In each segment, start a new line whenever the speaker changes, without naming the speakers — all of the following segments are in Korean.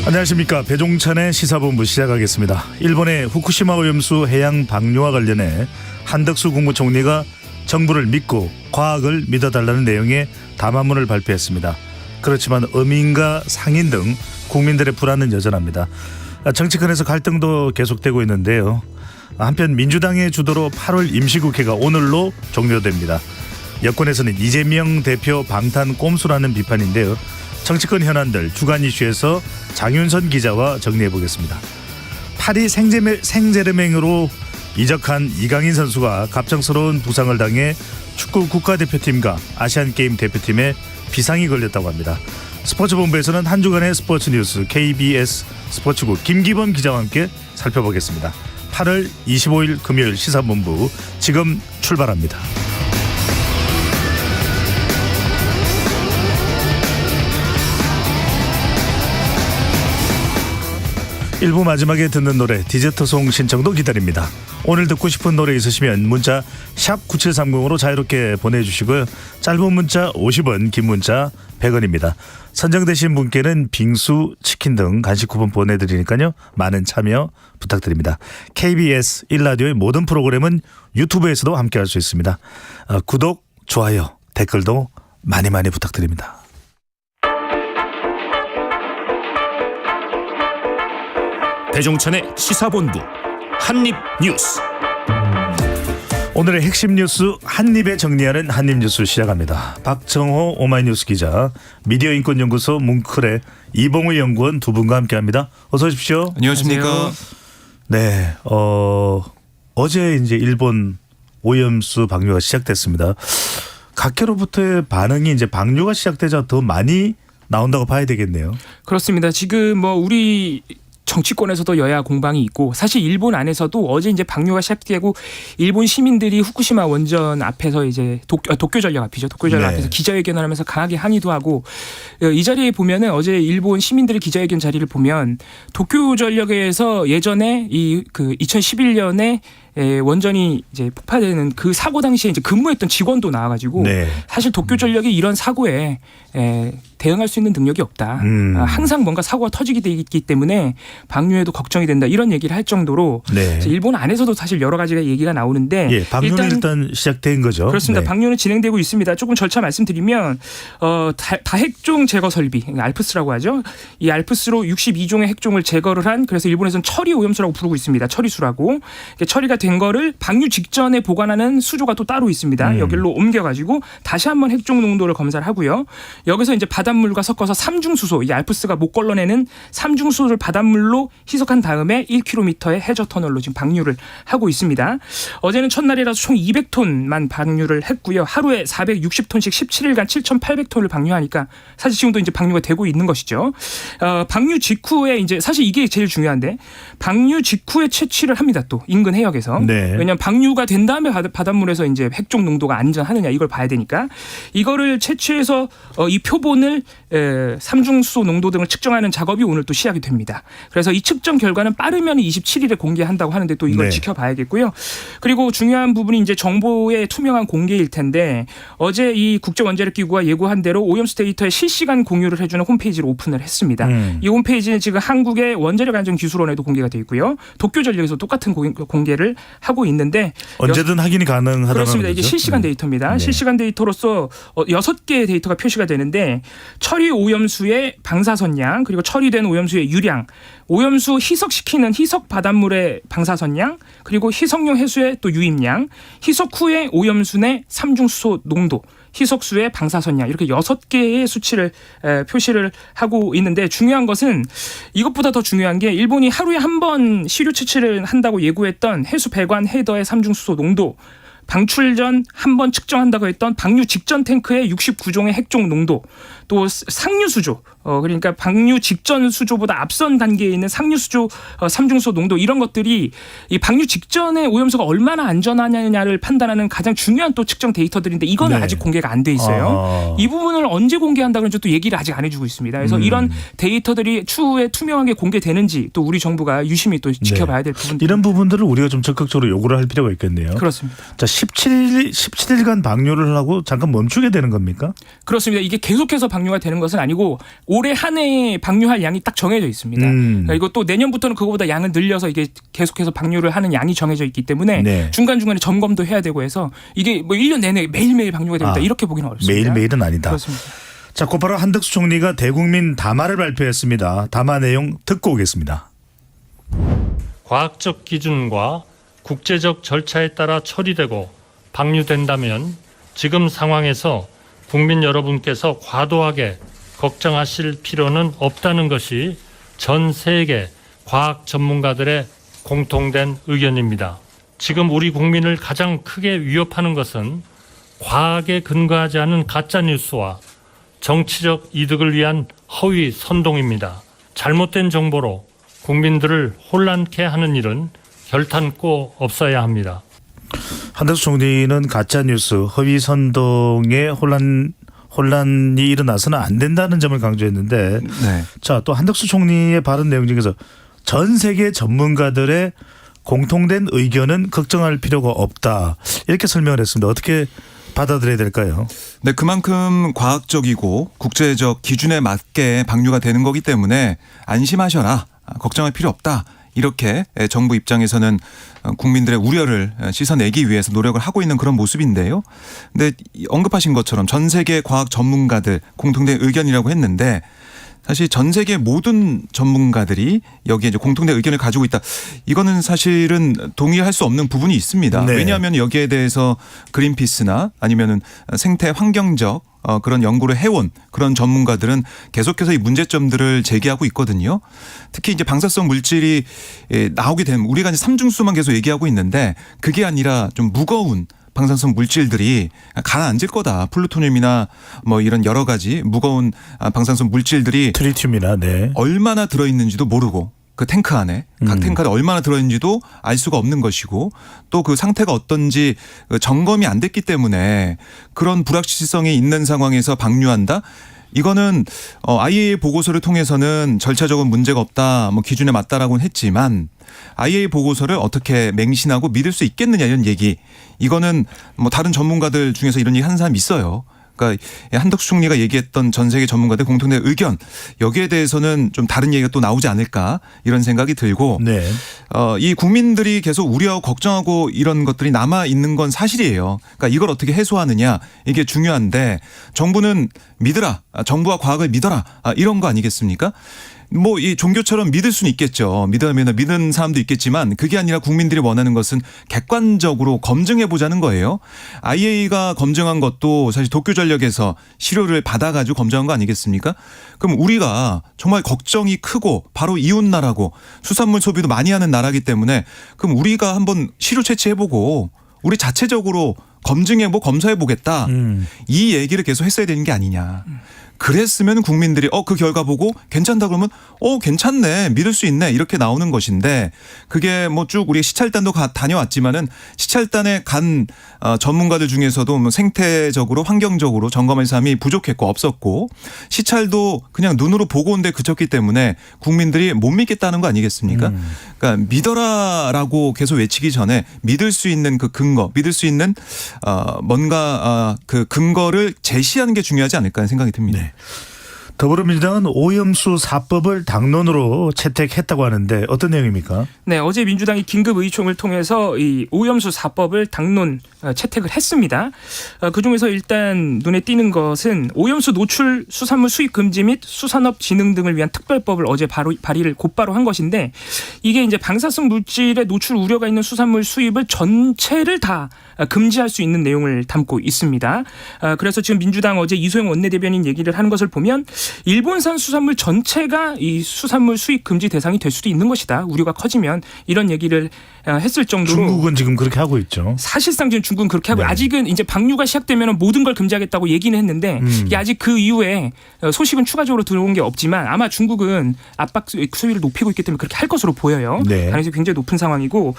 안녕하십니까. 배종찬의 시사본부 시작하겠습니다. 일본의 후쿠시마 오염수 해양 방류와 관련해 한덕수 국무총리가 정부를 믿고 과학을 믿어달라는 내용의 담화문을 발표했습니다. 그렇지만 어민과 상인 등 국민들의 불안은 여전합니다. 정치권에서 갈등도 계속되고 있는데요. 한편 민주당의 주도로 8월 임시국회가 오늘로 종료됩니다. 여권에서는 이재명 대표 방탄 꼼수라는 비판인데요. 정치권 현안들 주간 이슈에서 장윤선 기자와 정리해보겠습니다. 파리 생제르맹으로 이적한 이강인 선수가 갑작스러운 부상을 당해 축구 국가대표팀과 아시안게임 대표팀에 비상이 걸렸다고 합니다. 스포츠본부에서는 한 주간의 스포츠 뉴스 KBS 스포츠국 김기범 기자와 함께 살펴보겠습니다. 8월 25일 금요일 시사본부 지금 출발합니다. 일부 마지막에 듣는 노래 디저트송 신청도 기다립니다. 오늘 듣고 싶은 노래 있으시면 문자 샵 9730으로 자유롭게 보내주시고요. 짧은 문자 50원, 긴 문자 100원입니다. 선정되신 분께는 빙수, 치킨 등 간식 쿠폰 보내드리니까요. 많은 참여 부탁드립니다. KBS 1라디오의 모든 프로그램은 유튜브에서도 함께할 수 있습니다. 구독, 좋아요, 댓글도 많이 부탁드립니다.
배종찬의 시사본부 한입뉴스.
오늘의 핵심 뉴스 한입에 정리하는 한입뉴스 시작합니다. 박정호 오마이뉴스 기자, 미디어인권연구소 뭉클의 이봉우 연구원 두 분과 함께합니다. 어서 오십시오.
안녕하십니까.
네, 어제 이제 일본 오염수 방류가 시작됐습니다. 각계로부터의 반응이 이제 방류가 시작되자 더 많이 나온다고 봐야 되겠네요.
그렇습니다. 지금 우리 정치권에서도 여야 공방이 있고, 사실 일본 안에서도 어제 이제 방류가 시작되고 일본 시민들이 후쿠시마 원전 앞에서 이제 도쿄전력 앞이죠. 도쿄전력
네.
앞에서 기자회견을 하면서 강하게 항의도 하고, 이 자리에 보면은 어제 일본 시민들의 기자회견 자리를 보면 도쿄전력에서 예전에 그 2011년에 원전이 이제 폭파되는 그 사고 당시에 이제 근무했던 직원도 나와가지고
네.
사실 도쿄전력이 이런 사고에 대응할 수 있는 능력이 없다. 항상 뭔가 사고가 터지게 돼 있기 때문에 방류에도 걱정이 된다. 이런 얘기를 할 정도로
네.
일본 안에서도 사실 여러 가지가 얘기가 나오는데,
예, 방류는 일단 시작된 거죠.
그렇습니다.
네.
방류는 진행되고 있습니다. 조금 절차 말씀드리면 다핵종 제거 설비, 알프스라고 하죠. 이 알프스로 62종의 핵종을 제거를 한, 그래서 일본에서는 처리 오염수라고 부르고 있습니다. 처리수라고. 처리가 된 거를 방류 직전에 보관하는 수조가 또 따로 있습니다. 여기로 옮겨가지고 다시 한번 핵종 농도를 검사를 하고요. 여기서 이제 바닷물과 섞어서 삼중수소, 이 알프스가 못 걸러내는 삼중수소를 바닷물로 희석한 다음에 1km의 해저 터널로 지금 방류를 하고 있습니다. 어제는 첫날이라서 총 200톤만 방류를 했고요. 하루에 460톤씩 17일간 7,800톤을 방류하니까 사실 지금도 이제 방류가 되고 있는 것이죠. 방류 직후에 이제 사실 이게 제일 중요한데, 방류 직후에 채취를 합니다. 또 인근 해역에서.
네.
왜냐하면 방류가 된 다음에 바닷물에서 이제 핵종 농도가 안전하느냐 이걸 봐야 되니까, 이거를 채취해서 이 표본을 삼중수소 농도 등을 측정하는 작업이 오늘 또 시작이 됩니다. 그래서 이 측정 결과는 빠르면 27일에 공개한다고 하는데 또 이걸
네.
지켜봐야겠고요. 그리고 중요한 부분이 이제 정보의 투명한 공개일 텐데, 어제 이 국제원자력기구가 예고한 대로 오염수 데이터의 실시간 공유를 해주는 홈페이지를 오픈을 했습니다. 이 홈페이지는 지금 한국의 원자력안전기술원에도 공개가 되어 있고요. 도쿄전력에서 똑같은 공개를 하고 있는데,
언제든 확인이 가능하다는
그렇습니다.
거죠.
이게 실시간 데이터입니다.
네.
실시간 데이터로서 6개의 데이터가 표시가 되는데, 처리 오염수의 방사선량, 그리고 처리된 오염수의 유량, 오염수 희석시키는 희석 바닷물의 방사선량, 그리고 희석용 해수의 또 유입량, 희석 후의 오염수 내 삼중수소 농도, 희석수의 방사선량, 이렇게 6개의 수치를 표시를 하고 있는데, 중요한 것은, 이것보다 더 중요한 게 일본이 하루에 한 번 시료 채취를 한다고 예고했던 해수 배관 헤더의 삼중수소 농도, 방출 전 한 번 측정한다고 했던 방류 직전 탱크의 69종의 핵종 농도, 또 상류 수조, 그러니까 방류 직전 수조보다 앞선 단계에 있는 상류 수조 삼중수소 농도, 이런 것들이 이 방류 직전에 오염수가 얼마나 안전하냐를 판단하는 가장 중요한 또 측정 데이터들인데, 이거는
네.
아직 공개가 안 돼 있어요. 이 부분을 언제 공개한다고 하는지 또 얘기를 아직 안 해주고 있습니다. 그래서 이런 데이터들이 추후에 투명하게 공개되는지 또 우리 정부가 유심히 또 지켜봐야 될 부분들.
이런 부분들을 우리가 좀 적극적으로 요구를 할 필요가 있겠네요.
그렇습니다.
자, 17일간 방류를 하고 잠깐 멈추게 되는 겁니까?
그렇습니다. 이게 계속해서 방류 방류가 되는 것은 아니고 올해 한 해에 방류할 양이 딱 정해져 있습니다. 그러니까 이것도 내년부터는 그거보다 양을 늘려서 이게 계속해서 방류를 하는 양이 정해져 있기 때문에
네.
중간중간에 점검도 해야 되고 해서 이게 뭐 1년 내내 매일매일 방류가 됩니다. 이렇게 보기는 어렵습니다.
매일매일은 아니다.
그렇습니다.
자, 곧바로 한덕수 총리가 대국민 담화를 발표했습니다. 담화 내용 듣고 오겠습니다.
과학적 기준과 국제적 절차에 따라 처리되고 방류된다면 지금 상황에서 국민 여러분께서 과도하게 걱정하실 필요는 없다는 것이 전 세계 과학 전문가들의 공통된 의견입니다. 지금 우리 국민을 가장 크게 위협하는 것은 과학에 근거하지 않은 가짜뉴스와 정치적 이득을 위한 허위 선동입니다. 잘못된 정보로 국민들을 혼란케 하는 일은 결탄코 없어야 합니다.
한덕수 총리는 가짜뉴스, 허위 선동에 혼란이 일어나서는 안 된다는 점을 강조했는데
네.
자, 또 한덕수 총리의 발언 내용 중에서 전 세계 전문가들의 공통된 의견은 걱정할 필요가 없다. 이렇게 설명을 했습니다. 어떻게 받아들여야 될까요?
네, 그만큼 과학적이고 국제적 기준에 맞게 방류가 되는 거기 때문에 안심하셔라. 걱정할 필요 없다. 이렇게 정부 입장에서는 국민들의 우려를 씻어내기 위해서 노력을 하고 있는 그런 모습인데요. 근데 언급하신 것처럼 전 세계 과학 전문가들 공통된 의견이라고 했는데 사실 전 세계 모든 전문가들이 여기에 이제 공통된 의견을 가지고 있다. 이거는 사실은 동의할 수 없는 부분이 있습니다.
네.
왜냐하면 여기에 대해서 그린피스나 아니면은 생태 환경적 그런 연구를 해온 그런 전문가들은 계속해서 이 문제점들을 제기하고 있거든요. 특히 이제 방사성 물질이 나오게 되면 우리가 이제 삼중수만 계속 얘기하고 있는데 그게 아니라 좀 무거운 방사성 물질들이 가라앉을 거다. 플루토늄이나 뭐 이런 여러 가지 무거운 방사성 물질들이
트리튬이나 네.
얼마나 들어있는지도 모르고 그 탱크 안에 각 탱크 안에 얼마나 들어있는지도 알 수가 없는 것이고 또 그 상태가 어떤지 점검이 안 됐기 때문에 그런 불확실성이 있는 상황에서 방류한다. 이거는 IAEA 보고서를 통해서는 절차적인 문제가 없다, 뭐 기준에 맞다라고는 했지만 IAEA 보고서를 어떻게 맹신하고 믿을 수 있겠느냐 이런 얘기. 이거는 뭐 다른 전문가들 중에서 이런 얘기 하는 사람이 있어요. 그러니까 한덕수 총리가 얘기했던 전 세계 전문가들 공통된 의견 여기에 대해서는 좀 다른 얘기가 또 나오지 않을까 이런 생각이 들고
네.
이 국민들이 계속 우려하고 걱정하고 이런 것들이 남아 있는 건 사실이에요. 그러니까 이걸 어떻게 해소하느냐 이게 중요한데 정부는 믿으라, 정부와 과학을 믿어라 이런 거 아니겠습니까? 뭐 이 종교처럼 믿을 수는 있겠죠. 믿는 사람도 있겠지만 그게 아니라 국민들이 원하는 것은 객관적으로 검증해 보자는 거예요. IAEA가 검증한 것도 사실 도쿄전력에서 시료를 받아가지고 검증한 거 아니겠습니까? 그럼 우리가 정말 걱정이 크고 바로 이웃 나라고 수산물 소비도 많이 하는 나라이기 때문에 그럼 우리가 한번 시료 채취해보고 우리 자체적으로 검사해보겠다. 이 얘기를 계속 했어야 되는 게 아니냐. 그랬으면 국민들이 그 결과 보고 괜찮다 그러면 괜찮네 믿을 수 있네 이렇게 나오는 것인데 그게 뭐 쭉 우리 시찰단도 다녀왔지만은 시찰단에 간 전문가들 중에서도 뭐 생태적으로 환경적으로 점검할 사람이 부족했고 없었고 시찰도 그냥 눈으로 보고 온데 그쳤기 때문에 국민들이 못 믿겠다는 거 아니겠습니까? 그러니까 믿어라라고 계속 외치기 전에 믿을 수 있는 그 근거, 믿을 수 있는 뭔가 그 근거를 제시하는 게 중요하지 않을까 하는 생각이 듭니다.
네. 더불어민주당은 오염수 4법을 당론으로 채택했다고 하는데 어떤 내용입니까?
네, 어제 민주당이 긴급 의총을 통해서 이 오염수 4법을 당론 채택을 했습니다. 그중에서 일단 눈에 띄는 것은 오염수 노출 수산물 수입 금지 및 수산업 진흥 등을 위한 특별법을 어제 발의를 곧바로 한 것인데 이게 이제 방사성 물질의 노출 우려가 있는 수산물 수입을 전체를 다 금지할 수 있는 내용을 담고 있습니다. 그래서 지금 민주당 어제 이소영 원내대변인 얘기를 하는 것을 보면 일본산 수산물 전체가 이 수산물 수입 금지 대상이 될 수도 있는 것이다. 우려가 커지면 이런 얘기를 했을 정도로
중국은 지금 그렇게 하고 있죠.
사실상 지금 중국은 그렇게 하고
네.
아직은 이제 방류가 시작되면 모든 걸 금지하겠다고 얘기는 했는데 이게 아직 그 이후에 소식은 추가적으로 들어온 게 없지만 아마 중국은 압박 수위를 높이고 있기 때문에 그렇게 할 것으로 보여요.
네.
가능성이 굉장히 높은 상황이고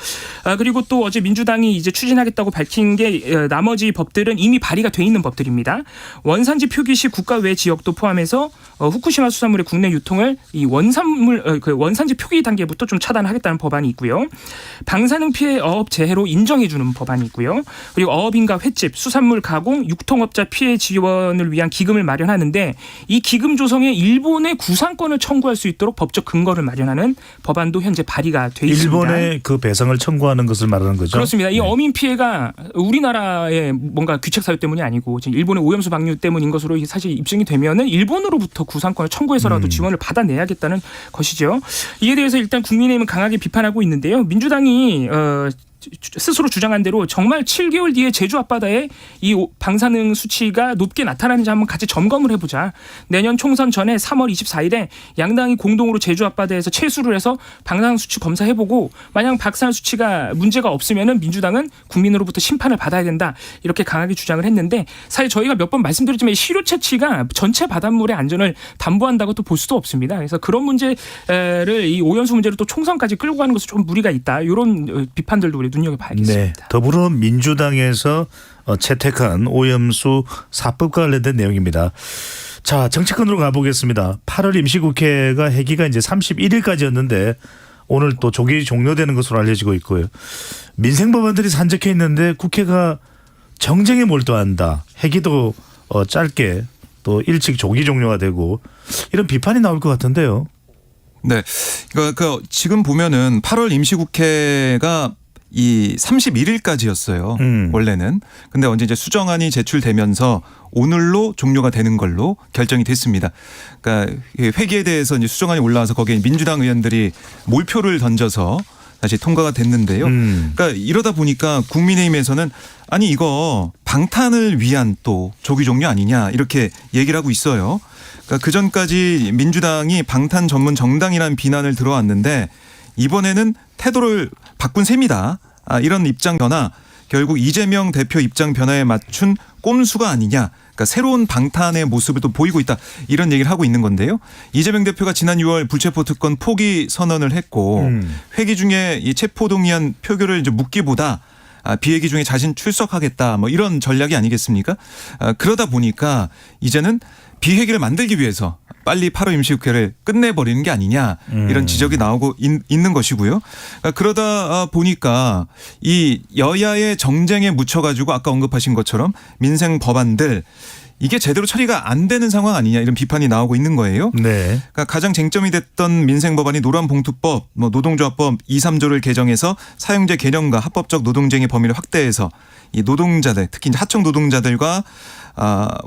그리고 또 어제 민주당이 이제 추진하겠다고 밝힌 게 나머지 법들은 이미 발의가 돼 있는 법들입니다. 원산지 표기 시 국가 외 지역도 포함해서 후쿠시마 수산물의 국내 유통을 이 원산물 그 원산지 표기 단계부터 좀 차단하겠다는 법안이 있고요. 방사능 피해 어업 재해로 인정해주는 법안이 있고요. 그리고 어업인가 횟집, 수산물 가공, 육통업자 피해 지원을 위한 기금을 마련하는데 이 기금 조성에 일본의 구상권을 청구할 수 있도록 법적 근거를 마련하는 법안도 현재 발의가 돼 있습니다.
일본의 그 배상을 청구하는 것을 말하는 거죠.
그렇습니다. 이 어민 피해가 우리나라의 뭔가 귀책 사유 때문이 아니고 지금 일본의 오염수 방류 때문인 것으로 사실 입증이 되면은 일본으로부터 구상권을 청구해서라도 지원을 받아내야겠다는 것이죠. 이에 대해서 일단 국민의힘은 강하게 비판하고 있는데요. 민주당이 스스로 주장한 대로 정말 7개월 뒤에 제주 앞바다에 이 방사능 수치가 높게 나타나는지 한번 같이 점검을 해보자. 내년 총선 전에 3월 24일에 양당이 공동으로 제주 앞바다에서 채수를 해서 방사능 수치 검사해보고 만약 방사능 수치가 문제가 없으면은 민주당은 국민으로부터 심판을 받아야 된다. 이렇게 강하게 주장을 했는데 사실 저희가 몇 번 말씀드렸지만 시료 채취가 전체 바닷물의 안전을 담보한다고 또 볼 수도 없습니다. 그래서 그런 문제를 이 오염수 문제를 또 총선까지 끌고 가는 것은 좀 무리가 있다. 이런 비판들도 우리 눈여겨봐야겠습니다.
네, 더불어민주당에서 채택한 오염수 사법과 관련된 내용입니다. 자, 정치권으로 가보겠습니다. 8월 임시국회가 회기가 이제 31일까지였는데 오늘 또 조기 종료되는 것으로 알려지고 있고요. 민생 법안들이 산적해 있는데 국회가 정쟁에 몰두한다. 회기도 짧게 또 일찍 조기 종료가 되고 이런 비판이 나올 것 같은데요.
네. 그러니까 지금 보면은 8월 임시국회가 이 31일까지였어요. 원래는. 근데 언제 이제 수정안이 제출되면서 오늘로 종료가 되는 걸로 결정이 됐습니다. 그러니까 회기에 대해서 이제 수정안이 올라와서 거기에 민주당 의원들이 몰표를 던져서 다시 통과가 됐는데요. 그러니까 이러다 보니까 국민의힘에서는 아니 이거 방탄을 위한 또 조기 종료 아니냐 이렇게 얘기를 하고 있어요. 그러니까 그 전까지 민주당이 방탄 전문 정당이라는 비난을 들어왔는데 이번에는 태도를 바꾼 셈이다. 이런 입장 변화 결국 이재명 대표 입장 변화에 맞춘 꼼수가 아니냐. 그러니까 새로운 방탄의 모습을 또 보이고 있다. 이런 얘기를 하고 있는 건데요. 이재명 대표가 지난 6월 불체포 특권 포기 선언을 했고 회기 중에 이 체포동의안 표결을 이제 묻기보다 비회기 중에 자신 출석하겠다. 뭐 이런 전략이 아니겠습니까? 그러다 보니까 이제는 비회기를 만들기 위해서 빨리 8월 임시국회를 끝내버리는 게 아니냐 이런 지적이 나오고 있는 것이고요. 그러다 보니까 이 여야의 정쟁에 묻혀가지고 아까 언급하신 것처럼 민생 법안들 이게 제대로 처리가 안 되는 상황 아니냐 이런 비판이 나오고 있는 거예요. 네. 그러니까 가장 쟁점이 됐던 민생 법안이 노란봉투법, 뭐 노동조합법 2, 3조를 개정해서 사용제 개념과 합법적 노동쟁의 범위를 확대해서 이 노동자들 특히 이제 하청 노동자들과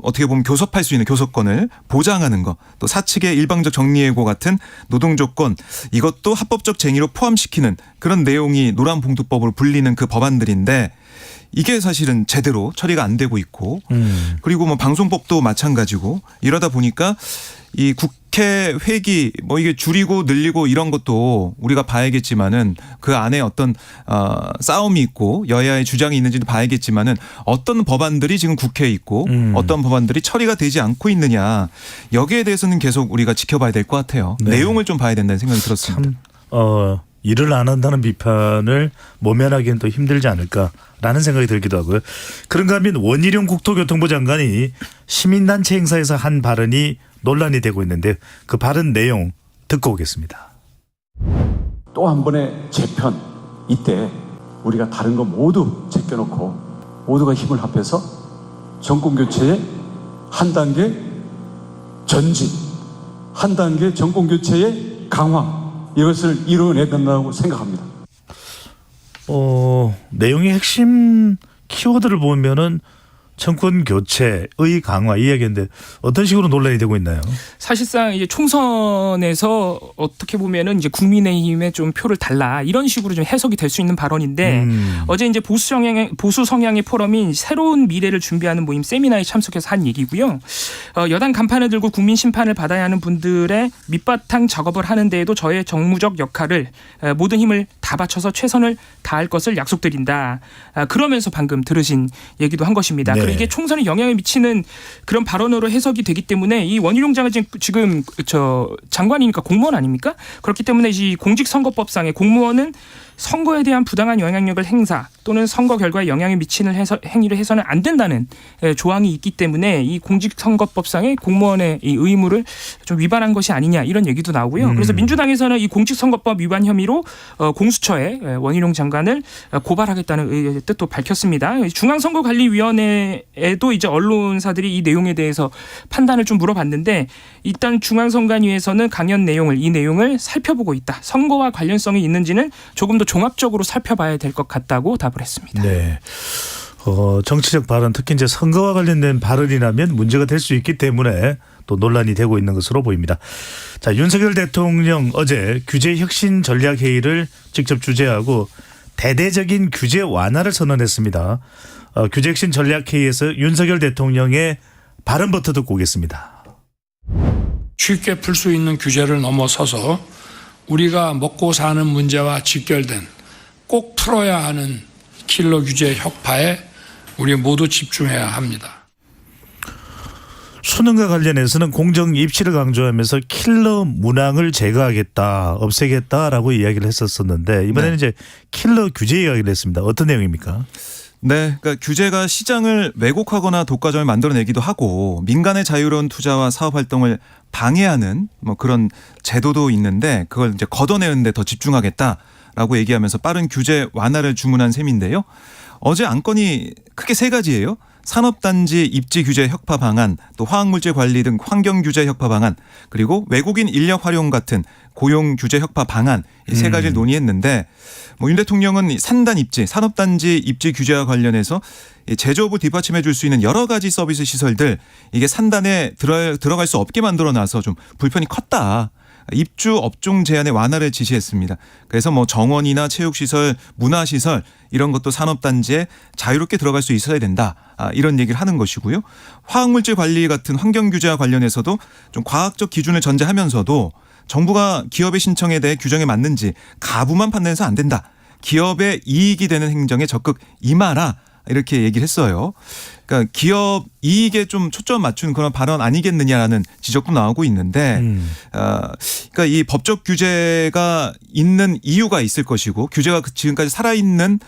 어떻게 보면 교섭할 수 있는 교섭권을 보장하는 것, 또 사측의 일방적 정리해고 같은 노동조건 이것도 합법적 쟁의로 포함시키는 그런 내용이 노란봉투법으로 불리는 그 법안들인데 이게 사실은 제대로 처리가 안 되고 있고 그리고 뭐 방송법도 마찬가지고 이러다 보니까 이 국회 회기 뭐 이게 줄이고 늘리고 이런 것도 우리가 봐야겠지만은 그 안에 어떤 싸움이 있고 여야의 주장이 있는지도 봐야겠지만은 어떤 법안들이 지금 국회에 있고 어떤 법안들이 처리가 되지 않고 있느냐 여기에 대해서는 계속 우리가 지켜봐야 될 것 같아요. 네. 내용을 좀 봐야 된다는 생각이 들었습니다.
참 일을 안 한다는 비판을 모면하기는 또 힘들지 않을까라는 생각이 들기도 하고요. 그런가 하면 원희룡 국토교통부 장관이 시민단체 행사에서 한 발언이 논란이 되고 있는데 그 발언 내용 듣고 오겠습니다.
또 한 번의 재편 이때 우리가 다른 거 모두 제껴놓고 모두가 힘을 합해서 정권교체의 한 단계 전진 한 단계 정권교체의 강화 이것을 이뤄내간다고 생각합니다.
내용의 핵심 키워드를 보면은 정권 교체의 강화 이 이야기인데 어떤 식으로 논란이 되고 있나요? 사실상
이제 총선에서 어떻게 보면은 이제 국민의힘에 좀 표를 달라 이런 식으로 좀 해석이 될 수 있는 발언인데 어제 이제 보수 성향의 포럼이 새로운 미래를 준비하는 모임 세미나에 참석해서 한 얘기고요. 여당 간판을 들고 국민 심판을 받아야 하는 분들의 밑바탕 작업을 하는 데에도 저의 정무적 역할을 모든 힘을 다 바쳐서 최선을 다할 것을 약속드린다. 그러면서 방금 들으신 얘기도 한 것입니다.
네.
그리고 이게 총선에 영향을 미치는 그런 발언으로 해석이 되기 때문에 이 원희룡 장관은 지금 장관이니까 공무원 아닙니까? 그렇기 때문에 이 공직선거법상의 공무원은 선거에 대한 부당한 영향력을 행사 또는 선거 결과에 영향을 미치는 행위를 해서는 안 된다는 조항이 있기 때문에 이 공직선거법상의 공무원의 이 의무를 좀 위반한 것이 아니냐 이런 얘기도 나오고요. 그래서 민주당에서는 이 공직선거법 위반 혐의로 공수처에 원희룡 장관을 고발하겠다는 뜻도 밝혔습니다. 중앙선거관리위원회에도 이제 언론사들이 이 내용에 대해서 판단을 좀 물어봤는데 일단 중앙선관위에서는 강연 이 내용을 살펴보고 있다. 선거와 관련성이 있는지는 조금 더 종합적으로 살펴봐야 될 것 같다고 답을 했습니다.
네. 정치적 발언, 특히 이제 선거와 관련된 발언이라면 문제가 될 수 있기 때문에 또 논란이 되고 있는 것으로 보입니다. 자, 윤석열 대통령 어제 규제 혁신 전략 회의를 직접 주재하고 대대적인 규제 완화를 선언했습니다. 규제 혁신 전략 회의에서 윤석열 대통령의 발언부터 듣고 오겠습니다.
쉽게 풀 수 있는 규제를 넘어서서 우리가 먹고 사는 문제와 직결된 꼭 풀어야 하는 킬러 규제 혁파에 우리 모두 집중해야 합니다.
수능과 관련해서는 공정 입시를 강조하면서 킬러 문항을 제거하겠다, 없애겠다라고 이야기를 했었었는데 이번에는 이제 킬러 규제 이야기를 했습니다. 어떤 내용입니까?
네, 그러니까 규제가 시장을 왜곡하거나 독과점을 만들어내기도 하고 민간의 자유로운 투자와 사업 활동을 방해하는 뭐 그런 제도도 있는데 그걸 이제 걷어내는 데 더 집중하겠다라고 얘기하면서 빠른 규제 완화를 주문한 셈인데요. 어제 안건이 크게 세 가지예요. 산업단지 입지 규제 혁파 방안, 또 화학물질 관리 등 환경 규제 혁파 방안, 그리고 외국인 인력 활용 같은 고용 규제 혁파 방안 이 세 가지를 논의했는데 윤 대통령은 산단 입지, 산업단지 입지 규제와 관련해서 제조업을 뒷받침해 줄 수 있는 여러 가지 서비스 시설들 이게 산단에 들어갈 수 없게 만들어놔서 좀 불편이 컸다. 입주 업종 제한의 완화를 지시했습니다. 그래서 뭐 정원이나 체육시설, 문화시설 이런 것도 산업단지에 자유롭게 들어갈 수 있어야 된다. 이런 얘기를 하는 것이고요. 화학물질 관리 같은 환경 규제와 관련해서도 좀 과학적 기준을 전제하면서도 정부가 기업의 신청에 대해 규정에 맞는지 가부만 판단해서 안 된다. 기업의 이익이 되는 행정에 적극 임하라. 이렇게 얘기를 했어요. 그러니까 기업 이익에 좀 초점 맞춘 그런 발언 아니겠느냐라는 지적도 나오고 있는데 그러니까 이 법적 규제가 있는 이유가 있을 것이고 규제가 지금까지 살아있는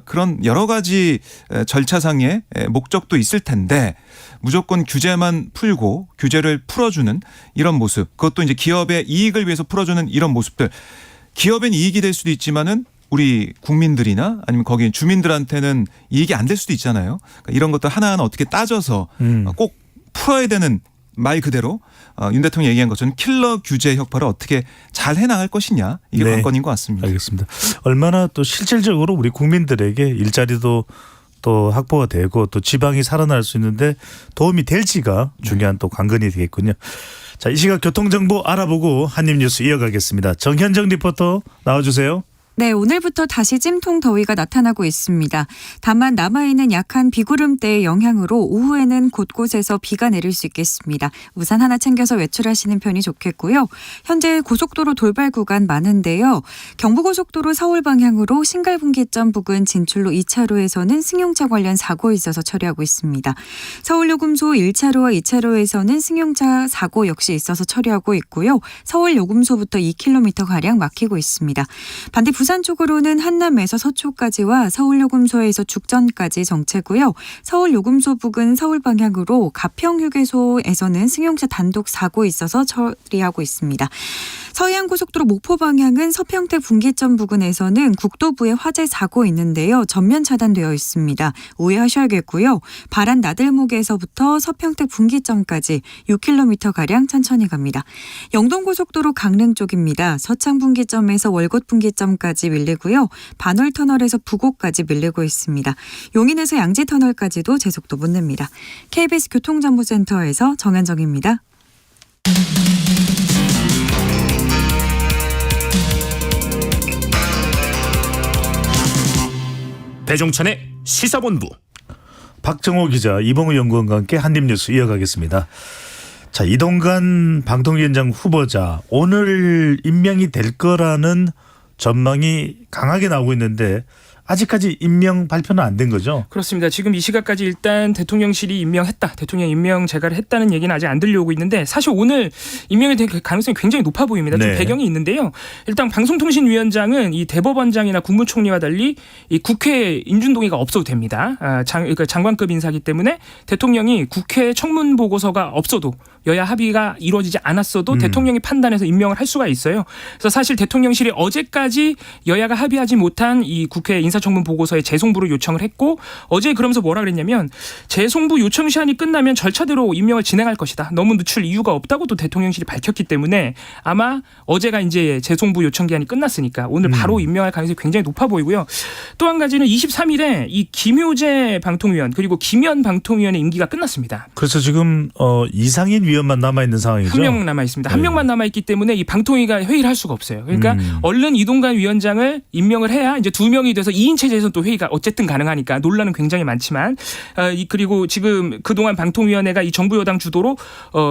그런 여러 가지 절차상의 목적도 있을 텐데 무조건 규제만 풀고 규제를 풀어주는 이런 모습 그것도 이제 기업의 이익을 위해서 풀어주는 이런 모습들 기업엔 이익이 될 수도 있지만은 우리 국민들이나 아니면 거기 주민들한테는 이익이 안 될 수도 있잖아요. 그러니까 이런 것들 하나하나 어떻게 따져서 꼭 풀어야 되는 말 그대로 윤 대통령이 얘기한 것처럼 킬러 규제 혁파를 어떻게 잘 해나갈 것이냐 이게 관건인 것 같습니다.
알겠습니다. 얼마나 또 실질적으로 우리 국민들에게 일자리도 또 확보가 되고 또 지방이 살아날 수 있는데 도움이 될지가 중요한 또 관건이 되겠군요. 자, 이 시각 교통정보 알아보고 한입뉴스 이어가겠습니다. 정현정 리포터 나와주세요.
네, 오늘부터 다시 찜통 더위가 나타나고 있습니다. 다만 남아있는 약한 비구름대의 영향으로 오후에는 곳곳에서 비가 내릴 수 있겠습니다. 우산 하나 챙겨서 외출하시는 편이 좋겠고요. 현재 고속도로 돌발 구간 많은데요. 경부고속도로 서울 방향으로 신갈분기점 부근 진출로 2차로에서는 승용차 관련 사고 있어서 처리하고 있습니다. 서울요금소 1차로와 2차로에서는 승용차 사고 역시 있어서 처리하고 있고요. 서울요금소부터 2km가량 막히고 있습니다. 반대 부산 쪽으로는 한남에서 서초까지와 서울요금소에서 죽전까지 정체고요. 서울요금소 부근 서울 방향으로 가평휴게소에서는 승용차 단독 사고 있어서 처리하고 있습니다. 서해안고속도로 목포 방향은 서평택 분기점 부근에서는 국도부에 화재 사고 있는데요. 전면 차단되어 있습니다. 우회하셔야겠고요. 바란 나들목에서부터 서평택 분기점까지 6km가량 천천히 갑니다. 영동고속도로 강릉 쪽입니다. 서창 분기점에서 월곶 분기점까지 밀리고요. 반월터널에서 부곡까지 밀리고 있습니다. 용인에서 양지터널까지도 제속도 못 냅니다. KBS 교통정보센터에서 정현정입니다.
배종찬의 시사본부.
박정호 기자, 이봉우 연구원과 함께 한입뉴스 이어가겠습니다. 자, 이동관 방통위원장 후보자 오늘 임명이 될 거라는 전망이 강하게 나오고 있는데 아직까지 임명 발표는 안 된 거죠?
그렇습니다. 지금 이 시각까지 일단 대통령실이 임명했다. 대통령 임명 제가를 했다는 얘기는 아직 안 들려오고 있는데 사실 오늘 임명이 될 가능성이 굉장히 높아 보입니다. 좀
네.
배경이 있는데요. 일단 방송통신위원장은 이 대법원장이나 국무총리와 달리 이 국회 인준동의가 없어도 됩니다. 그러니까 장관급 인사기 때문에 대통령이 국회 청문 보고서가 없어도 여야 합의가 이루어지지 않았어도 대통령이 판단해서 임명을 할 수가 있어요. 그래서 사실 대통령실이 어제까지 여야가 합의하지 못한 이 국회 인사청문 보고서의 재송부를 요청을 했고 어제 그러면서 뭐라 그랬냐면 재송부 요청 시한이 끝나면 절차대로 임명을 진행할 것이다. 너무 늦출 이유가 없다고 또 대통령실이 밝혔기 때문에 아마 어제가 이제 재송부 요청 기한이 끝났으니까 오늘 바로 임명할 가능성이 굉장히 높아 보이고요. 또 한 가지는 23일에 이 김효재 방통위원 그리고 김현 방통위원의 임기가 끝났습니다.
그래서 지금 이상인 위원만 남아 있는 상황이죠.
한 명 남아 있습니다. 한
네.
명만 남아 있기 때문에 이 방통위가 회의를 할 수가 없어요. 그러니까 얼른 이동관 위원장을 임명을 해야 이제 2명이 돼서 2인 체제에서 또 회의가 어쨌든 가능하니까 논란은 굉장히 많지만 그리고 지금 그동안 방통위원회가 이 정부 여당 주도로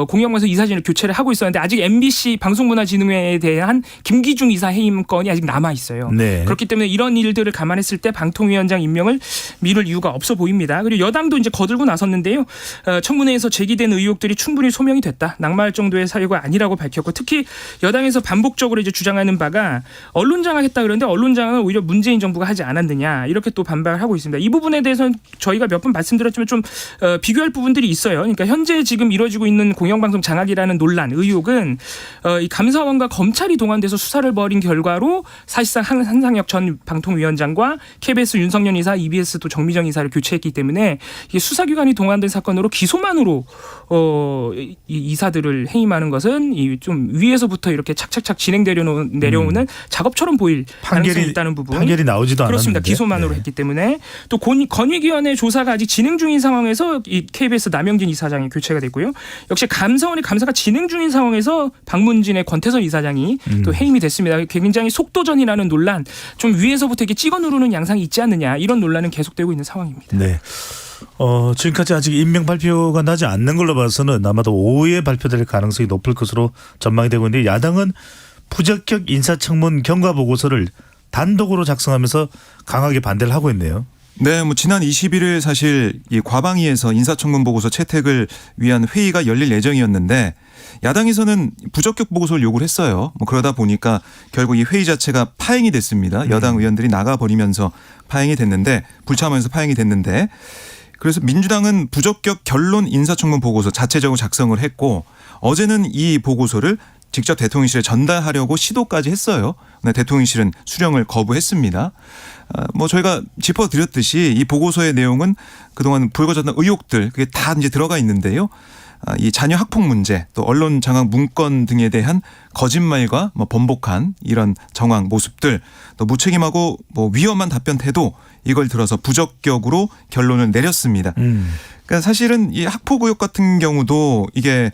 공영방송 이사진을 교체를 하고 있었는데 아직 MBC 방송문화진흥회에 대한 김기중 이사 해임 건이 아직 남아 있어요.
네.
그렇기 때문에 이런 일들을 감안했을 때 방통위원장 임명을 미룰 이유가 없어 보입니다. 그리고 여당도 이제 거들고 나섰는데요. 청문회에서 제기된 의혹들이 충분히 소명이 됐다. 낙마할 정도의 사유가 아니라고 밝혔고 특히 여당에서 반복적으로 이제 주장하는 바가 언론 장악했다 그러는데 언론 장악은 오히려 문재인 정부가 하지 않았느냐 이렇게 또 반박을 하고 있습니다. 이 부분에 대해서는 저희가 몇 번 말씀드렸지만 좀 비교할 부분들이 있어요. 그러니까 현재 지금 이루어지고 있는 공영방송 장악이라는 논란, 의혹은 이 감사원과 검찰이 동원돼서 수사를 벌인 결과로 사실상 한상혁 전 방통위원장과 KBS 윤석열 이사, EBS 또 정미정 이사를 교체했기 때문에 이게 수사기관이 동원된 사건으로 기소만으로 이 이사들을 해임하는 것은 이 좀 위에서부터 이렇게 착착착 내려오는 작업처럼 보일 가능성이 있다는 부분.
판결이 나오지도
그렇습니다.
않았는데.
기소만으로
네.
했기 때문에 또 권익위원회 조사가 아직 진행 중인 상황에서 이 KBS 남영진 이사장이 교체가 됐고요. 역시 감사원의 감사가 진행 중인 상황에서 박문진의 권태선 이사장이 또 해임이 됐습니다. 굉장히 속도전이라는 논란, 좀 위에서부터 이렇게 찍어 누르는 양상이 있지 않느냐 이런 논란은 계속되고 있는 상황입니다.
네. 지금까지 아직 임명 발표가 나지 않는 걸로 봐서는 아마도 오후에 발표될 가능성이 높을 것으로 전망이 되고 있는데 야당은 부적격 인사청문 경과 보고서를 단독으로 작성하면서 강하게 반대를 하고 있네요.
네, 뭐 지난 21일 사실 이 과방위에서 인사청문 보고서 채택을 위한 회의가 열릴 예정이었는데 야당에서는 부적격 보고서를 요구를 했어요. 뭐 그러다 보니까 결국 이 회의 자체가 파행이 됐습니다. 여당 의원들이 나가버리면서 파행이 됐는데 불참하면서 파행이 됐는데 그래서 민주당은 부적격 결론 인사청문 보고서 자체적으로 작성을 했고 어제는 이 보고서를 직접 대통령실에 전달하려고 시도까지 했어요. 근데 대통령실은 수령을 거부했습니다. 뭐 저희가 짚어드렸듯이 이 보고서의 내용은 그동안 불거졌던 의혹들 그게 다 이제 들어가 있는데요. 이 자녀 학폭 문제 또 언론 장악 문건 등에 대한 거짓말과 뭐 번복한 이런 정황 모습들 또 무책임하고 뭐 위험한 답변 태도 이걸 들어서 부적격으로 결론을 내렸습니다. 그러니까 사실은 이 학폭 의혹 같은 경우도 이게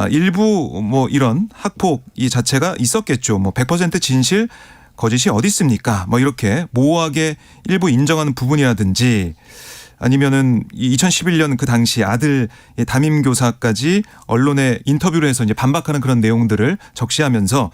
일부 뭐 이런 학폭 이 자체가 있었겠죠. 뭐 100% 진실 거짓이 어디 있습니까? 뭐 이렇게 모호하게 일부 인정하는 부분이라든지 아니면은 2011년 그 당시 아들 담임 교사까지 언론에 인터뷰를 해서 이제 반박하는 그런 내용들을 적시하면서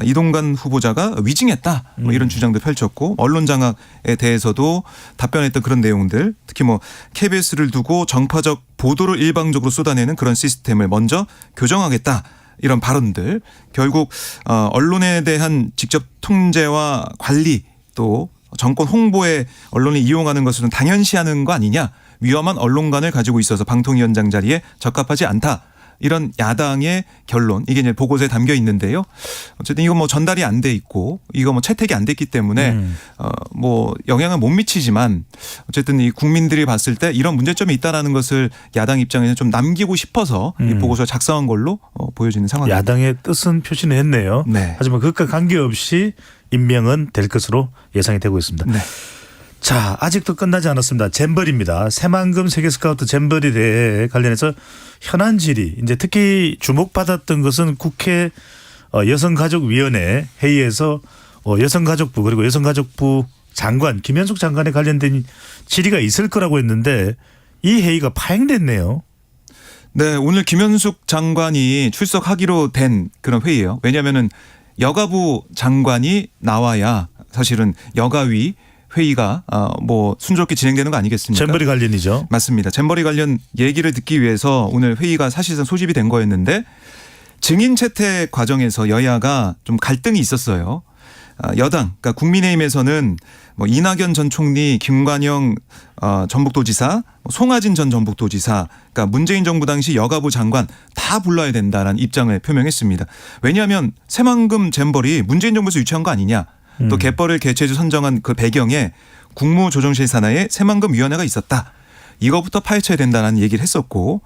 이동관 후보자가 위증했다 뭐 이런 주장도 펼쳤고 언론 장악에 대해서도 답변했던 그런 내용들 특히 뭐 KBS를 두고 정파적 보도를 일방적으로 쏟아내는 그런 시스템을 먼저 교정하겠다. 이런 발언들 결국 언론에 대한 직접 통제와 관리 또 정권 홍보에 언론이 이용하는 것은 당연시하는 거 아니냐. 위험한 언론관을 가지고 있어서 방통위원장 자리에 적합하지 않다. 이런 야당의 결론 이게 이제 보고서에 담겨 있는데요. 어쨌든 이거 뭐 전달이 안 돼 있고 이거 뭐 채택이 안 됐기 때문에 뭐 영향은 못 미치지만 어쨌든 이 국민들이 봤을 때 이런 문제점이 있다라는 것을 야당 입장에서 좀 남기고 싶어서 이 보고서 작성한 걸로 보여지는 상황입니다.
야당의 뜻은 표시는 했네요.
네.
하지만 그것과 관계없이 임명은 될 것으로 예상이 되고 있습니다.
네.
자, 아직도 끝나지 않았습니다. 잼버리입니다. 새만금 세계스카우트 잼버리 대회에 관련해서 현안 질의, 이제 특히 주목받았던 것은 국회 여성가족위원회 회의에서 여성가족부 그리고 여성가족부 장관 김현숙 장관에 관련된 질의가 있을 거라고 했는데 이 회의가 파행됐네요.
네, 오늘 김현숙 장관이 출석하기로 된 그런 회의예요. 왜냐하면은 여가부 장관이 나와야 사실은 여가위 회의가 뭐 순조롭게 진행되는 거 아니겠습니까?
잼버리 관련이죠.
맞습니다. 잼버리 관련 얘기를 듣기 위해서 오늘 회의가 사실상 소집이 된 거였는데 증인 채택 과정에서 여야가 좀 갈등이 있었어요. 여당, 그러니까 국민의힘에서는 뭐 이낙연 전 총리, 김관영 전북도지사, 송하진 전 전북도지사, 그러니까 문재인 정부 당시 여가부 장관 다 불러야 된다라는 입장을 표명했습니다. 왜냐하면 새만금 잼버리 문재인 정부에서 유치한 거 아니냐. 또 갯벌을 개최지 선정한 그 배경에 국무조정실 산하에 새만금 위원회가 있었다. 이거부터 파헤쳐야 된다는 얘기를 했었고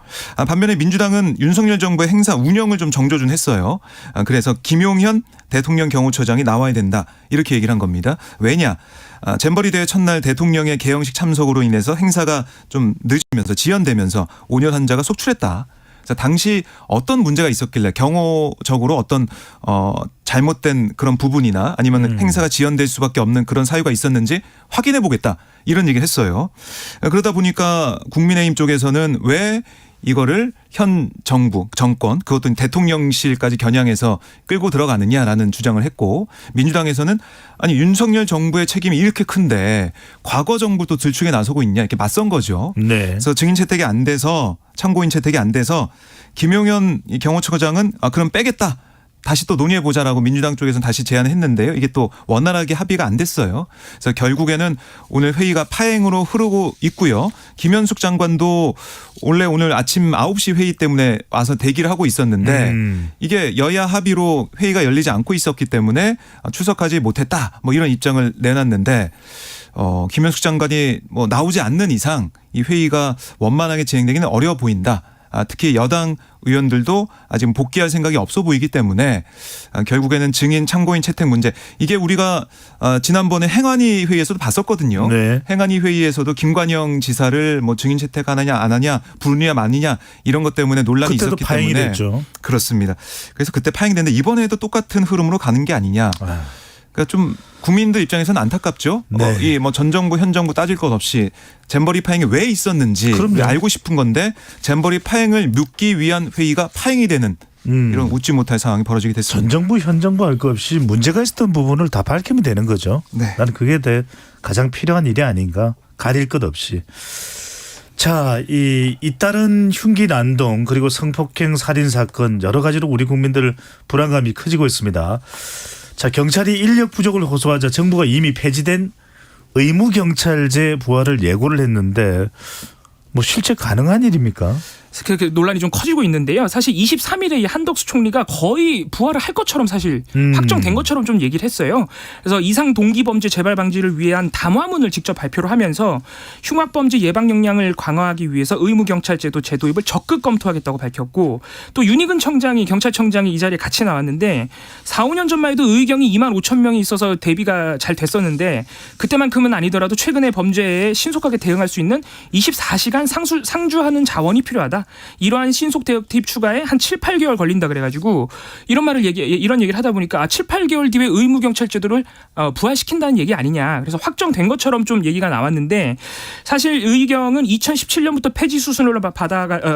반면에 민주당은 윤석열 정부의 행사 운영을 좀 정조준했어요. 그래서 김용현 대통령 경호처장이 나와야 된다 이렇게 얘기를 한 겁니다. 왜냐? 잼버리 대회 첫날 대통령의 개영식 참석으로 인해서 행사가 좀 늦으면서 지연되면서 5년 한자가 속출했다. 당시 어떤 문제가 있었길래 경호적으로 어떤 잘못된 그런 부분이나 아니면 행사가 지연될 수밖에 없는 그런 사유가 있었는지 확인해 보겠다 이런 얘기를 했어요. 그러다 보니까 국민의힘 쪽에서는 왜 이거를 현 정부 정권 그것도 대통령실까지 겨냥해서 끌고 들어가느냐라는 주장을 했고 민주당에서는 아니 윤석열 정부의 책임이 이렇게 큰데 과거 정부도 들추게 나서고 있냐 이렇게 맞선 거죠.
네.
그래서 증인 채택이 안 돼서 참고인 채택이 안 돼서 김용현 경호처장은 그럼 빼겠다. 다시 또 논의해보자라고 민주당 쪽에서는 다시 제안을 했는데요. 이게 또 원활하게 합의가 안 됐어요. 그래서 결국에는 오늘 회의가 파행으로 흐르고 있고요. 김현숙 장관도 원래 오늘 아침 9시 회의 때문에 와서 대기를 하고 있었는데 이게 여야 합의로 회의가 열리지 않고 있었기 때문에 출석하지 못했다. 뭐 이런 입장을 내놨는데 김현숙 장관이 뭐 나오지 않는 이상 이 회의가 원만하게 진행되기는 어려워 보인다. 특히 여당 의원들도 아직 복귀할 생각이 없어 보이기 때문에 결국에는 증인 참고인 채택 문제 이게 우리가 지난번에 행안위 회의에서도 봤었거든요.
네.
행안위 회의에서도 김관영 지사를 뭐 증인 채택하느냐 안 하냐 부르느냐 마느냐 이런 것 때문에 논란이
그때도
있었기
파행이
때문에
됐죠.
그렇습니다. 그래서 그때 파행됐는데 이번에도 똑같은 흐름으로 가는 게 아니냐. 그러니까 좀 국민들 입장에서는 안타깝죠.
네.
이 뭐 전 정부 현 정부 따질 것 없이 잼버리 파행이 왜 있었는지
그럼요.
알고 싶은 건데 잼버리 파행을 묻기 위한 회의가 파행이 되는 이런 웃지 못할 상황이 벌어지게 됐습니다.
전 정부 현 정부 알 것 없이 문제가 있었던 부분을 다 밝히면 되는 거죠.
네.
나는 그게 가장 필요한 일이 아닌가. 가릴 것 없이. 자, 잇따른 흉기 난동 그리고 성폭행 살인 사건 여러 가지로 우리 국민들 불안감이 커지고 있습니다. 자, 경찰이 인력 부족을 호소하자 정부가 이미 폐지된 의무경찰제 부활을 예고를 했는데 뭐 실제 가능한 일입니까?
그 논란이 좀 커지고 있는데요. 사실 23일에 이 한덕수 총리가 거의 부활을 할 것처럼 사실 확정된 것처럼 좀 얘기를 했어요. 그래서 이상 동기범죄 재발 방지를 위한 담화문을 직접 발표를 하면서 흉악범죄 예방 역량을 강화하기 위해서 의무경찰제도 제도입을 적극 검토하겠다고 밝혔고 또 윤희근 경찰청장이 이 자리에 같이 나왔는데 4, 5년 전만 해도 의경이 2만 5천 명이 있어서 대비가 잘 됐었는데 그때만큼은 아니더라도 최근의 범죄에 신속하게 대응할 수 있는 24시간 상주하는 자원이 필요하다. 이러한 신속 대응 투입 추가에 한 7, 8개월 걸린다 그래가지고 이런 얘기를 하다 보니까 7, 8개월 뒤에 의무경찰제도를 부활시킨다는 얘기 아니냐. 그래서 확정된 것처럼 좀 얘기가 나왔는데 사실 의경은 2017년부터 폐지 수순을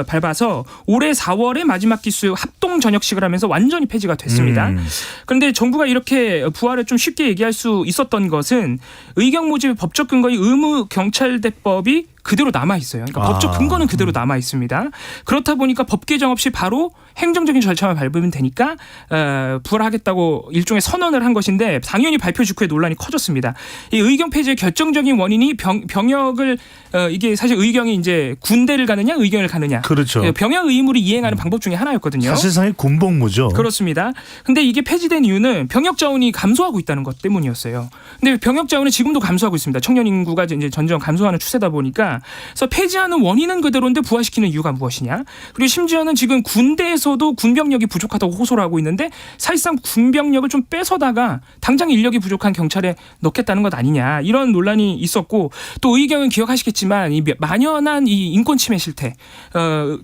밟아서 올해 4월에 마지막 기수 합동 전역식을 하면서 완전히 폐지가 됐습니다. 그런데 정부가 이렇게 부활을 좀 쉽게 얘기할 수 있었던 것은 의경 모집의 법적 근거인 의무경찰대법이 그대로 남아 있어요. 그러니까 법적 근거는 그대로 남아 있습니다. 그렇다 보니까 법 개정 없이 바로 행정적인 절차만 밟으면 되니까 부활하겠다고 일종의 선언을 한 것인데 당연히 발표 직후에 논란이 커졌습니다. 이 의경 폐지의 결정적인 원인이 병역을 이게 사실 의경이 이제 군대를 가느냐 의경을 가느냐.
그렇죠.
병역 의무를 이행하는 방법 중에 하나였거든요.
사실상의 군복무죠.
그렇습니다. 근데 이게 폐지된 이유는 병역 자원이 감소하고 있다는 것 때문이었어요. 근데 병역 자원은 지금도 감소하고 있습니다. 청년 인구가 이제 점점 감소하는 추세다 보니까 그래서 폐지하는 원인은 그대로인데 부활시키는 이유가 무엇이냐. 그리고 심지어는 지금 군대에서도 군병력이 부족하다고 호소를 하고 있는데 사실상 군병력을 좀 뺏어다가 당장 인력이 부족한 경찰에 넣겠다는 것 아니냐. 이런 논란이 있었고 또 의경은 기억하시겠지만 이 만연한 이 인권 침해 실태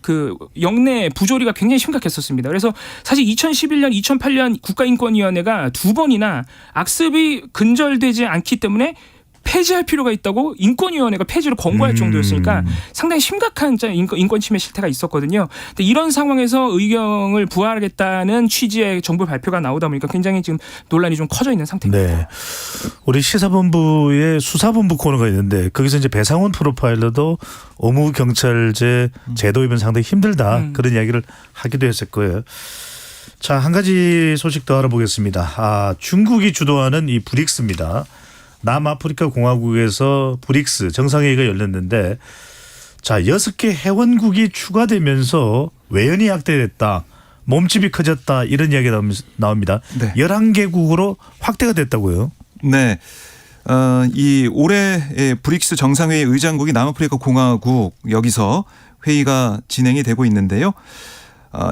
그 영내 부조리가 굉장히 심각했었습니다. 그래서 사실 2011년 2008년 국가인권위원회가 2번이나 악습이 근절되지 않기 때문에 폐지할 필요가 있다고 인권위원회가 폐지를 권고할 정도였으니까 상당히 심각한 인권 침해 실태가 있었거든요. 근데 이런 상황에서 의경을 부활하겠다는 취지의 정부 발표가 나오다 보니까 굉장히 지금 논란이 좀 커져 있는 상태입니다.
네. 우리 시사본부에 수사본부 코너가 있는데 거기서 이제 배상훈 프로파일러도 의무경찰제 제도이면 상당히 힘들다 그런 이야기를 하기도 했을 거예요. 자, 한 가지 소식 더 알아보겠습니다. 중국이 주도하는 이 브릭스입니다. 남아프리카 공화국에서 브릭스 정상회의가 열렸는데 자, 6개 회원국이 추가되면서 외연이 확대됐다. 몸집이 커졌다. 이런 이야기가 나옵니다.
네.
11개국으로 확대가 됐다고요.
네. 이 올해 브릭스 정상회의 의장국이 남아프리카 공화국 여기서 회의가 진행이 되고 있는데요.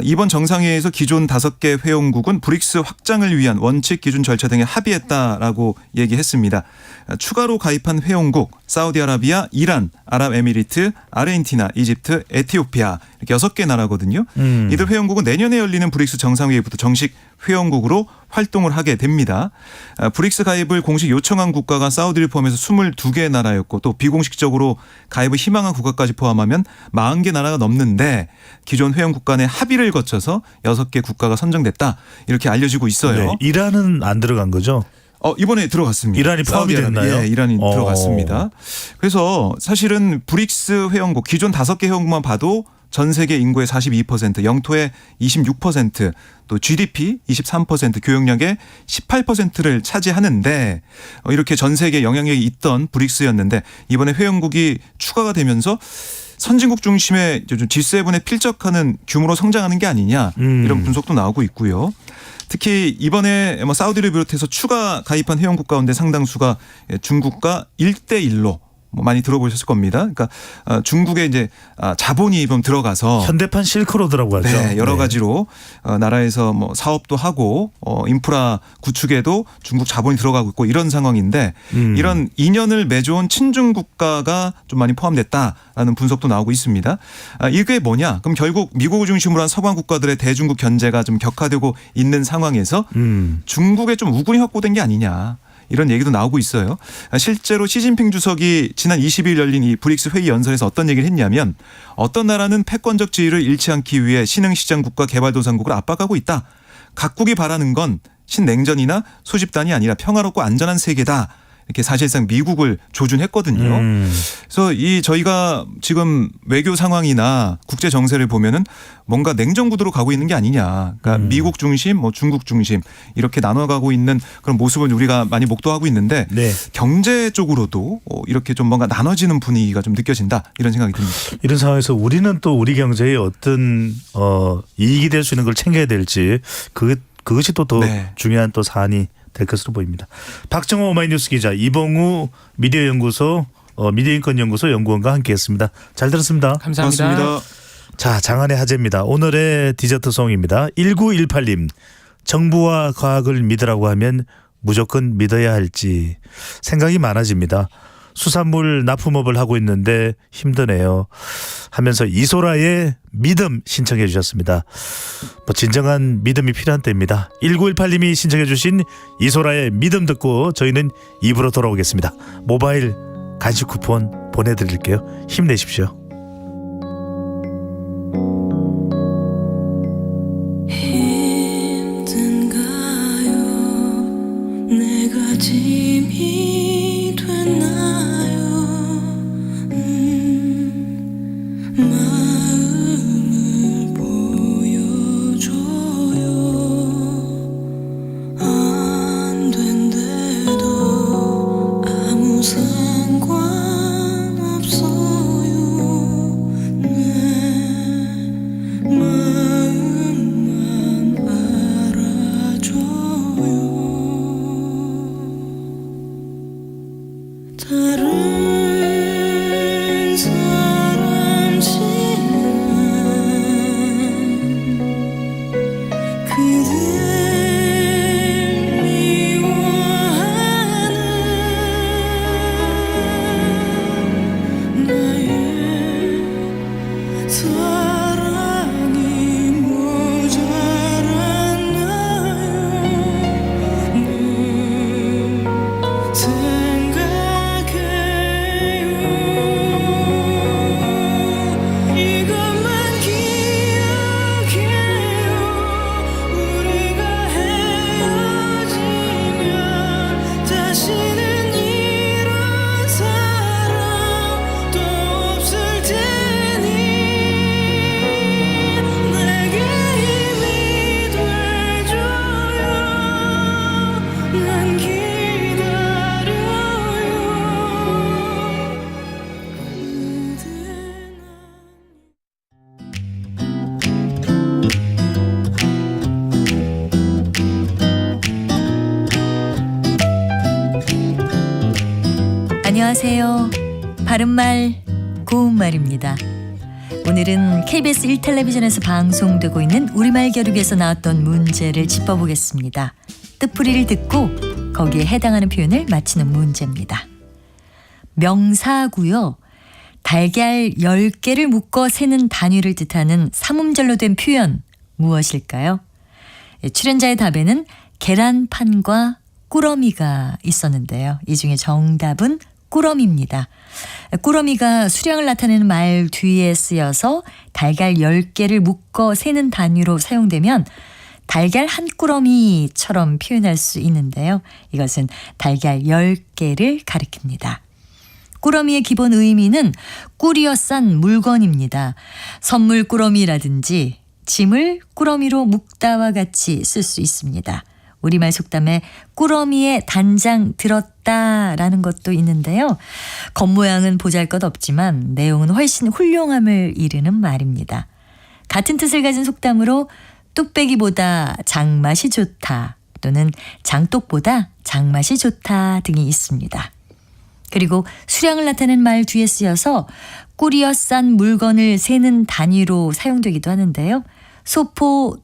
이번 정상회의에서 기존 5개 회원국은 브릭스 확장을 위한 원칙 기준 절차 등에 합의했다라고 얘기했습니다. 추가로 가입한 회원국 사우디아라비아, 이란, 아랍에미리트, 아르헨티나, 이집트, 에티오피아 이렇게 6개 나라거든요. 이들 회원국은 내년에 열리는 브릭스 정상회의부터 정식 회원국으로 활동을 하게 됩니다. 브릭스 가입을 공식 요청한 국가가 사우디를 포함해서 22개 나라였고 또 비공식적으로 가입을 희망한 국가까지 포함하면 40개 나라가 넘는데 기존 회원국 간의 합의를 거쳐서 6개 국가가 선정됐다. 이렇게 알려지고 있어요.
네. 이란은 안 들어간 거죠?
이번에 들어갔습니다.
이란이 포함이 됐나요?
네, 이란이 들어갔습니다. 그래서 사실은 브릭스 회원국 기존 5개 회원국만 봐도 전 세계 인구의 42%, 영토의 26%, 또 GDP 23%, 교역력의 18%를 차지하는데 이렇게 전 세계 영향력이 있던 브릭스였는데 이번에 회원국이 추가가 되면서 선진국 중심의 G7에 필적하는 규모로 성장하는 게 아니냐 이런 분석도 나오고 있고요. 특히 이번에 사우디를 비롯해서 추가 가입한 회원국 가운데 상당수가 중국과 1대1로 많이 들어보셨을 겁니다. 그러니까 중국에 이제 자본이 좀 들어가서
현대판 실크로드라고 하죠.
네, 여러 가지로 나라에서 뭐 사업도 하고 인프라 구축에도 중국 자본이 들어가고 있고 이런 상황인데 이런 인연을 맺어온 친중 국가가 좀 많이 포함됐다라는 분석도 나오고 있습니다. 이게 뭐냐? 그럼 결국 미국을 중심으로 한 서방 국가들의 대중국 견제가 좀 격화되고 있는 상황에서 중국에 좀 우군이 확보된 게 아니냐. 이런 얘기도 나오고 있어요. 실제로 시진핑 주석이 지난 20일 열린 이 브릭스 회의 연설에서 어떤 얘기를 했냐면 어떤 나라는 패권적 지위를 잃지 않기 위해 신흥시장 국가 개발도상국을 압박하고 있다. 각국이 바라는 건 신냉전이나 소집단이 아니라 평화롭고 안전한 세계다. 이렇게 사실상 미국을 조준했거든요. 그래서 저희가 지금 외교 상황이나 국제 정세를 보면은 뭔가 냉전 구도로 가고 있는 게 아니냐. 그러니까 미국 중심, 중국 중심 이렇게 나눠가고 있는 그런 모습을 우리가 많이 목도하고 있는데
네.
경제 쪽으로도 이렇게 좀 뭔가 나눠지는 분위기가 좀 느껴진다 이런 생각이 듭니다.
이런 상황에서 우리는 또 우리 경제에 어떤 이익이 될 수 있는 걸 챙겨야 될지 그것이 또 더
네.
중요한 또 사안이 될 것으로 보입니다. 박정호 오마이뉴스 기자, 이봉우 미디어연구소 미디어인권연구소 연구원과 함께했습니다. 잘 들었습니다.
감사합니다.
고맙습니다.
자, 장안의 화제입니다. 오늘의 디저트송입니다. 1918님. 정부와 과학을 믿으라고 하면 무조건 믿어야 할지 생각이 많아집니다. 수산물 납품업을 하고 있는데 힘드네요 하면서 이소라의 믿음 신청해 주셨습니다. 진정한 믿음이 필요한 때입니다. 1918님이 신청해 주신 이소라의 믿음 듣고 저희는 2부로 돌아오겠습니다. 모바일 간식 쿠폰 보내드릴게요. 힘내십시오.
힘든가요? 내가 짐이 됐나요? 마음을 보여줘요. 안 된대도 아무 상관없어요. 내 마음만 알아줘요.
안녕하세요. 바른말 고운말입니다. 오늘은 KBS 1텔레비전에서 방송되고 있는 우리말 겨루기에서 나왔던 문제를 짚어보겠습니다. 뜻풀이를 듣고 거기에 해당하는 표현을 맞히는 문제입니다. 명사고요. 달걀 10개를 묶어 세는 단위를 뜻하는 삼음절로 된 표현 무엇일까요? 출연자의 답에는 계란판과 꾸러미가 있었는데요. 이 중에 정답은 꾸러미입니다. 꾸러미가 수량을 나타내는 말 뒤에 쓰여서 달걀 10개를 묶어 세는 단위로 사용되면 달걀 한 꾸러미처럼 표현할 수 있는데요. 이것은 달걀 10개를 가리킵니다. 꾸러미의 기본 의미는 꿀이어 싼 물건입니다. 선물 꾸러미라든지 짐을 꾸러미로 묶다와 같이 쓸 수 있습니다. 우리말 속담에 꾸러미에 단장 들었다라는 것도 있는데요. 겉모양은 보잘것없지만 내용은 훨씬 훌륭함을 이르는 말입니다. 같은 뜻을 가진 속담으로 뚝배기보다 장맛이 좋다 또는 장독보다 장맛이 좋다 등이 있습니다. 그리고 수량을 나타내는 말 뒤에 쓰여서 꿀이어 싼 물건을 세는 단위로 사용되기도 하는데요. 소포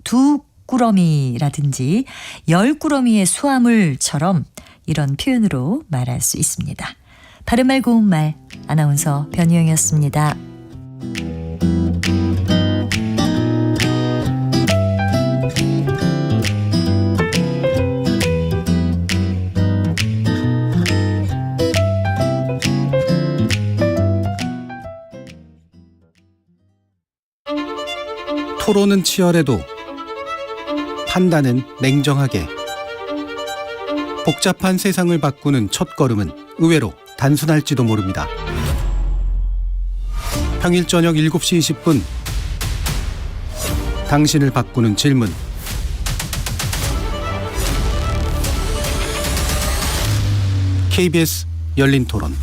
2꾸러미라든지 10꾸러미의 수화물처럼 이런 표현으로 말할 수 있습니다. 바른말 고운말 아나운서 변희영이었습니다.
토론은 치열해도 판단은 냉정하게. 복잡한 세상을 바꾸는 첫걸음은 의외로 단순할지도 모릅니다. 평일 저녁 7시 20분 당신을 바꾸는 질문. KBS 열린 토론.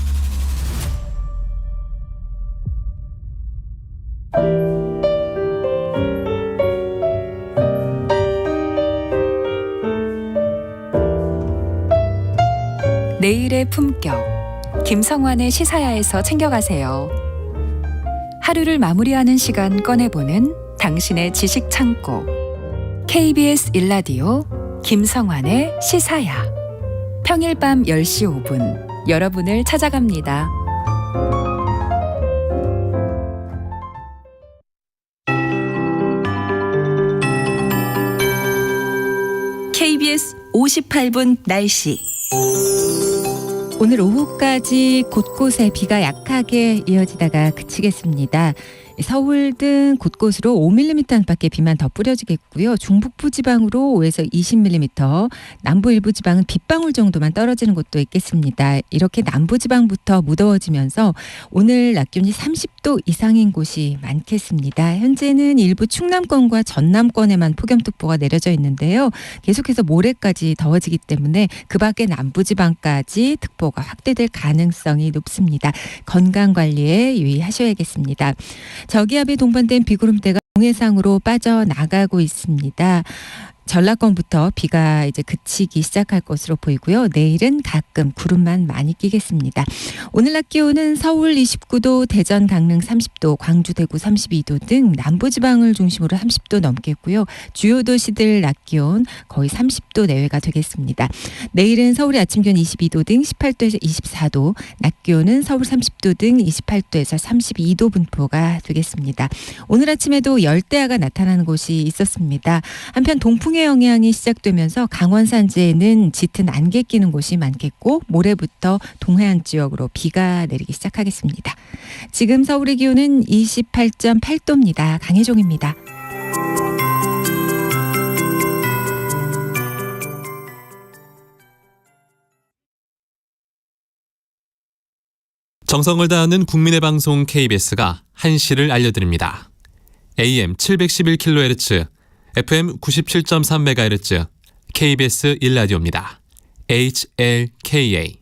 내일의 품격, 김성환의 시사야에서 챙겨가세요. 하루를 마무리하는 시간 꺼내보는 당신의 지식 창고. KBS 1라디오 김성환의 시사야. 평일 밤 10시 5분 여러분을 찾아갑니다. KBS 58분 날씨.
오늘 오후까지 곳곳에 비가 약하게 이어지다가 그치겠습니다. 서울 등 곳곳으로 5mm 안팎의 비만 더 뿌려지겠고요. 중북부 지방으로 5에서 20mm, 남부 일부 지방은 빗방울 정도만 떨어지는 곳도 있겠습니다. 이렇게 남부 지방부터 무더워지면서 오늘 낮 기온이 30도 이상인 곳이 많겠습니다. 현재는 일부 충남권과 전남권에만 폭염특보가 내려져 있는데요. 계속해서 모레까지 더워지기 때문에 그 밖에 남부 지방까지 특보가 확대될 가능성이 높습니다. 건강관리에 유의하셔야겠습니다. 저기압에 동반된 비구름대가 동해상으로 빠져나가고 있습니다. 전라권부터 비가 이제 그치기 시작할 것으로 보이고요. 내일은 가끔 구름만 많이 끼겠습니다. 오늘 낮 기온은 서울 29도, 대전, 강릉 30도, 광주, 대구 32도 등 남부지방을 중심으로 30도 넘겠고요. 주요 도시들 낮 기온 거의 30도 내외가 되겠습니다. 내일은 서울의 아침 기온 22도 등 18도에서 24도, 낮 기온은 서울 30도 등 28도에서 32도 분포가 되겠습니다. 오늘 아침에도 열대야가 나타나는 곳이 있었습니다. 한편 동풍의 영향이 시작되면서 강원 산지에는 짙은 안개 끼는 곳이 많겠고 모레부터 동해안 지역으로 비가 내리기 시작하겠습니다. 지금 서울의 기온은 28.8도입니다. 강혜종입니다.
정성을 다하는 국민의 방송 KBS가 한시를 알려드립니다. AM 711kHz, FM 97.3MHz, KBS 1라디오입니다. HLKA.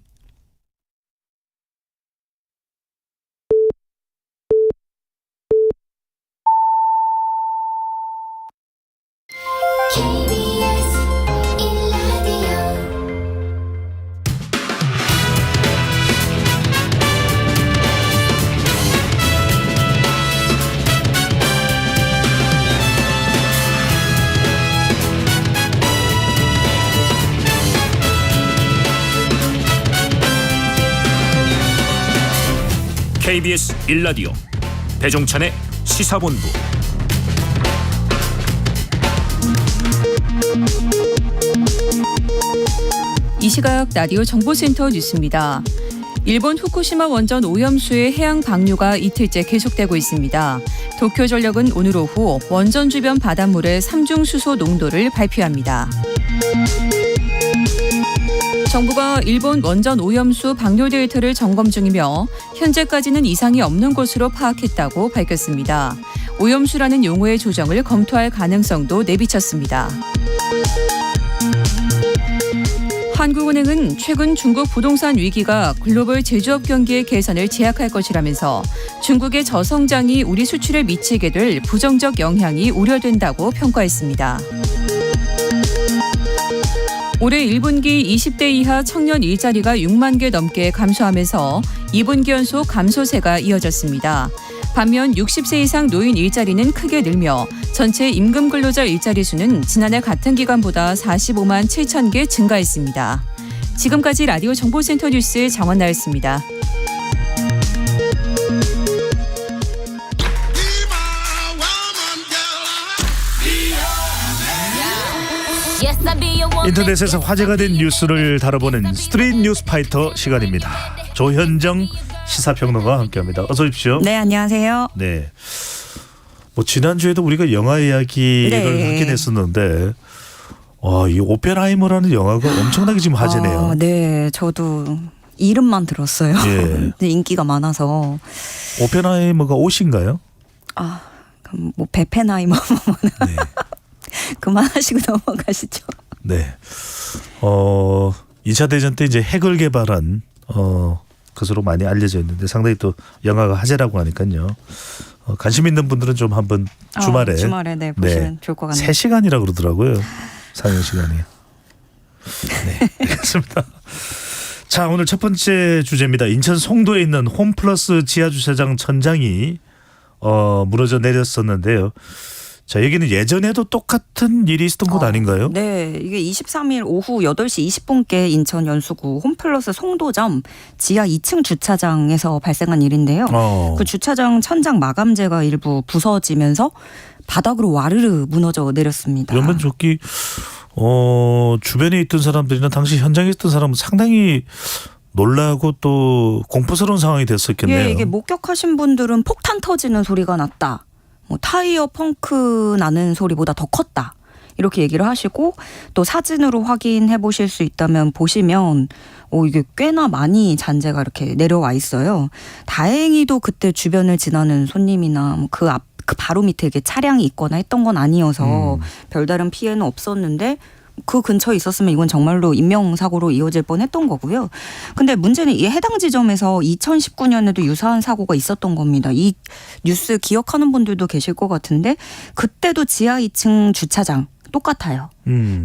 KBS 1라디오 배종찬의 시사본부.
이 시각 라디오 정보센터 뉴스입니다. 일본 후쿠시마 원전 오염수의 해양 방류가 이틀째 계속되고 있습니다. 도쿄전력은 오늘 오후 원전 주변 바닷물의 삼중수소 농도를 발표합니다. 정부가 일본 원전 오염수 방류 데이터를 점검 중이며 현재까지는 이상이 없는 것으로 파악했다고 밝혔습니다. 오염수라는 용어의 조정을 검토할 가능성도 내비쳤습니다. 한국은행은 최근 중국 부동산 위기가 글로벌 제조업 경기의 개선을 제약할 것이라면서 중국의 저성장이 우리 수출에 미치게 될 부정적 영향이 우려된다고 평가했습니다. 올해 1분기 20대 이하 청년 일자리가 6만 개 넘게 감소하면서 2분기 연속 감소세가 이어졌습니다. 반면 60세 이상 노인 일자리는 크게 늘며 전체 임금 근로자 일자리 수는 지난해 같은 기간보다 45만 7천 개 증가했습니다. 지금까지 라디오 정보센터 뉴스 정원나였습니다.
인터넷에서 화제가 된 뉴스를 다뤄보는 스트릿 뉴스파이터 시간입니다. 조현정 시사평론가와 함께합니다. 어서 오십시오.
네, 안녕하세요.
네. 뭐 지난주에도 우리가 영화 이야기를 하긴 했었는데 이 오펜하이머라는 영화가 엄청나게 지금 화제네요.
네, 저도 이름만 들었어요.
예.
근데 인기가 많아서.
오펜하이머가 옷인가요?
그럼 뭐 베펜하이머
네.
그만하시고 넘어가시죠.
네. 2차 대전 때 이제 핵을 개발한 것으로 많이 알려져 있는데 상당히 또 영화가 화제라고 하니까요. 관심 있는 분들은 좀 한번 주말에
네, 보시면 좋을 것 같네요.
3시간이라고 그러더라고요. 상영 시간이. 네, 알겠습니다. 자, 오늘 첫 번째 주제입니다. 인천 송도에 있는 홈플러스 지하주차장 천장이 무너져 내렸었는데요. 자, 여기는 예전에도 똑같은 일이 있었던 곳 아닌가요?
네, 이게 23일 오후 8시 20분께 인천 연수구 홈플러스 송도점 지하 2층 주차장에서 발생한 일인데요. 그 주차장 천장 마감재가 일부 부서지면서 바닥으로 와르르 무너져 내렸습니다.
연변 조끼 주변에 있던 사람들이나 당시 현장에 있던 사람은 상당히 놀라고 또 공포스러운 상황이 됐었겠네요.
예, 이게 목격하신 분들은 폭탄 터지는 소리가 났다. 타이어 펑크 나는 소리보다 더 컸다. 이렇게 얘기를 하시고 또 사진으로 확인해 보실 수 있다면 보시면 이게 꽤나 많이 잔재가 이렇게 내려와 있어요. 다행히도 그때 주변을 지나는 손님이나 그 바로 밑에 이게 차량이 있거나 했던 건 아니어서 별다른 피해는 없었는데 그 근처에 있었으면 이건 정말로 인명사고로 이어질 뻔했던 거고요. 근데 문제는 이 해당 지점에서 2019년에도 유사한 사고가 있었던 겁니다. 이 뉴스 기억하는 분들도 계실 것 같은데 그때도 지하 2층 주차장 똑같아요.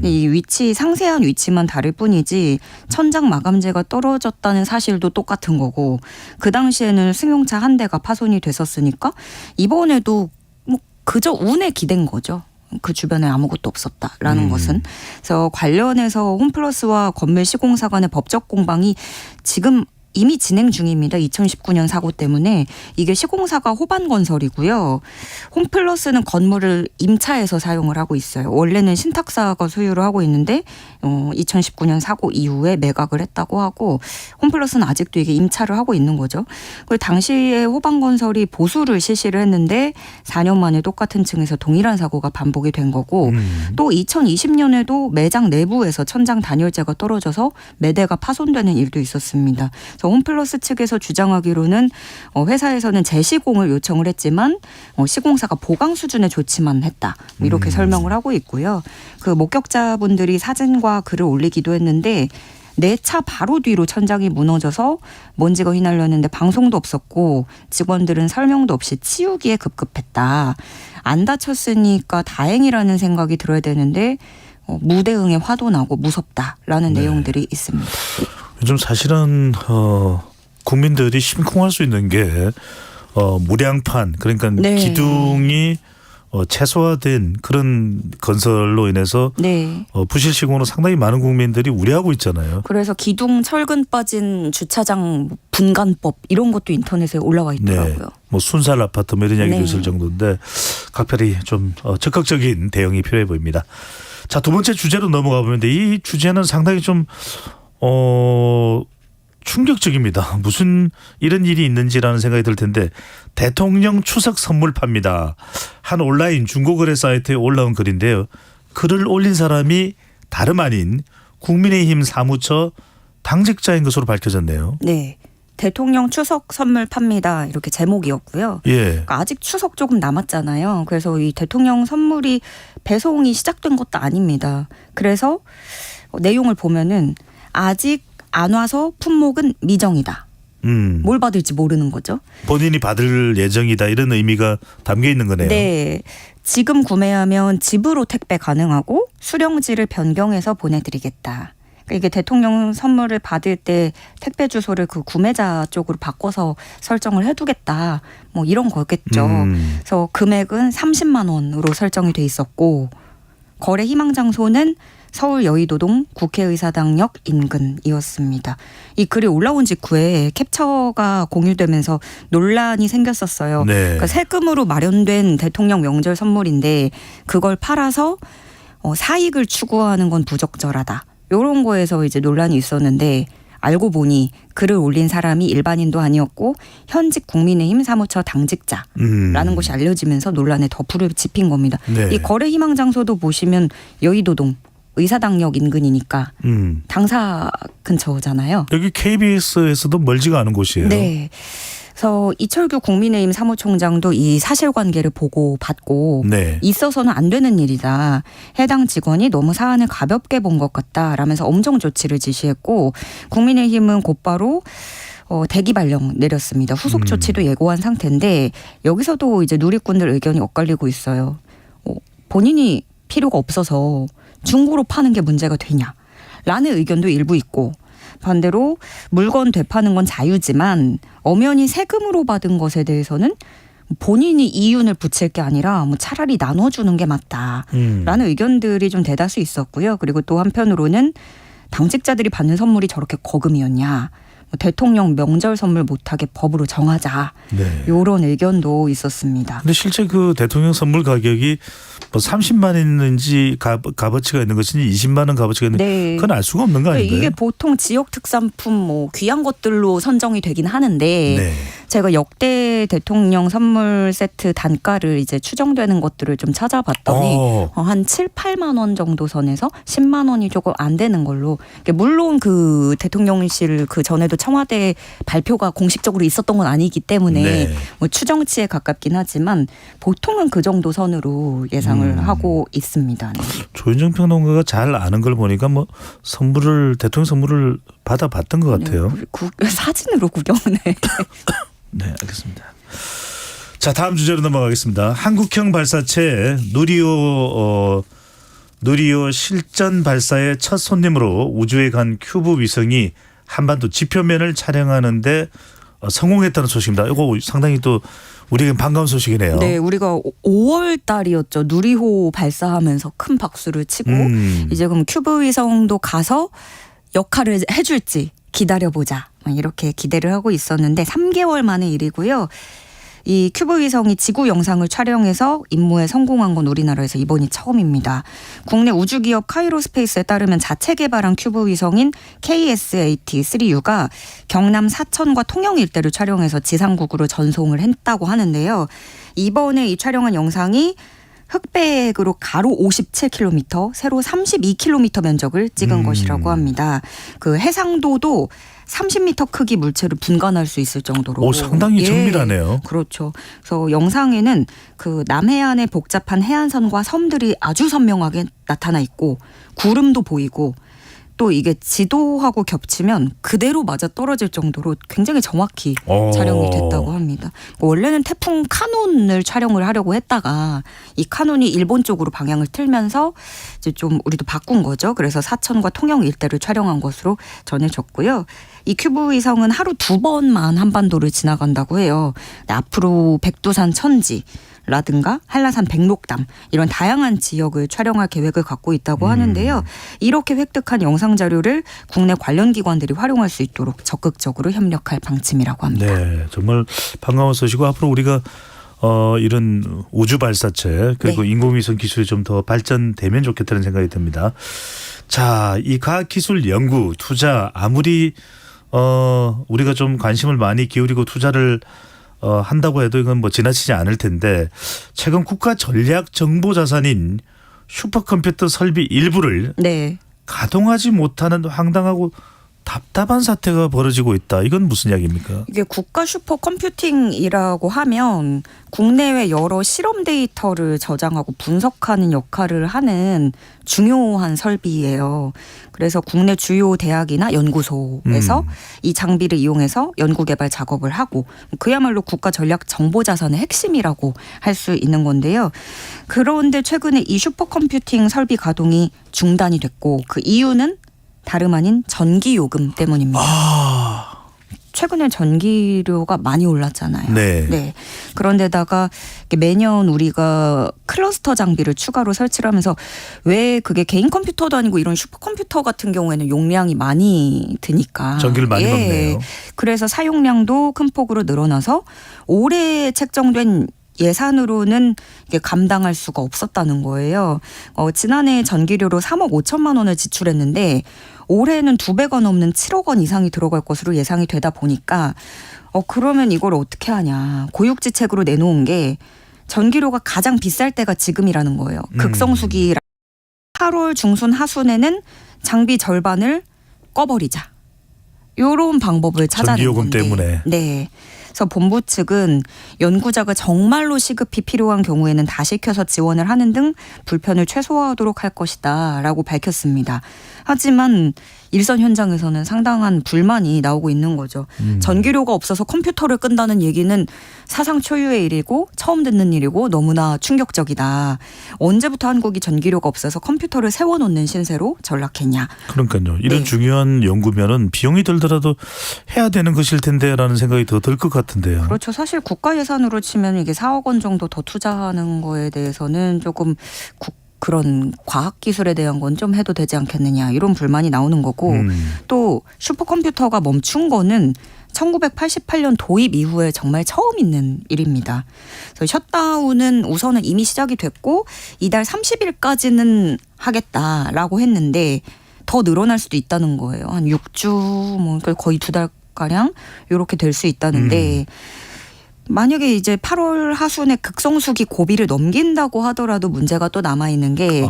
이 위치 상세한 위치만 다를 뿐이지 천장 마감재가 떨어졌다는 사실도 똑같은 거고 그 당시에는 승용차 한 대가 파손이 됐었으니까 이번에도 뭐 그저 운에 기댄 거죠. 그 주변에 아무것도 없었다라는 것은. 그래서 관련해서 홈플러스와 건물 시공사 간의 법적 공방이 지금 이미 진행 중입니다. 2019년 사고 때문에. 이게 시공사가 호반건설이고요. 홈플러스는 건물을 임차해서 사용을 하고 있어요. 원래는 신탁사가 소유를 하고 있는데 2019년 사고 이후에 매각을 했다고 하고 홈플러스는 아직도 이게 임차를 하고 있는 거죠. 그리고 당시에 호반건설이 보수를 실시를 했는데 4년 만에 똑같은 층에서 동일한 사고가 반복이 된 거고 또 2020년에도 매장 내부에서 천장 단열재가 떨어져서 매대가 파손되는 일도 있었습니다. 홈플러스 측에서 주장하기로는 회사에서는 재시공을 요청을 했지만 시공사가 보강 수준의 조치만 했다. 이렇게 설명을 하고 있고요. 그 목격자분들이 사진과 글을 올리기도 했는데 내 차 바로 뒤로 천장이 무너져서 먼지가 휘날렸는데 방송도 없었고 직원들은 설명도 없이 치우기에 급급했다. 안 다쳤으니까 다행이라는 생각이 들어야 되는데 무대응에 화도 나고 무섭다라는 내용들이 있습니다.
요즘 사실은 국민들이 심쿵할 수 있는 게 무량판 그러니까 기둥이 최소화된 그런 건설로 인해서
네.
부실 시공으로 상당히 많은 국민들이 우려하고 있잖아요.
그래서 기둥 철근 빠진 주차장 분간법 이런 것도 인터넷에 올라와 있더라고요.
네. 뭐 순살 아파트 뭐 이런 이야기도
네.
있을 정도인데 각별히 좀 적극적인 대응이 필요해 보입니다. 자, 두 번째 주제로 넘어가 보는데 이 주제는 상당히 좀 충격적입니다. 무슨 이런 일이 있는지라는 생각이 들 텐데 대통령 추석 선물 팝니다. 한 온라인 중고거래 사이트에 올라온 글인데요. 글을 올린 사람이 다름 아닌 국민의힘 사무처 당직자인 것으로 밝혀졌네요.
네. 대통령 추석 선물 팝니다. 이렇게 제목이었고요.
예.
그러니까 아직 추석 조금 남았잖아요. 그래서 이 대통령 선물이 배송이 시작된 것도 아닙니다. 그래서 내용을 보면은 아직 안 와서 품목은 미정이다. 뭘 받을지 모르는 거죠.
본인이 받을 예정이다 이런 의미가 담겨 있는 거네요.
네. 지금 구매하면 집으로 택배 가능하고 수령지를 변경해서 보내드리겠다. 그러니까 이게 대통령 선물을 받을 때 택배 주소를 그 구매자 쪽으로 바꿔서 설정을 해두겠다. 뭐 이런 거겠죠. 그래서 금액은 30만 원으로 설정이 돼 있었고 거래 희망 장소는 서울 여의도동 국회의사당역 인근이었습니다. 이 글이 올라온 직후에 캡처가 공유되면서 논란이 생겼었어요.
네.
그러니까 세금으로 마련된 대통령 명절 선물인데 그걸 팔아서 사익을 추구하는 건 부적절하다. 이런 거에서 이제 논란이 있었는데 알고 보니 글을 올린 사람이 일반인도 아니었고 현직 국민의힘 사무처 당직자라는 것이 알려지면서 논란에 더 불을 지핀 겁니다.
네.
이 거래 희망 장소도 보시면 여의도동 의사당역 인근이니까 당사 근처잖아요.
여기 KBS에서도 멀지가 않은 곳이에요.
네. 그래서 이철규 국민의힘 사무총장도 이 사실관계를 보고 받고
네.
있어서는 안 되는 일이다. 해당 직원이 너무 사안을 가볍게 본 것 같다라면서 엄정 조치를 지시했고 국민의힘은 곧바로 대기 발령 내렸습니다. 후속 조치도 예고한 상태인데 여기서도 이제 누리꾼들 의견이 엇갈리고 있어요. 본인이 필요가 없어서 중고로 파는 게 문제가 되냐라는 의견도 일부 있고 반대로 물건 되파는 건 자유지만 엄연히 세금으로 받은 것에 대해서는 본인이 이윤을 붙일 게 아니라 뭐 차라리 나눠주는 게 맞다라는 의견들이 좀 대다수 있었고요. 그리고 또 한편으로는 당직자들이 받는 선물이 저렇게 거금이었냐. 대통령 명절 선물 못하게 법으로 정하자.
네.
이런 의견도 있었습니다.
근데 실제 그 대통령 선물 가격이 뭐 30만 원인지 값어치가 있는 것인지 20만 원 값어치가 있는
네.
그건 알 수가 없는 거 아닌가요?
이게 보통 지역 특산품 뭐 귀한 것들로 선정이 되긴 하는데
네.
제가 역대 대통령 선물 세트 단가를 이제 추정되는 것들을 좀 찾아봤더니 한 7, 8만 원 정도 선에서 10만 원이 조금 안 되는 걸로. 물론 그 대통령실 그 전에도 청와대 발표가 공식적으로 있었던 건 아니기 때문에
네.
뭐 추정치에 가깝긴 하지만 보통은 그 정도 선으로 예상을 하고 있습니다. 네.
조윤정 평론가가 잘 아는 걸 보니까 뭐 대통령 선물을 받아봤던 것 같아요.
네, 사진으로 구경을 해.
네, 알겠습니다. 자, 다음 주제로 넘어가겠습니다. 한국형 발사체 누리호 실전 발사의 첫 손님으로 우주에 간 큐브 위성이 한반도 지표면을 촬영하는데 성공했다는 소식입니다. 이거 상당히 또 우리에겐 반가운 소식이네요.
네, 우리가 5월 달이었죠. 누리호 발사하면서 큰 박수를 치고 이제 그럼 큐브 위성도 가서 역할을 해줄지 기다려보자. 이렇게 기대를 하고 있었는데 3개월 만의 일이고요. 이 큐브 위성이 지구 영상을 촬영해서 임무에 성공한 건 우리나라에서 이번이 처음입니다. 국내 우주기업 카이로스페이스에 따르면 자체 개발한 큐브 위성인 KSAT-3U가 경남 사천과 통영 일대를 촬영해서 지상국으로 전송을 했다고 하는데요. 이번에 이 촬영한 영상이 흑백으로 가로 57km, 세로 32km 면적을 찍은 것이라고 합니다. 그 해상도도 30m 크기 물체를 분간할 수 있을 정도로.
상당히 정밀하네요.
그렇죠. 그래서 영상에는 그 남해안의 복잡한 해안선과 섬들이 아주 선명하게 나타나 있고 구름도 보이고 또 이게 지도하고 겹치면 그대로 맞아 떨어질 정도로 굉장히 정확히 촬영이 됐다고 합니다. 원래는 태풍 카논을 촬영을 하려고 했다가 이 카논이 일본 쪽으로 방향을 틀면서 이제 좀 우리도 바꾼 거죠. 그래서 사천과 통영 일대를 촬영한 것으로 전해졌고요. 이 큐브 위성은 하루 2번만 한반도를 지나간다고 해요. 앞으로 백두산 천지 라든가 한라산 백록담 이런 다양한 지역을 촬영할 계획을 갖고 있다고 하는데요. 이렇게 획득한 영상 자료를 국내 관련 기관들이 활용할 수 있도록 적극적으로 협력할 방침이라고 합니다.
네, 정말 반가운 소식이고 앞으로 우리가 이런 우주 발사체 그리고 인공위성 기술이 좀 더 발전되면 좋겠다는 생각이 듭니다. 자, 이 과학기술 연구 투자 아무리 우리가 좀 관심을 많이 기울이고 투자를 한다고 해도 이건 뭐 지나치지 않을 텐데 최근 국가 전략 정보 자산인 슈퍼컴퓨터 설비 일부를 가동하지 못하는 황당하고 답답한 사태가 벌어지고 있다. 이건 무슨 이야기입니까?
이게 국가 슈퍼컴퓨팅이라고 하면 국내외 여러 실험 데이터를 저장하고 분석하는 역할을 하는 중요한 설비예요. 그래서 국내 주요 대학이나 연구소에서 이 장비를 이용해서 연구개발 작업을 하고 그야말로 국가 전략 정보자산의 핵심이라고 할 수 있는 건데요. 그런데 최근에 이 슈퍼컴퓨팅 설비 가동이 중단이 됐고 그 이유는 다름 아닌 전기요금 때문입니다. 최근에 전기료가 많이 올랐잖아요.
네.
그런데다가 매년 우리가 클러스터 장비를 추가로 설치를 하면서 왜 그게 개인 컴퓨터도 아니고 이런 슈퍼컴퓨터 같은 경우에는 용량이 많이 드니까.
전기를 많이 먹네요.
그래서 사용량도 큰 폭으로 늘어나서 올해 책정된 예산으로는 이게 감당할 수가 없었다는 거예요. 지난해 전기료로 3억 5천만 원을 지출했는데 올해는 2배가 넘는 7억 원 이상이 들어갈 것으로 예상이 되다 보니까 그러면 이걸 어떻게 하냐. 고육지책으로 내놓은 게 전기료가 가장 비쌀 때가 지금이라는 거예요. 극성수기 8월 중순 하순에는 장비 절반을 꺼버리자. 이런 방법을 찾아낸
전기요금
건데.
때문에.
네. 그래서 본부 측은 연구자가 정말로 시급히 필요한 경우에는 다시 켜서 지원을 하는 등 불편을 최소화하도록 할 것이다 라고 밝혔습니다. 하지만 일선 현장에서는 상당한 불만이 나오고 있는 거죠. 전기료가 없어서 컴퓨터를 끈다는 얘기는 사상 초유의 일이고 처음 듣는 일이고 너무나 충격적이다. 언제부터 한국이 전기료가 없어서 컴퓨터를 세워놓는 신세로 전락했냐.
그러니까요. 이런 중요한 연구면은 비용이 들더라도 해야 되는 것일 텐데라는 생각이 더 들 것 같은데요.
그렇죠. 사실 국가 예산으로 치면 이게 4억 원 정도 더 투자하는 거에 대해서는 조금 그런 과학기술에 대한 건 좀 해도 되지 않겠느냐 이런 불만이 나오는 거고 또 슈퍼컴퓨터가 멈춘 거는 1988년 도입 이후에 정말 처음 있는 일입니다. 그래서 셔다운은 우선은 이미 시작이 됐고 이달 30일까지는 하겠다라고 했는데 더 늘어날 수도 있다는 거예요. 한 6주 뭐 거의 2달가량 이렇게 될 수 있다는데 만약에 이제 8월 하순에 극성수기 고비를 넘긴다고 하더라도 문제가 또 남아있는 게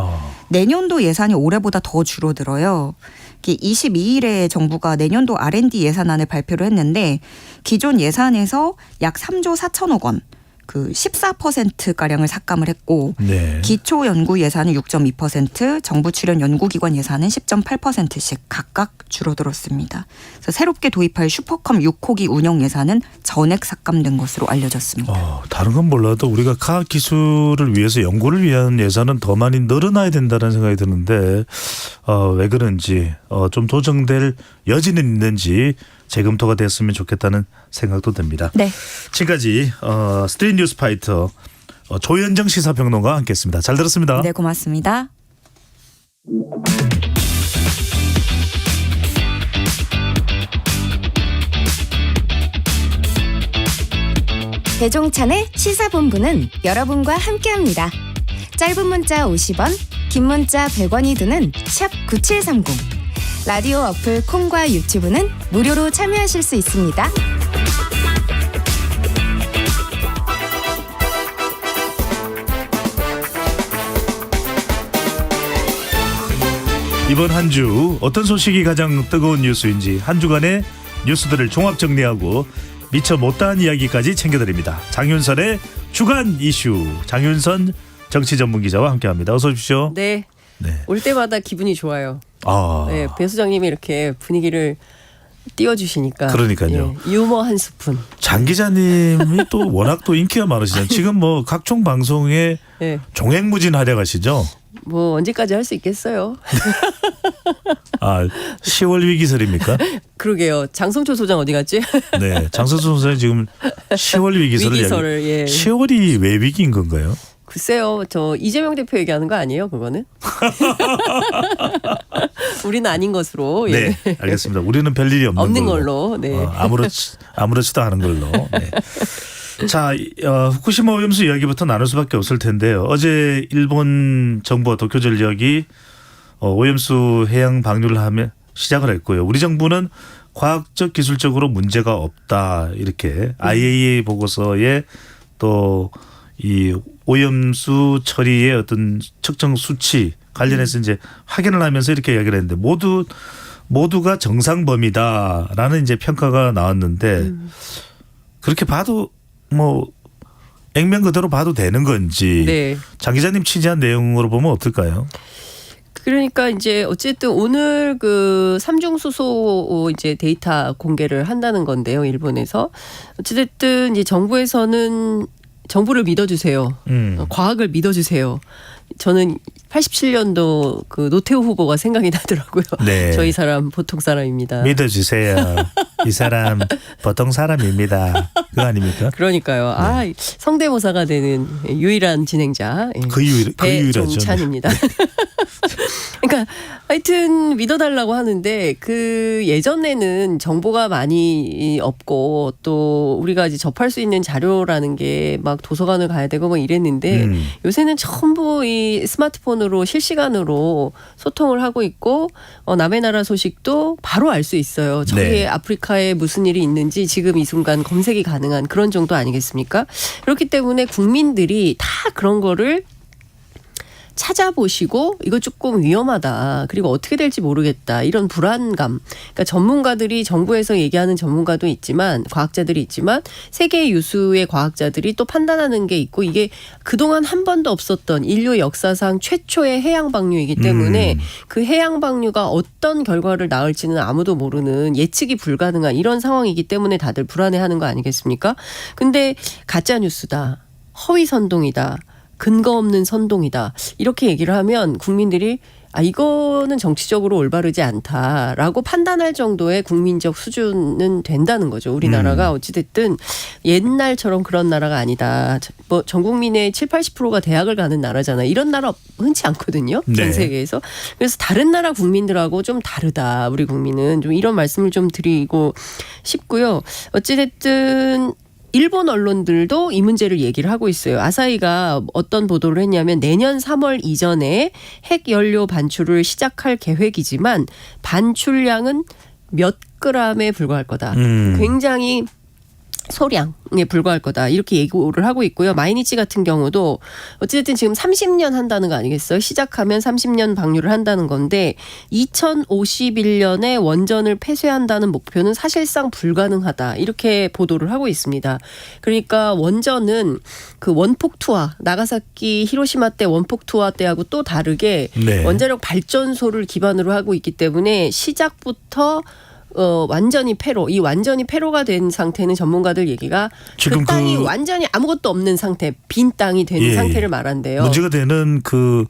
내년도 예산이 올해보다 더 줄어들어요. 22일에 정부가 내년도 R&D 예산안을 발표를 했는데 기존 예산에서 약 3조 4천억 원. 그 14%가량을 삭감을 했고 기초 연구 예산은 6.2%, 정부 출연 연구기관 예산은 10.8%씩 각각 줄어들었습니다. 그래서 새롭게 도입할 슈퍼컴 6호기 운영 예산은 전액 삭감된 것으로 알려졌습니다.
다른 건 몰라도 우리가 과학 기술을 위해서 연구를 위한 예산은 더 많이 늘어나야 된다는 생각이 드는데 왜 그런지 좀 조정될 여지는 있는지 재검토가 됐으면 좋겠다는 생각도 듭니다.
네.
지금까지 스트릿 뉴스 파이터 조현정 시사평론가와 함께했습니다. 잘 들었습니다.
네, 고맙습니다.
배종찬의 시사본부는 여러분과 함께합니다. 짧은 문자 50원, 긴 문자 100원이 드는 샵 9730. 라디오 어플 콩과 유튜브는 무료로 참여하실 수 있습니다.
이번 한 주 어떤 소식이 가장 뜨거운 뉴스인지 한 주간의 뉴스들을 종합 정리하고 미처 못다한 이야기까지 챙겨드립니다. 장윤선의 주간 이슈. 장윤선 정치전문기자와 함께합니다. 어서 오십시오.
네. 올 때마다 기분이 좋아요. 네, 배 소장님이 이렇게 분위기를 띄워주시니까.
그러니까요.
예, 유머 한 스푼.
장 기자님이 또 워낙 또 인기가 많으시잖아요. 지금 뭐 각종 방송에 종횡무진 활약하시죠.
뭐 언제까지 할 수 있겠어요.
아 10월 위기설입니까?
그러게요. 장성철 소장 어디 갔지?
네, 장성철 소장이 지금 10월 위기설을
예.
10월이 왜 위기인 건가요?
글쎄요. 저 이재명 대표 얘기하는 거 아니에요? 그거는? 우리는 아닌 것으로. 예.
네, 알겠습니다. 우리는 별일이 없는
걸로. 네.
아무렇지도 않은 걸로. 네. 자, 후쿠시마 오염수 이야기부터 나눌 수밖에 없을 텐데요. 어제 일본 정부와 도쿄전력이 오염수 해양 방류를 하며 시작을 했고요. 우리 정부는 과학적 기술적으로 문제가 없다 이렇게 IAEA 보고서에 또 이 오염수 처리의 어떤 측정 수치 관련해서 이제 확인을 하면서 이렇게 이야기를 했는데 모두가 정상 범위다라는 이제 평가가 나왔는데 그렇게 봐도 뭐 액면 그대로 봐도 되는 건지
네.
장 기자님 취재한 내용으로 보면 어떨까요?
그러니까 이제 어쨌든 오늘 그 삼중수소 이제 데이터 공개를 한다는 건데요. 일본에서 어쨌든 이제 정부에서는 정부를 믿어주세요. 과학을 믿어주세요. 저는 87년도 그 노태우 후보가 생각이 나더라고요.
네.
저희 사람 보통 사람입니다.
믿어주세요. 이 사람 보통 사람입니다. 그거 아닙니까?
그러니까요. 네. 성대모사가 되는 유일한 진행자. 배종찬입니다. 네. 그러니까 하여튼 믿어달라고 하는데 그 예전에는 정보가 많이 없고 또 우리가 이제 접할 수 있는 자료라는 게 막 도서관을 가야 되고 뭐 이랬는데 요새는 전부 이 스마트폰으로 실시간으로 소통을 하고 있고 남의 나라 소식도 바로 알 수 있어요. 저기에
네.
아프리카에 무슨 일이 있는지 지금 이 순간 검색이 가능한 그런 정도 아니겠습니까? 그렇기 때문에 국민들이 다 그런 거를 찾아보시고 이거 조금 위험하다. 그리고 어떻게 될지 모르겠다. 이런 불안감. 그러니까 전문가들이 정부에서 얘기하는 전문가도 있지만 과학자들이 있지만 세계 유수의 과학자들이 또 판단하는 게 있고 이게 그동안 한 번도 없었던 인류 역사상 최초의 해양 방류이기 때문에 그 해양 방류가 어떤 결과를 낳을지는 아무도 모르는 예측이 불가능한 이런 상황이기 때문에 다들 불안해하는 거 아니겠습니까? 근데 가짜 뉴스다. 허위 선동이다. 근거 없는 선동이다. 이렇게 얘기를 하면 국민들이 이거는 정치적으로 올바르지 않다라고 판단할 정도의 국민적 수준은 된다는 거죠. 우리나라가 어찌됐든 옛날처럼 그런 나라가 아니다. 뭐 전 국민의 7, 80%가 대학을 가는 나라잖아요. 이런 나라 흔치 않거든요. 전
네.
세계에서. 그래서 다른 나라 국민들하고 좀 다르다. 우리 국민은 좀 이런 말씀을 좀 드리고 싶고요. 어찌됐든 일본 언론들도 이 문제를 얘기를 하고 있어요. 아사히가 어떤 보도를 했냐면 내년 3월 이전에 핵 연료 반출을 시작할 계획이지만 반출량은 몇 그램에 불과할 거다. 굉장히 소량에 불과할 거다. 이렇게 예고를 하고 있고요. 마이니치 같은 경우도 어쨌든 지금 30년 한다는 거 아니겠어요? 시작하면 30년 방류를 한다는 건데 2051년에 원전을 폐쇄한다는 목표는 사실상 불가능하다. 이렇게 보도를 하고 있습니다. 그러니까 원전은 그 원폭 투하, 나가사키 히로시마 때 원폭 투하 때하고 또 다르게
네.
원자력 발전소를 기반으로 하고 있기 때문에 시작부터 완전히 폐로. 이 완전히 폐로가 된 상태는 전문가들 얘기가
지금
그 땅이 완전히 아무것도 없는 상태, 빈 땅이 되는 상태를 말한대요.
문제가 되는 그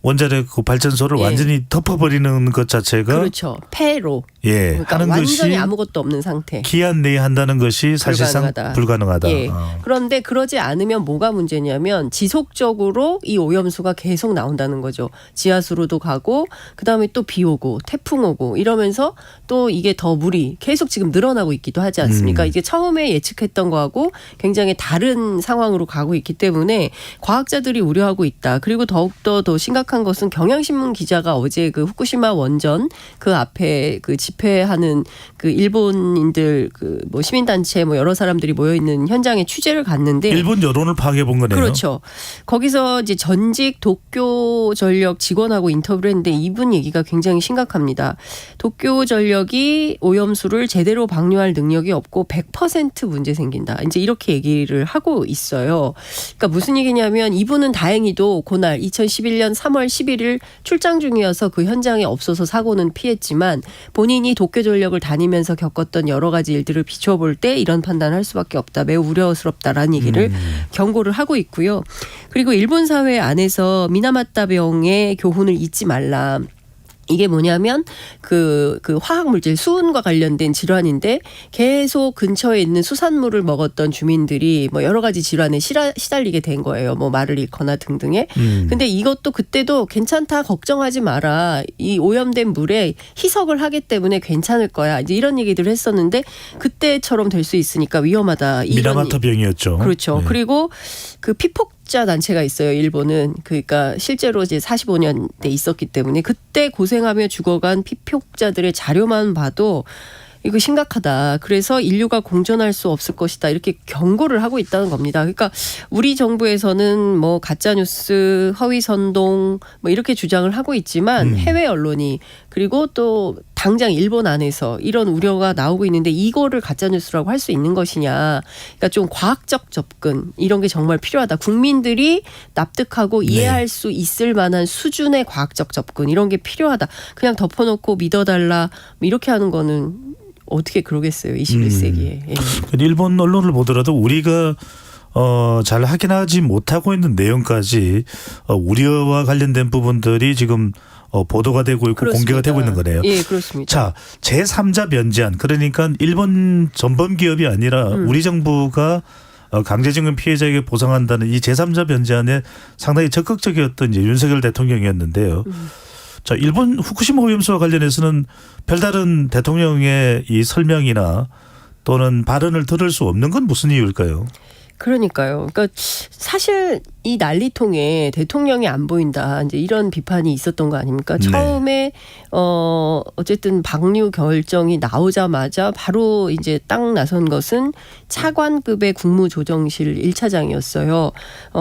원자력 그 발전소를 완전히 덮어버리는 것 자체가
그렇죠. 폐로.
예,
그러니까
하는
완전히
것이
아무것도 없는 상태.
기한 내에 한다는 것이 사실상 불가능하다.
예. 그런데 그러지 않으면 뭐가 문제냐면 지속적으로 이 오염수가 계속 나온다는 거죠. 지하수로도 가고 그다음에 또 비 오고 태풍 오고 이러면서 또 이게 더 물이 계속 지금 늘어나고 있기도 하지 않습니까? 이게 처음에 예측했던 거하고 굉장히 다른 상황으로 가고 있기 때문에 과학자들이 우려하고 있다. 그리고 더욱더 더 심각한 것은 경향신문 기자가 어제 그 후쿠시마 원전 그 앞에 그 집회하는 그 일본인들 그 뭐 시민단체 뭐 여러 사람들이 모여 있는 현장에 취재를 갔는데
일본 여론을 파악해 본 거네요.
그렇죠. 거기서 이제 전직 도쿄전력 직원하고 인터뷰를 했는데 이분 얘기가 굉장히 심각합니다. 도쿄전력이 오염수를 제대로 방류할 능력이 없고 100% 문제 생긴다. 이제 이렇게 얘기를 하고 있어요. 그러니까 무슨 얘기냐면 이분은 다행히도 그날 2011년 3월 3월 11일 출장 중이어서 그 현장에 없어서 사고는 피했지만 본인이 도쿄 전력을 다니면서 겪었던 여러 가지 일들을 비춰볼 때 이런 판단을 할 수밖에 없다. 매우 우려스럽다라는 얘기를 경고를 하고 있고요. 그리고 일본 사회 안에서 미나마타병의 교훈을 잊지 말라. 이게 뭐냐면 그 화학물질 수은과 관련된 질환인데 계속 근처에 있는 수산물을 먹었던 주민들이 뭐 여러 가지 질환에 시달리게 된 거예요. 뭐 말을 잃거나 등등의. 근데 이것도 그때도 괜찮다 걱정하지 마라. 이 오염된 물에 희석을 하기 때문에 괜찮을 거야. 이제 이런 얘기들을 했었는데 그때처럼 될 수 있으니까 위험하다.
미나마타병이었죠.
그렇죠.
네.
그리고 그 피폭자 단체가 있어요. 일본은. 그러니까 실제로 이제 45년대 있었기 때문에 그때 고생하며 죽어간 피폭자들의 자료만 봐도 이거 심각하다. 그래서 인류가 공존할 수 없을 것이다. 이렇게 경고를 하고 있다는 겁니다. 그러니까 우리 정부에서는 뭐 가짜뉴스, 허위선동 뭐 이렇게 주장을 하고 있지만 해외 언론이 그리고 또 당장 일본 안에서 이런 우려가 나오고 있는데 이거를 가짜뉴스라고 할 수 있는 것이냐. 그러니까 좀 과학적 접근 이런 게 정말 필요하다. 국민들이 납득하고 이해할 수 있을 만한 수준의 과학적 접근 이런 게 필요하다. 그냥 덮어놓고 믿어달라 뭐 이렇게 하는 거는 어떻게 그러겠어요. 21세기에. 예.
일본 언론을 보더라도 우리가 잘 확인하지 못하고 있는 내용까지 우려와 관련된 부분들이 지금 보도가 되고 있고
그렇습니다.
공개가 되고 있는 거네요.
예, 그렇습니다.
자, 제3자 변제안 그러니까 일본 전범 기업이 아니라 우리 정부가 강제징용 피해자에게 보상한다는 이 제3자 변제안에 상당히 적극적이었던 이제 윤석열 대통령이었는데요. 자, 일본 후쿠시마 오염수와 관련해서는 별다른 대통령의 이 설명이나 또는 발언을 들을 수 없는 건 무슨 이유일까요?
그러니까요. 그러니까 사실 이 난리통에 대통령이 안 보인다. 이제 이런 비판이 있었던 거 아닙니까?
네.
처음에 어쨌든 방류 결정이 나오자마자 바로 이제 딱 나선 것은 차관급의 국무조정실 1차장이었어요.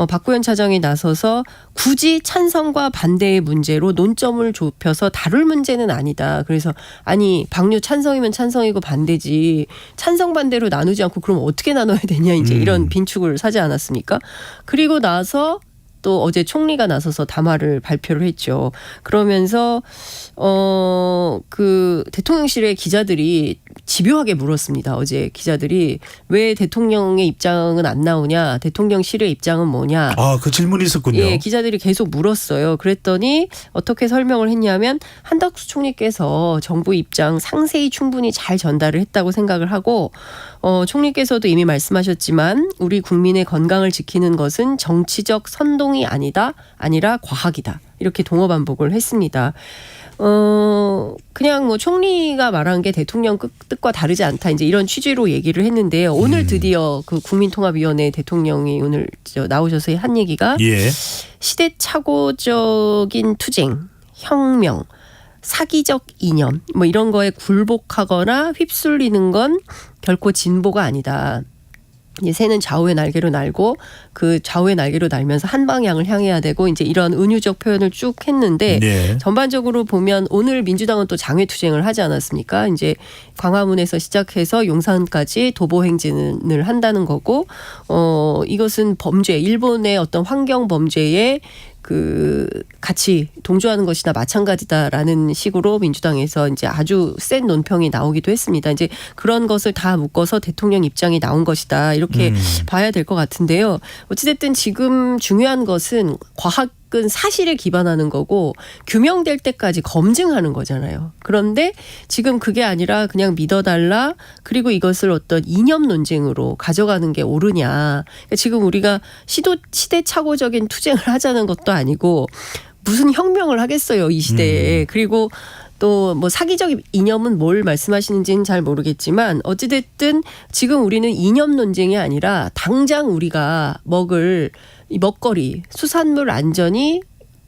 박구현 차장이 나서서 굳이 찬성과 반대의 문제로 논점을 좁혀서 다룰 문제는 아니다. 그래서 아니 방류 찬성이면 찬성이고 반대지 찬성 반대로 나누지 않고 그럼 어떻게 나눠야 되냐 이제 이런 빈축을 사지 않았습니까? 그리고 나서 또 어제 총리가 나서서 담화를 발표를 했죠. 그러면서 그 대통령실의 기자들이 집요하게 물었습니다. 어제 기자들이 왜 대통령의 입장은 안 나오냐, 대통령실의 입장은 뭐냐.
아, 그 질문이 있었군요.
예, 기자들이 계속 물었어요. 그랬더니 어떻게 설명을 했냐면 한덕수 총리께서 정부 입장 상세히 충분히 잘 전달을 했다고 생각을 하고 총리께서도 이미 말씀하셨지만 우리 국민의 건강을 지키는 것은 정치적 선동이 아니라 과학이다. 이렇게 동어 반복을 했습니다. 그냥 뭐 총리가 말한 게 대통령 뜻과 다르지 않다. 이제 이런 취지로 얘기를 했는데요. 오늘 드디어 그 국민통합위원회 대통령이 오늘 나오셔서 한 얘기가 시대착오적인 투쟁, 혁명, 사기적 이념 뭐 이런 거에 굴복하거나 휩쓸리는 건 결코 진보가 아니다. 이제 새는 좌우의 날개로 날고 그 좌우의 날개로 날면서 한 방향을 향해야 되고 이제 이런 은유적 표현을 쭉 했는데
네.
전반적으로 보면 오늘 민주당은 또 장외투쟁을 하지 않았습니까? 이제 광화문에서 시작해서 용산까지 도보 행진을 한다는 거고 이것은 범죄, 일본의 어떤 환경 범죄에 그 같이 동조하는 것이나 마찬가지다라는 식으로 민주당에서 이제 아주 센 논평이 나오기도 했습니다. 이제 그런 것을 다 묶어서 대통령 입장이 나온 것이다 이렇게 봐야 될 것 같은데요. 어찌됐든 지금 중요한 것은 과학은 사실에 기반하는 거고 규명될 때까지 검증하는 거잖아요. 그런데 지금 그게 아니라 그냥 믿어달라 그리고 이것을 어떤 이념 논쟁으로 가져가는 게 옳으냐. 그러니까 지금 우리가 시대착오적인 투쟁을 하자는 것도 아니고 무슨 혁명을 하겠어요 이 시대에. 그리고 또 뭐 사기적 이념은 뭘 말씀하시는지는 잘 모르겠지만 어찌됐든 지금 우리는 이념 논쟁이 아니라 당장 우리가 먹을 이 먹거리 수산물 안전이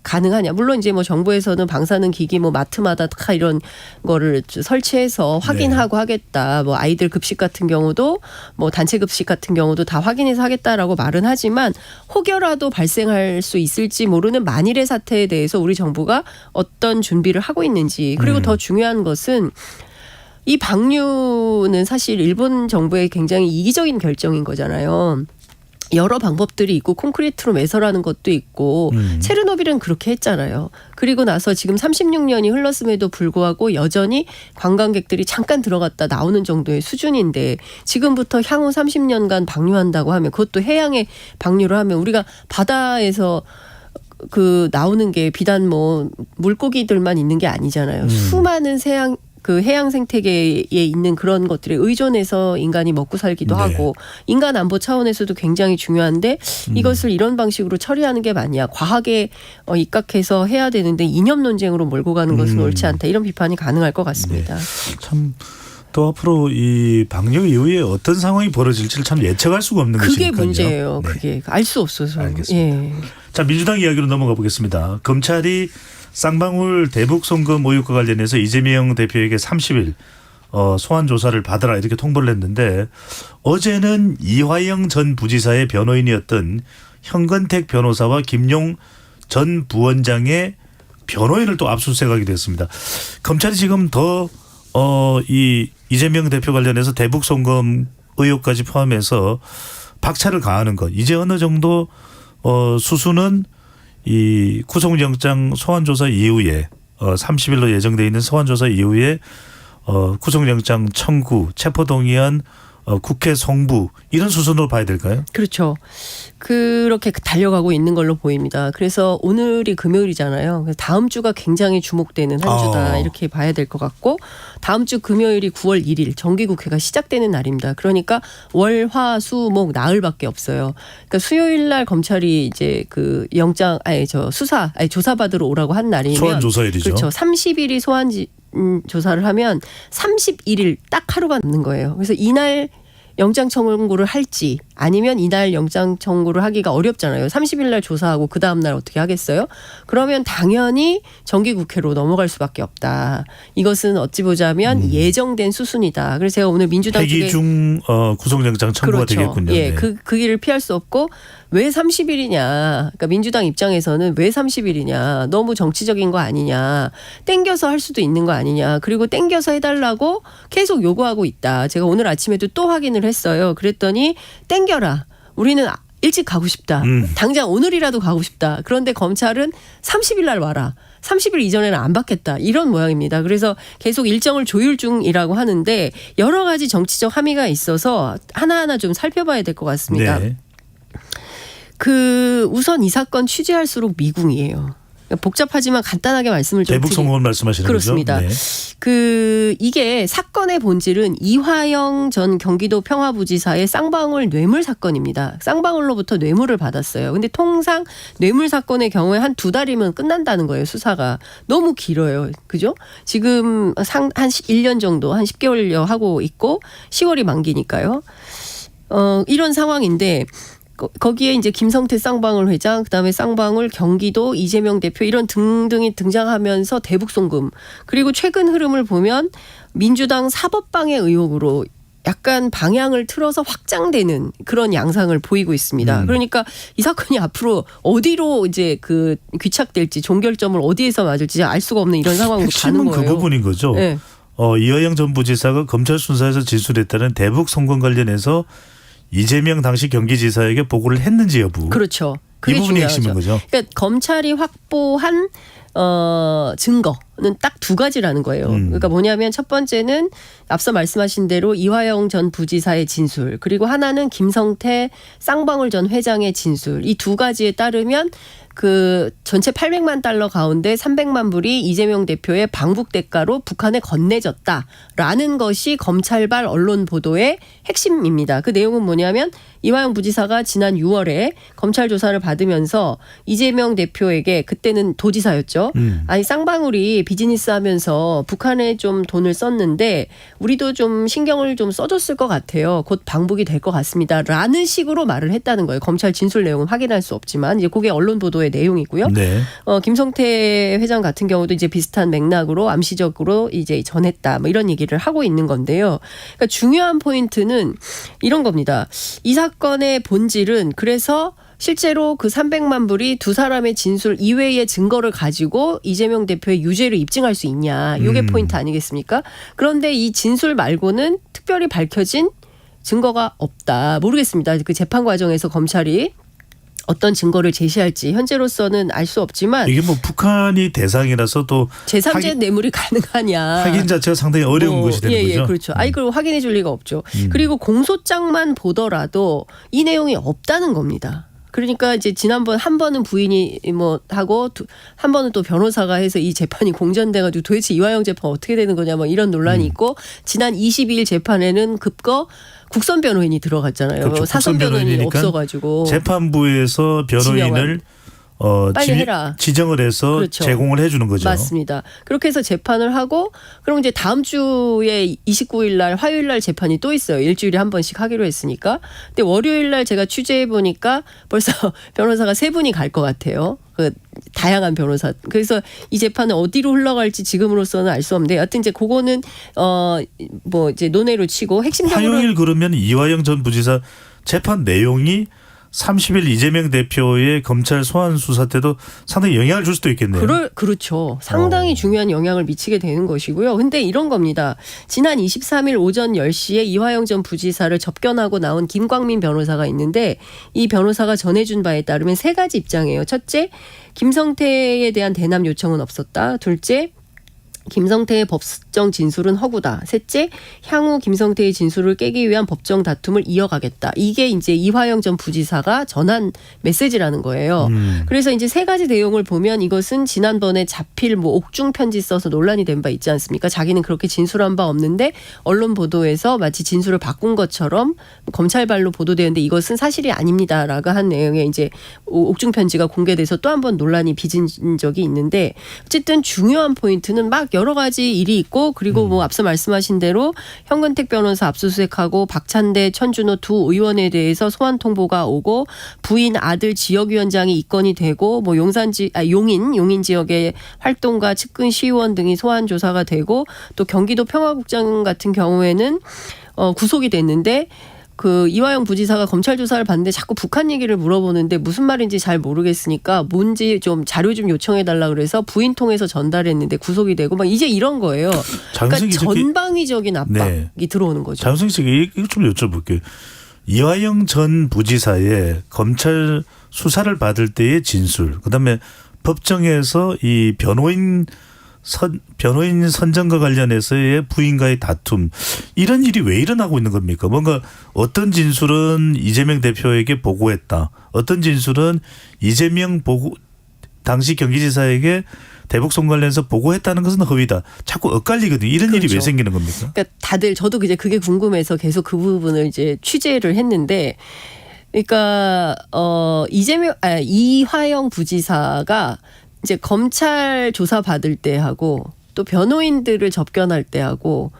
가능하냐. 물론 이제 뭐 정부에서는 방사능 기기 뭐 마트마다 다 이런 거를 설치해서 확인하고 하겠다. 뭐 아이들 급식 같은 경우도 뭐 단체 급식 같은 경우도 다 확인해서 하겠다라고 말은 하지만 혹여라도 발생할 수 있을지 모르는 만일의 사태에 대해서 우리 정부가 어떤 준비를 하고 있는지 그리고 더 중요한 것은 이 방류는 사실 일본 정부의 굉장히 이기적인 결정인 거잖아요. 여러 방법들이 있고 콘크리트로 매설하는 것도 있고 체르노빌은 그렇게 했잖아요. 그리고 나서 지금 36년이 흘렀음에도 불구하고 여전히 관광객들이 잠깐 들어갔다 나오는 정도의 수준인데 지금부터 향후 30년간 방류한다고 하면 그것도 해양에 방류를 하면 우리가 바다에서 그 나오는 게 비단 뭐 물고기들만 있는 게 아니잖아요. 수많은 해양 생태계에 있는 그런 것들에 의존해서 인간이 먹고 살기도 하고 인간 안보 차원에서도 굉장히 중요한데 이것을 이런 방식으로 처리하는 게 맞냐. 과학에 입각해서 해야 되는데 이념 논쟁으로 몰고 가는 것은 옳지 않다. 이런 비판이 가능할 것 같습니다.
참 또 앞으로 이 방류 이후에 어떤 상황이 벌어질지를 참 예측할 수가 없는 것이니까요.
그게 문제예요. 그게 알 수 없어서.
알겠습니다. 자, 민주당 이야기로 넘어가 보겠습니다. 검찰이 쌍방울 대북 송금 의혹과 관련해서 이재명 대표에게 30일 소환 조사를 받으라 이렇게 통보를 했는데 어제는 이화영 전 부지사의 변호인이었던 현건택 변호사와 김용 전 부원장의 변호인을 또 압수수색하게 됐습니다. 검찰이 지금 더 이 이재명 대표 관련해서 대북 송금 의혹까지 포함해서 박차를 가하는 것. 이제 어느 정도 수수는 이 구속영장 소환조사 이후에 30일로 예정돼 있는 소환조사 이후에 구속영장 청구, 체포동의안, 국회 송부 이런 수순으로 봐야 될까요?
그렇죠. 그렇게 달려가고 있는 걸로 보입니다. 그래서 오늘이 금요일이잖아요. 그래서 다음 주가 굉장히 주목되는 한 주다 이렇게 봐야 될 것 같고 다음 주 금요일이 9월 1일 정기국회가 시작되는 날입니다. 그러니까 월, 화, 수, 목 나흘밖에 없어요. 그러니까 수요일 날 검찰이 이제 그 영장 조사받으러 오라고 한 날이면
소환 조사일이죠.
그렇죠. 30일이 소환 조사를 하면 31일 딱 하루가 남는 거예요. 그래서 이날 영장 청구를 할지 아니면 이날 영장 청구를 하기가 어렵잖아요. 30일 날 조사하고 그 다음 날 어떻게 하겠어요? 그러면 당연히 정기국회로 넘어갈 수밖에 없다. 이것은 어찌 보자면 예정된 수순이다. 그래서 제가 오늘 민주당
회기 중 구속영장 청구가
그렇죠.
되겠군요.
예,
네.
그 길을 피할 수 없고 왜 30일이냐. 그러니까 민주당 입장에서는 왜 30일이냐. 너무 정치적인 거 아니냐. 땡겨서 할 수도 있는 거 아니냐. 그리고 땡겨서 해달라고 계속 요구하고 있다. 제가 오늘 아침에도 또 확인을 했어요. 그랬더니 땡겨라. 우리는 일찍 가고 싶다. 당장 오늘이라도 가고 싶다. 그런데 검찰은 30일 날 와라. 30일 이전에는 안 받겠다. 이런 모양입니다. 그래서 계속 일정을 조율 중이라고 하는데 여러 가지 정치적 함의가 있어서 하나하나 좀 살펴봐야 될 것 같습니다.
네.
우선 이 사건 취재할수록 미궁이에요. 복잡하지만 간단하게 말씀을 좀
대북 송금을 말씀하시는
그렇습니다.
거죠?
이게 사건의 본질은 이화영 전 경기도 평화부지사의 쌍방울 뇌물 사건입니다. 쌍방울로부터 뇌물을 받았어요. 근데 통상 뇌물 사건의 경우에 한 2달이면 끝난다는 거예요. 수사가. 너무 길어요. 그죠? 지금 한 1년 정도 한 10개월여 하고 있고 10월이 만기니까요. 이런 상황인데 거기에 이제 김성태 쌍방울 회장, 그다음에 쌍방울 경기도 이재명 대표 이런 등등이 등장하면서 대북 송금 그리고 최근 흐름을 보면 민주당 사법방해 의혹으로 약간 방향을 틀어서 확장되는 그런 양상을 보이고 있습니다. 그러니까 이 사건이 앞으로 어디로 이제 그 귀착될지 종결점을 어디에서 맞을지 알 수가 없는 이런 상황으로 가는
핵심은
거예요.
그 부분인 거죠.
네.
이화영 전 부지사가 검찰 수사에서 진술했다는 대북 송금 관련해서 이재명 당시 경기지사에게 보고를 했는지 여부.
그렇죠.
이 부분이 핵심인 거죠.
그러니까 검찰이 확보한 증거는 딱 2가지라는 거예요. 그러니까 뭐냐면 첫 번째는 앞서 말씀하신 대로 이화영 전 부지사의 진술 그리고 하나는 김성태 쌍방울 전 회장의 진술 이 2가지에 따르면 그 전체 800만 달러 가운데 300만 불이 이재명 대표의 방북 대가로 북한에 건네졌다라는 것이 검찰발 언론 보도의 핵심입니다. 그 내용은 뭐냐면 이화영 부지사가 지난 6월에 검찰 조사를 받으면서 이재명 대표에게 그때는 도지사였죠. 아니 쌍방울이 비즈니스 하면서 북한에 좀 돈을 썼는데 우리도 좀 신경을 좀 써줬을 것 같아요. 곧 방북이 될 것 같습니다. 라는 식으로 말을 했다는 거예요. 검찰 진술 내용은 확인할 수 없지만 이제 그게 언론 보도의 내용이고요.
네.
김성태 회장 같은 경우도 이제 비슷한 맥락으로 암시적으로 이제 전했다. 뭐 이런 얘기를 하고 있는 건데요. 그러니까 중요한 포인트는 이런 겁니다. 이 사건의 본질은 그래서 실제로 그 300만 불이 2사람의 진술 이외의 증거를 가지고 이재명 대표의 유죄를 입증할 수 있냐. 이게 포인트 아니겠습니까? 그런데 이 진술 말고는 특별히 밝혀진 증거가 없다. 모르겠습니다. 그 재판 과정에서 검찰이 어떤 증거를 제시할지 현재로서는 알 수 없지만
이게 뭐 북한이 대상이라서 또
제3자 뇌물이 가능하냐.
확인 자체가 상당히 어려운 것이 되는 거죠.
예, 그렇죠. 이걸 확인해 줄 리가 없죠. 그리고 공소장만 보더라도 이 내용이 없다는 겁니다. 그러니까 이제 지난번 한 번은 부인이 뭐 하고 한 번은 또 변호사가 해서 이 재판이 공전돼가지고 도대체 이화영 재판 어떻게 되는 거냐 뭐 이런 논란이 있고 지난 22일 재판에는 급거 국선 변호인이 들어갔잖아요.
그렇죠.
사선 변호인이 없어가지고
재판부에서 변호인을
빨리 해라.
지정을 해서
그렇죠.
제공을 해주는 거죠.
맞습니다. 그렇게 해서 재판을 하고 그럼 이제 다음 주에 29일 날 화요일 날 재판이 또 있어요. 일주일에 한 번씩 하기로 했으니까. 근데 월요일 날 제가 취재해 보니까 벌써 변호사가 3분이 갈 것 같아요. 그 다양한 변호사. 그래서 이 재판은 어디로 흘러갈지 지금으로서는 알 수 없는데 여하튼 이제 그거는 뭐 이제 논의로 치고 핵심적으로
화요일 그러면 이화영 전 부지사 재판 내용이 30일 이재명 대표의 검찰 소환 수사 때도 상당히 영향을 줄 수도 있겠네요.
그렇죠. 상당히 중요한 영향을 미치게 되는 것이고요. 근데 이런 겁니다. 지난 23일 오전 10시에 이화영 전 부지사를 접견하고 나온 김광민 변호사가 있는데 이 변호사가 전해준 바에 따르면 3가지 입장이에요. 첫째, 김성태에 대한 대남 요청은 없었다. 둘째, 김성태의 법정 진술은 허구다. 셋째, 향후 김성태의 진술을 깨기 위한 법정 다툼을 이어가겠다. 이게 이제 이화영 전 부지사가 전한 메시지라는 거예요. 그래서 이제 3가지 내용을 보면 이것은 지난번에 자필 뭐 옥중 편지 써서 논란이 된 바 있지 않습니까? 자기는 그렇게 진술한 바 없는데 언론 보도에서 마치 진술을 바꾼 것처럼 검찰발로 보도되는데 이것은 사실이 아닙니다라고 한 내용의 이제 옥중 편지가 공개돼서 또 한 번 논란이 빚은 적이 있는데 어쨌든 중요한 포인트는 막 여러 가지 일이 있고 그리고 뭐 앞서 말씀하신 대로 현근택 변호사 압수수색하고 박찬대, 천준호 2 의원에 대해서 소환 통보가 오고 부인 아들 지역위원장이 입건이 되고 뭐 용인 지역의 활동가 측근 시의원 등이 소환 조사가 되고 또 경기도 평화국장 같은 경우에는 구속이 됐는데 그 이화영 부지사가 검찰 조사를 받는데 자꾸 북한 얘기를 물어보는데 무슨 말인지 잘 모르겠으니까 뭔지 좀 자료 좀 요청해달라 그래서 부인 통해서 전달했는데 구속이 되고 막 이제 이런 거예요. 그러니까 전방위적인 압박이 들어오는 거죠.
장성희 씨 이거 좀 여쭤볼게요. 이화영 전 부지사의 검찰 수사를 받을 때의 진술, 그다음에 법정에서 이 변호인 선정과 관련해서의 부인과의 다툼 이런 일이 왜 일어나고 있는 겁니까? 뭔가 어떤 진술은 이재명 대표에게 보고했다. 어떤 진술은 이재명 당시 경기지사에게 대북송 관련해서 보고했다는 것은 허위다. 자꾸 엇갈리거든요. 이런
그렇죠.
일이 왜 생기는 겁니까?
그러니까 다들 저도 이제 그게 궁금해서 계속 그 부분을 이제 취재를 했는데 그러니까 이화영 부지사가 이제 검찰 조사 받을 때 하고 또 변호인들을 접견할 때 하고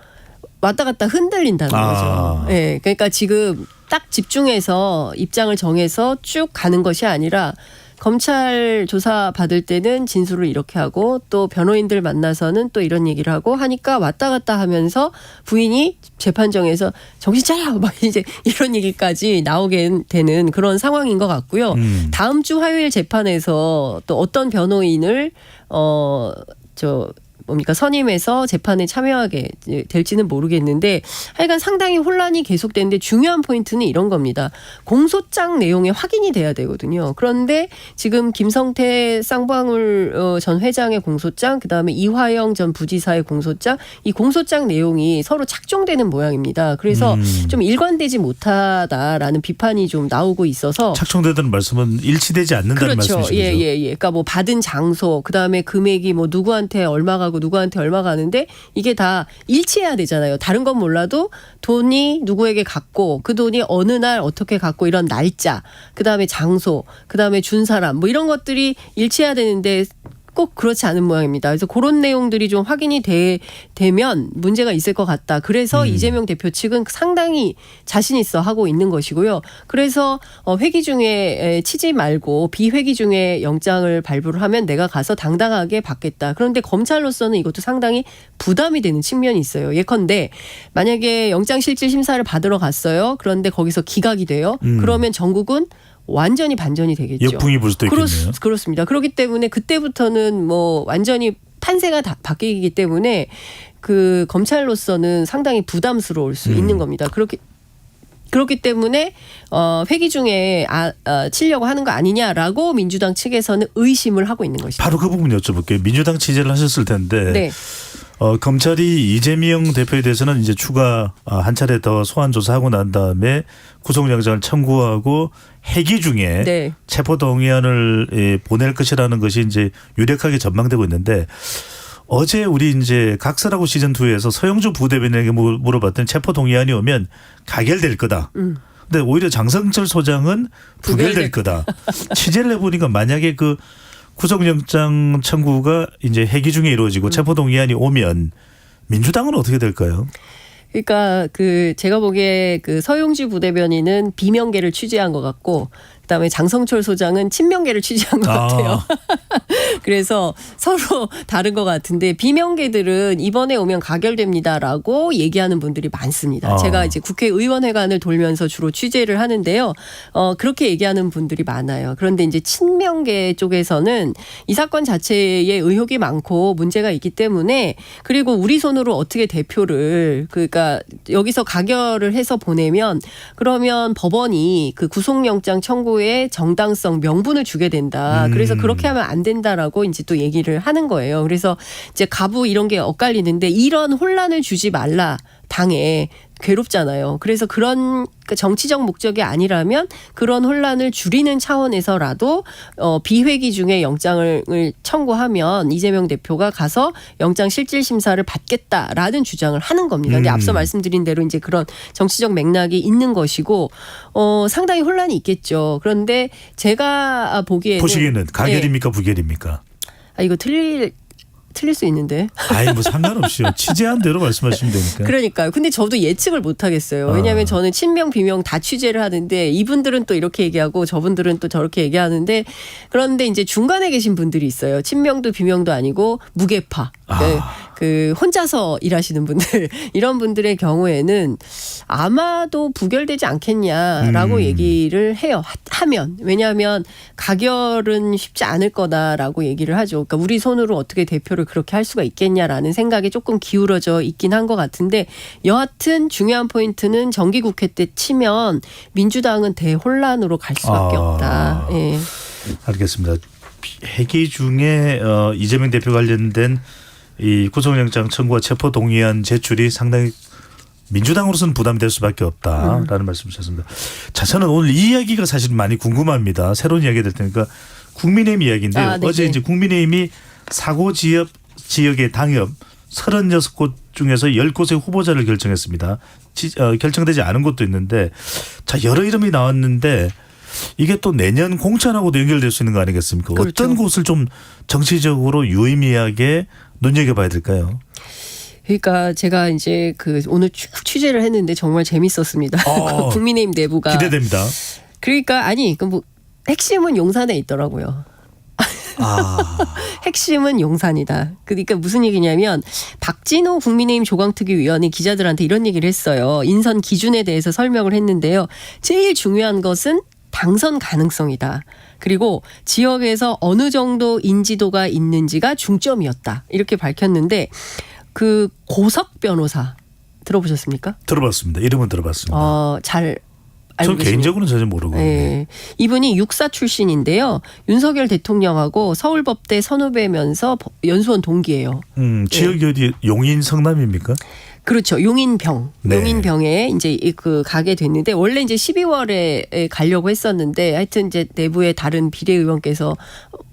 왔다 갔다 흔들린다는 거죠. 네, 그러니까 지금 딱 집중해서 입장을 정해서 쭉 가는 것이 아니라 검찰 조사 받을 때는 진술을 이렇게 하고 또 변호인들 만나서는 또 이런 얘기를 하고 하니까 왔다 갔다 하면서 부인이 재판정에서 정신 차려 막 이제 이런 얘기까지 나오게 되는 그런 상황인 것 같고요. 다음 주 화요일 재판에서 또 어떤 변호인을 선임해서 재판에 참여하게 될지는 모르겠는데 하여간 상당히 혼란이 계속되는데 중요한 포인트는 이런 겁니다. 공소장 내용이 확인이 돼야 되거든요. 그런데 지금 김성태 쌍방울 전 회장의 공소장 그다음에 이화영 전 부지사의 공소장 이 공소장 내용이 서로 착종되는 모양입니다. 그래서 좀 일관되지 못하다라는 비판이 좀 나오고 있어서
착종되다는 말씀은 일치되지 않는다는
그렇죠.
말씀이시죠.
예. 그러니까 뭐 받은 장소 그다음에 금액이 뭐 누구한테 얼마 가고 누구한테 얼마 가는데 이게 다 일치해야 되잖아요. 다른 건 몰라도 돈이 누구에게 갔고 그 돈이 어느 날 어떻게 갔고 이런 날짜 그다음에 장소 그다음에 준 사람 뭐 이런 것들이 일치해야 되는데 꼭 그렇지 않은 모양입니다. 그래서 그런 내용들이 좀 확인이 되면 문제가 있을 것 같다. 그래서 이재명 대표 측은 상당히 자신 있어 하고 있는 것이고요. 그래서 회기 중에 치지 말고 비회기 중에 영장을 발부를 하면 내가 가서 당당하게 받겠다. 그런데 검찰로서는 이것도 상당히 부담이 되는 측면이 있어요. 예컨대 만약에 영장실질 심사를 받으러 갔어요. 그런데 거기서 기각이 돼요. 그러면 전국은 완전히 반전이 되겠죠.
역풍이 불 수도 있겠네요.
그렇습니다. 그렇기 때문에 그때부터는 뭐 완전히 판세가 다 바뀌기 때문에 그 검찰로서는 상당히 부담스러울 수 있는 겁니다. 그렇게 그렇기 때문에 회기 중에 치려고 하는 거 아니냐라고 민주당 측에서는 의심을 하고 있는 것이죠.
바로 그 부분 여쭤볼게요. 민주당 취재를 하셨을 텐데
네.
검찰이 이재명 대표에 대해서는 이제 추가 한 차례 더 소환 조사하고 난 다음에 구속영장을 청구하고 회기 중에
네.
체포동의안을 보낼 것이라는 것이 이제 유력하게 전망되고 있는데 어제 우리 이제 각설하고 시즌 2에서 서영주 부대변인에게 물어봤더니 체포동의안이 오면 가결될 거다. 근데 오히려 장성철 소장은 부결될 거다. 취재를 해보니까 만약에 그 구속영장 청구가 이제 회기 중에 이루어지고 체포동의안이 오면 민주당은 어떻게 될까요?
그러니까 제가 보기에 서용주 부대변인은 비명계를 취재한 것 같고 그다음에 장성철 소장은 친명계를 취재한 것 같아요. 그래서 서로 다른 것 같은데 비명계들은 이번에 오면 가결됩니다라고 얘기하는 분들이 많습니다. 제가 이제 국회의원회관을 돌면서 주로 취재를 하는데요. 그렇게 얘기하는 분들이 많아요. 그런데 이제 친명계 쪽에서는 이 사건 자체에 의혹이 많고 문제가 있기 때문에 그리고 우리 손으로 어떻게 대표를 그러니까 여기서 가결을 해서 보내면 그러면 법원이 그 구속영장 청구에 정당성 명분을 주게 된다. 그래서 그렇게 하면 안 된다라고 이제 또 얘기를 하는 거예요. 그래서 이제 가부 이런 게 엇갈리는데 이런 혼란을 주지 말라. 당에 괴롭잖아요. 그래서 그런 정치적 목적이 아니라면 그런 혼란을 줄이는 차원에서라도 비회기 중에 영장을 청구하면 이재명 대표가 가서 영장 실질 심사를 받겠다라는 주장을 하는 겁니다. 근데 앞서 말씀드린 대로 이제 그런 정치적 맥락이 있는 것이고 상당히 혼란이 있겠죠. 그런데 제가
보시기에는 가결입니까 부결입니까?
이거 틀릴 수 있는데.
뭐 상관없이요. 취재한 대로 말씀하시면 되니까.
그러니까요. 근데 저도 예측을 못 하겠어요. 왜냐하면 저는 친명 비명 다 취재를 하는데 이분들은 또 이렇게 얘기하고 저분들은 또 저렇게 얘기하는데 그런데 이제 중간에 계신 분들이 있어요. 친명도 비명도 아니고 무게파. 혼자서 일하시는 분들 이런 분들의 경우에는 아마도 부결되지 않겠냐라고 얘기를 해요. 하면 왜냐하면 가결은 쉽지 않을 거다라고 얘기를 하죠. 그러니까 우리 손으로 어떻게 대표를 그렇게 할 수가 있겠냐라는 생각에 조금 기울어져 있긴 한 것 같은데 여하튼 중요한 포인트는 정기국회 때 치면 민주당은 대혼란으로 갈 수밖에 없다. 예.
알겠습니다. 회기 중에 이재명 대표 관련된 이 구속영장 청구와 체포동의안 제출이 상당히 민주당으로서는 부담될 수밖에 없다라는 말씀이셨습니다. 자, 저는 오늘 이 이야기가 사실 많이 궁금합니다. 새로운 이야기가 될 테니까 국민의힘 이야기인데요. 어제 이제 국민의힘이 사고 지역의 당협 36곳 중에서 10곳의 후보자를 결정했습니다. 결정되지 않은 곳도 있는데 자, 여러 이름이 나왔는데 이게 또 내년 공천하고도 연결될 수 있는 거 아니겠습니까? 그렇죠. 어떤 곳을 좀 정치적으로 유의미하게 눈여겨봐야 될까요?
그러니까 제가 이제 오늘 취재를 했는데 정말 재밌었습니다. 국민의힘 내부가
기대됩니다.
그러니까 핵심은 용산에 있더라고요. 핵심은 용산이다. 그러니까 무슨 얘기냐면 박진호 국민의힘 조강특위 위원이 기자들한테 이런 얘기를 했어요. 인선 기준에 대해서 설명을 했는데요. 제일 중요한 것은 당선 가능성이다. 그리고 지역에서 어느 정도 인지도가 있는지가 중점이었다. 이렇게 밝혔는데 고석 변호사 들어보셨습니까?
들어봤습니다. 이름은 들어봤습니다.
잘 알고
저 개인적으로는 전혀 모르고.
네. 이분이 육사 출신인데요. 윤석열 대통령하고 서울법대 선후배면서 연수원 동기예요.
지역이 어디 용인 성남입니까?
그렇죠. 용인병.
네.
용인병에 이제 가게 됐는데 원래 이제 12월에 가려고 했었는데 하여튼 이제 내부의 다른 비례의원께서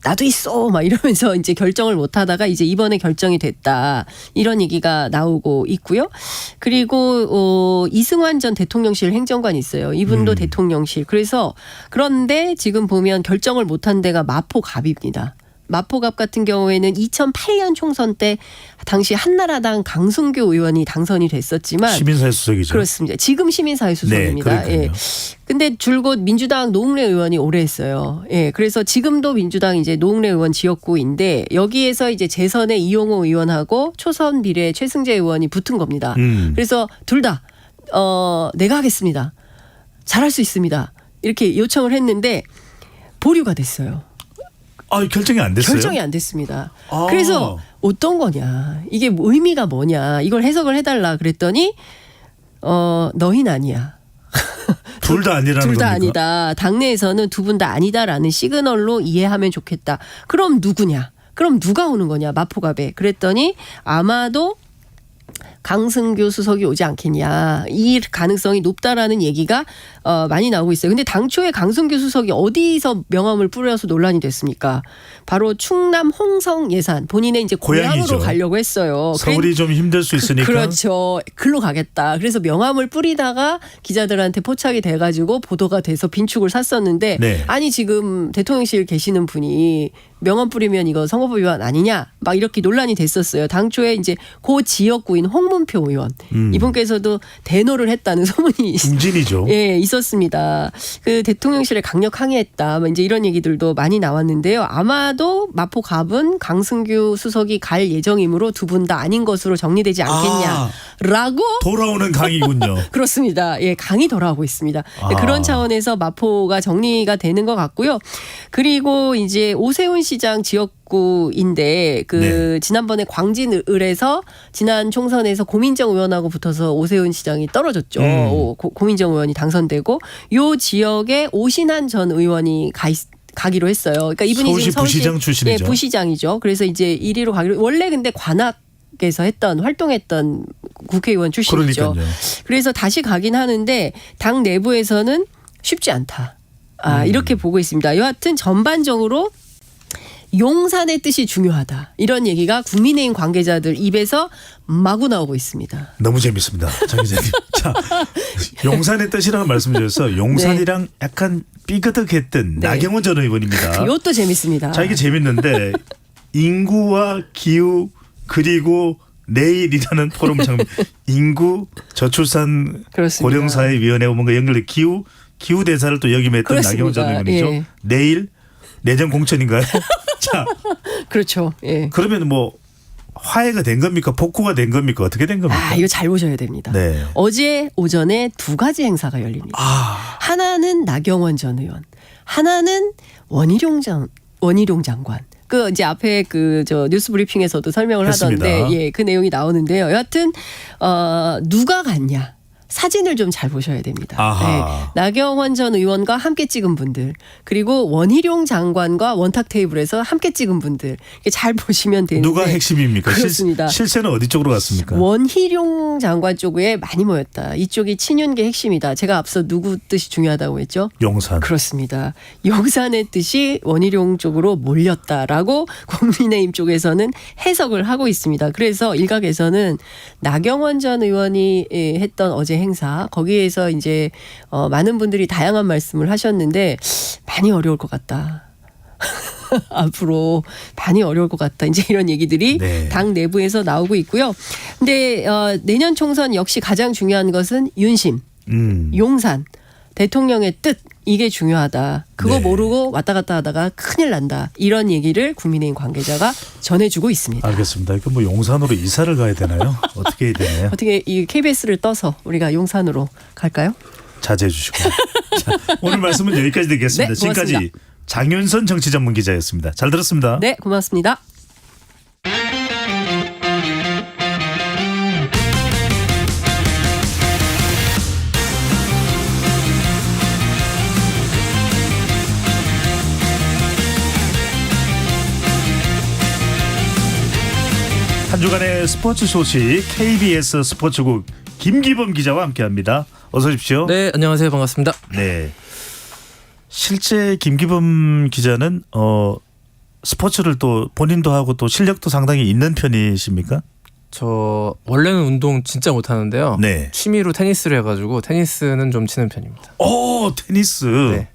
나도 있어 막 이러면서 이제 결정을 못 하다가 이제 이번에 결정이 됐다. 이런 얘기가 나오고 있고요. 그리고 이승환 전 대통령실 행정관이 있어요. 이분도 대통령실. 그런데 지금 보면 결정을 못 한 데가 마포갑입니다. 마포갑 같은 경우에는 2008년 총선 때 당시 한나라당 강승규 의원이 당선이 됐었지만
시민사회 수석이죠.
그렇습니다. 지금 시민사회 수석입니다.
네,
예. 근데 줄곧 민주당 노웅래 의원이 오래 했어요. 예. 그래서 지금도 민주당 이제 노웅래 의원 지역구인데 여기에서 이제 재선에 이용호 의원하고 초선 비례 최승재 의원이 붙은 겁니다. 그래서 둘 다 내가 하겠습니다. 잘할 수 있습니다. 이렇게 요청을 했는데 보류가 됐어요.
결정이 안 됐어요?
결정이 안 됐습니다. 그래서 어떤 거냐. 이게 의미가 뭐냐. 이걸 해석을 해달라 그랬더니 너희는 아니야.
둘 다 아니라는
둘 다
겁니까?
아니다. 당내에서는 두 분 다 아니다라는 시그널로 이해하면 좋겠다. 그럼 누구냐? 그럼 누가 오는 거냐? 마포갑에. 그랬더니 아마도 강승규 수석이 오지 않겠냐. 이 가능성이 높다라는 얘기가 많이 나오고 있어요. 근데 당초에 강승규 수석이 어디서 명함을 뿌려서 논란이 됐습니까? 바로 충남 홍성 예산 본인의 이제 고향으로
고향이죠.
가려고 했어요.
서울이 좀 힘들 수 있으니까.
그렇죠. 글로 가겠다. 그래서 명함을 뿌리다가 기자들한테 포착이 돼가지고 보도가 돼서 빈축을 샀었는데
네.
아니 지금 대통령실 계시는 분이 명함 뿌리면 이거 선거법 위반 아니냐 막 이렇게 논란이 됐었어요. 당초에 이제 고 지역구인 홍문표 의원 이분께서도 대노를 했다는 소문이
중진이죠.
예, 있었습니다. 그 대통령실에 강력 항의했다. 뭐 이제 이런 얘기들도 많이 나왔는데요. 아마도 마포 갑은 강승규 수석이 갈 예정이므로 두 분 다 아닌 것으로 정리되지 않겠냐라고
돌아오는 강이군요.
그렇습니다. 예, 강이 돌아오고 있습니다. 그런 차원에서 마포가 정리가 되는 것 같고요. 그리고 이제 오세훈 시장 지역구인데 지난번에 광진을에서 지난 총선에서 고민정 의원하고 붙어서 오세훈 시장이 떨어졌죠. 고민정 의원이 당선되고 요 지역에 오신환 전 의원이 가기로 했어요. 그러니까 이분이
서울시
지금
부시장 출신이죠.
예, 부시장이죠. 그래서 이제 1위로 가기로 원래 근데 관악에서 활동했던 국회의원 출신이죠.
그러니까요.
그래서 다시 가긴 하는데 당 내부에서는 쉽지 않다. 이렇게 보고 있습니다. 여하튼 전반적으로 용산의 뜻이 중요하다. 이런 얘기가 국민의힘 관계자들 입에서 마구 나오고 있습니다.
너무 재밌습니다. 장 기자님. 자, 용산의 뜻이라고 말씀드려서 용산이랑 약간 삐그덕했던 나경원 전 의원입니다.
이것도 재밌습니다.
자, 이게 재밌는데 인구와 기후 그리고 내일이라는 포럼장 인구 저출산 고령사회위원회와 뭔가 연결돼 기후 대사를 또 역임했던 나경원 전 의원이죠.
예.
내일 내정 공천인가요? 자,
그렇죠. 예.
그러면 뭐 화해가 된 겁니까? 복구가 된 겁니까? 어떻게 된 겁니까?
이거 잘 보셔야 됩니다.
네.
어제 오전에 두 가지 행사가 열립니다. 하나는 나경원 전 의원, 하나는 원희룡 장관. 그 이제 앞에 저 뉴스 브리핑에서도 설명을
했습니다.
하던데 예, 그 내용이 나오는데요. 여하튼 누가 갔냐? 사진을 좀 잘 보셔야 됩니다. 네. 나경원 전 의원과 함께 찍은 분들 그리고 원희룡 장관과 원탁 테이블에서 함께 찍은 분들 잘 보시면 되는데
누가 핵심입니까?
그렇습니다.
실세는 어디 쪽으로 갔습니까?
원희룡 장관 쪽에 많이 모였다. 이쪽이 친윤계 핵심이다. 제가 앞서 누구 뜻이 중요하다고 했죠?
용산.
그렇습니다. 용산의 뜻이 원희룡 쪽으로 몰렸다라고 국민의힘 쪽에서는 해석을 하고 있습니다. 그래서 일각에서는 나경원 전 의원이 했던 어제 행사 거기에서 이제 많은 분들이 다양한 말씀을 하셨는데 많이 어려울 것 같다. 앞으로 많이 어려울 것 같다. 이제 이런 얘기들이 당 내부에서 나오고 있고요. 근데 내년 총선 역시 가장 중요한 것은 윤심, 용산, 대통령의 뜻 이게 중요하다. 그거 모르고 왔다 갔다 하다가 큰일 난다. 이런 얘기를 국민의힘 관계자가 전해주고 있습니다.
알겠습니다. 이거 뭐 용산으로 이사를 가야 되나요? 어떻게 해야 되나요?
어떻게 이 KBS를 떠서 우리가 용산으로 갈까요?
자제해 주시고. 자, 오늘 말씀은 여기까지 되겠습니다.
네,
지금까지 장윤선 정치전문 기자였습니다. 잘 들었습니다.
네, 고맙습니다.
한 주간의 스포츠 소식 KBS 스포츠국 김기범 기자와 함께합니다. 어서 오십시오.
네, 안녕하세요. 반갑습니다.
네. 실제 김기범 기자는 스포츠를 또 본인도 하고 또 실력도 상당히 있는 편이십니까?
저 원래는 운동 진짜 못하는데요.
네.
취미로 테니스를 해가지고 테니스는 좀 치는 편입니다.
테니스. 네.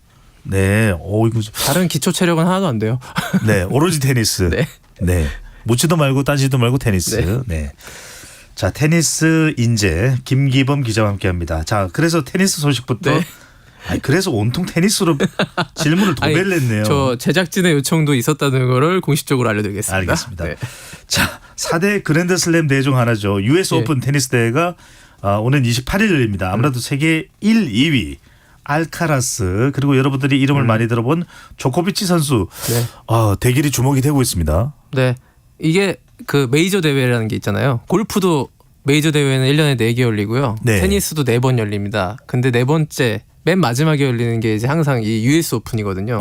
네. 이거
다른 기초 체력은 하나도 안 돼요.
네, 오로지 테니스.
네.
네. 묻지도 말고 따지도 말고 테니스.
네.
네. 자, 테니스 인재 김기범 기자와 함께합니다. 자, 그래서 테니스 소식부터.
네.
그래서 온통 테니스로 질문을 도배를 했네요.
저 제작진의 요청도 있었다는 거를 공식적으로 알려드리겠습니다.
알겠습니다.
네.
자, 4대 그랜드슬램 대회 중 하나죠. US 오픈 테니스 대회가 오는 28일 열립니다. 아무래도 세계 1, 2위 알카라스 그리고 여러분들이 이름을 많이 들어본 조코비치 선수 대결이 주목이 되고 있습니다.
네. 이게 그 메이저 대회라는 게 있잖아요. 골프도 메이저 대회는 1년에 4개 열리고요.
네.
테니스도 4번 열립니다. 근데 4번째 맨 마지막에 열리는 게 이제 항상 이 US 오픈이거든요.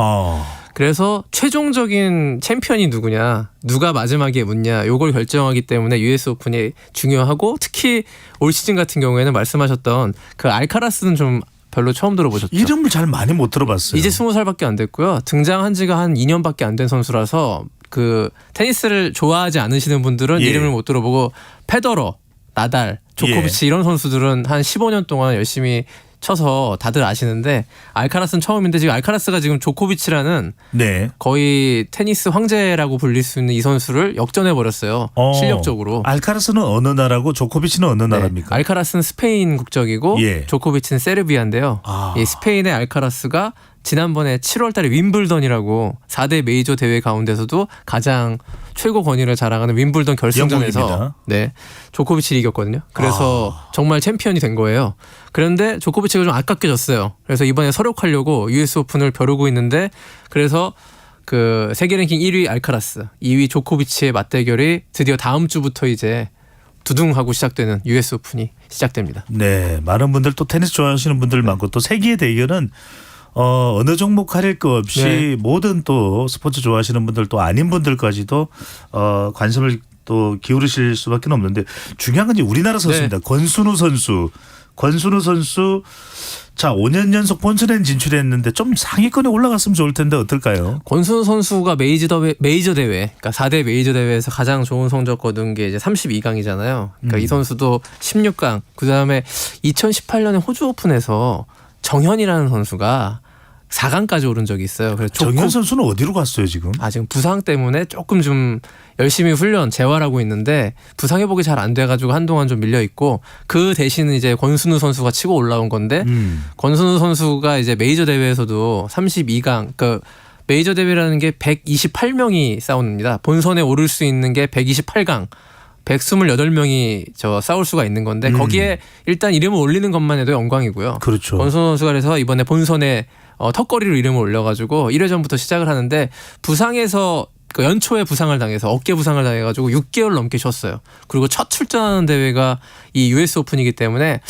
그래서 최종적인 챔피언이 누구냐, 누가 마지막에 묻냐, 요걸 결정하기 때문에 US 오픈이 중요하고, 특히 올 시즌 같은 경우에는 말씀하셨던 그 알카라스는 좀 별로 처음 들어보셨죠?
이름을 잘 많이 못 들어봤어요.
이제 20살밖에 안 됐고요. 등장한 지가 한 2년밖에 안 된 선수라서 그 테니스를 좋아하지 않으시는 분들은
예.
이름을 못 들어보고, 페더러, 나달, 조코비치 이런 선수들은 한 15년 동안 열심히 쳐서 다들 아시는데, 알카라스는 처음인데 지금 알카라스가 지금 조코비치라는
네.
거의 테니스 황제라고 불릴 수 있는 이 선수를 역전해 버렸어요. 실력적으로.
알카라스는 어느 나라고 조코비치는 어느 나라입니까?
알카라스는 스페인 국적이고
예.
조코비치는 세르비아인데요. 이 스페인의 알카라스가 지난번에 7월 달에 윈블던이라고 4대 메이저 대회 가운데서도 가장 최고 권위를 자랑하는 윈블던 결승전에서
영국입니다.
네, 조코비치를 이겼거든요. 그래서 정말 챔피언이 된 거예요. 그런데 조코비치가 좀 아깝게 졌어요. 그래서 이번에 서력하려고 US 오픈을 벼르고 있는데, 그래서 그 세계 랭킹 1위 알카라스, 2위 조코비치의 맞대결이 드디어 다음 주부터 이제 두둥하고 시작되는 US 오픈이 시작됩니다.
네, 많은 분들 또 테니스 좋아하시는 분들 많고, 또 세계의 대결은 어느 종목 가릴 거 없이
네.
모든 또 스포츠 좋아하시는 분들 또 아닌 분들까지도 관심을 또 기울이실 수밖에 없는데, 중요한 건 이제 우리나라 선수입니다. 권순우 선수. 자, 5년 연속 본선에 진출했는데 좀 상위권에 올라갔으면 좋을 텐데 어떨까요?
권순우 선수가 메이저 대회, 그러니까 4대 메이저 대회에서 가장 좋은 성적 거둔 게 이제 32강이잖아요. 그러니까 이 선수도 16강. 그다음에 2018년에 호주 오픈에서 정현이라는 선수가 4강까지 오른 적이 있어요. 그래서
정현 선수는 어디로 갔어요 지금?
지금 부상 때문에 조금 좀 열심히 훈련 재활하고 있는데, 부상 회복이 잘 안 돼가지고 한동안 좀 밀려 있고, 그 대신은 이제 권순우 선수가 치고 올라온 건데, 권순우 선수가 이제 메이저 대회에서도 32강, 그 메이저 대회라는 게 128명이 싸웁니다. 본선에 오를 수 있는 게 128강. 128명이 싸울 수가 있는 건데, 거기에 일단 이름을 올리는 것만 해도 영광이고요.
그렇죠.
권순우 선수가 그래서 이번에 본선에 턱걸이로 이름을 올려가지고 1회전부터 시작을 하는데, 부상에서 그 연초에 부상을 당해서 어깨 부상을 당해가지고 6개월 넘게 쉬었어요. 그리고 첫 출전하는 대회가 이 US 오픈이기 때문에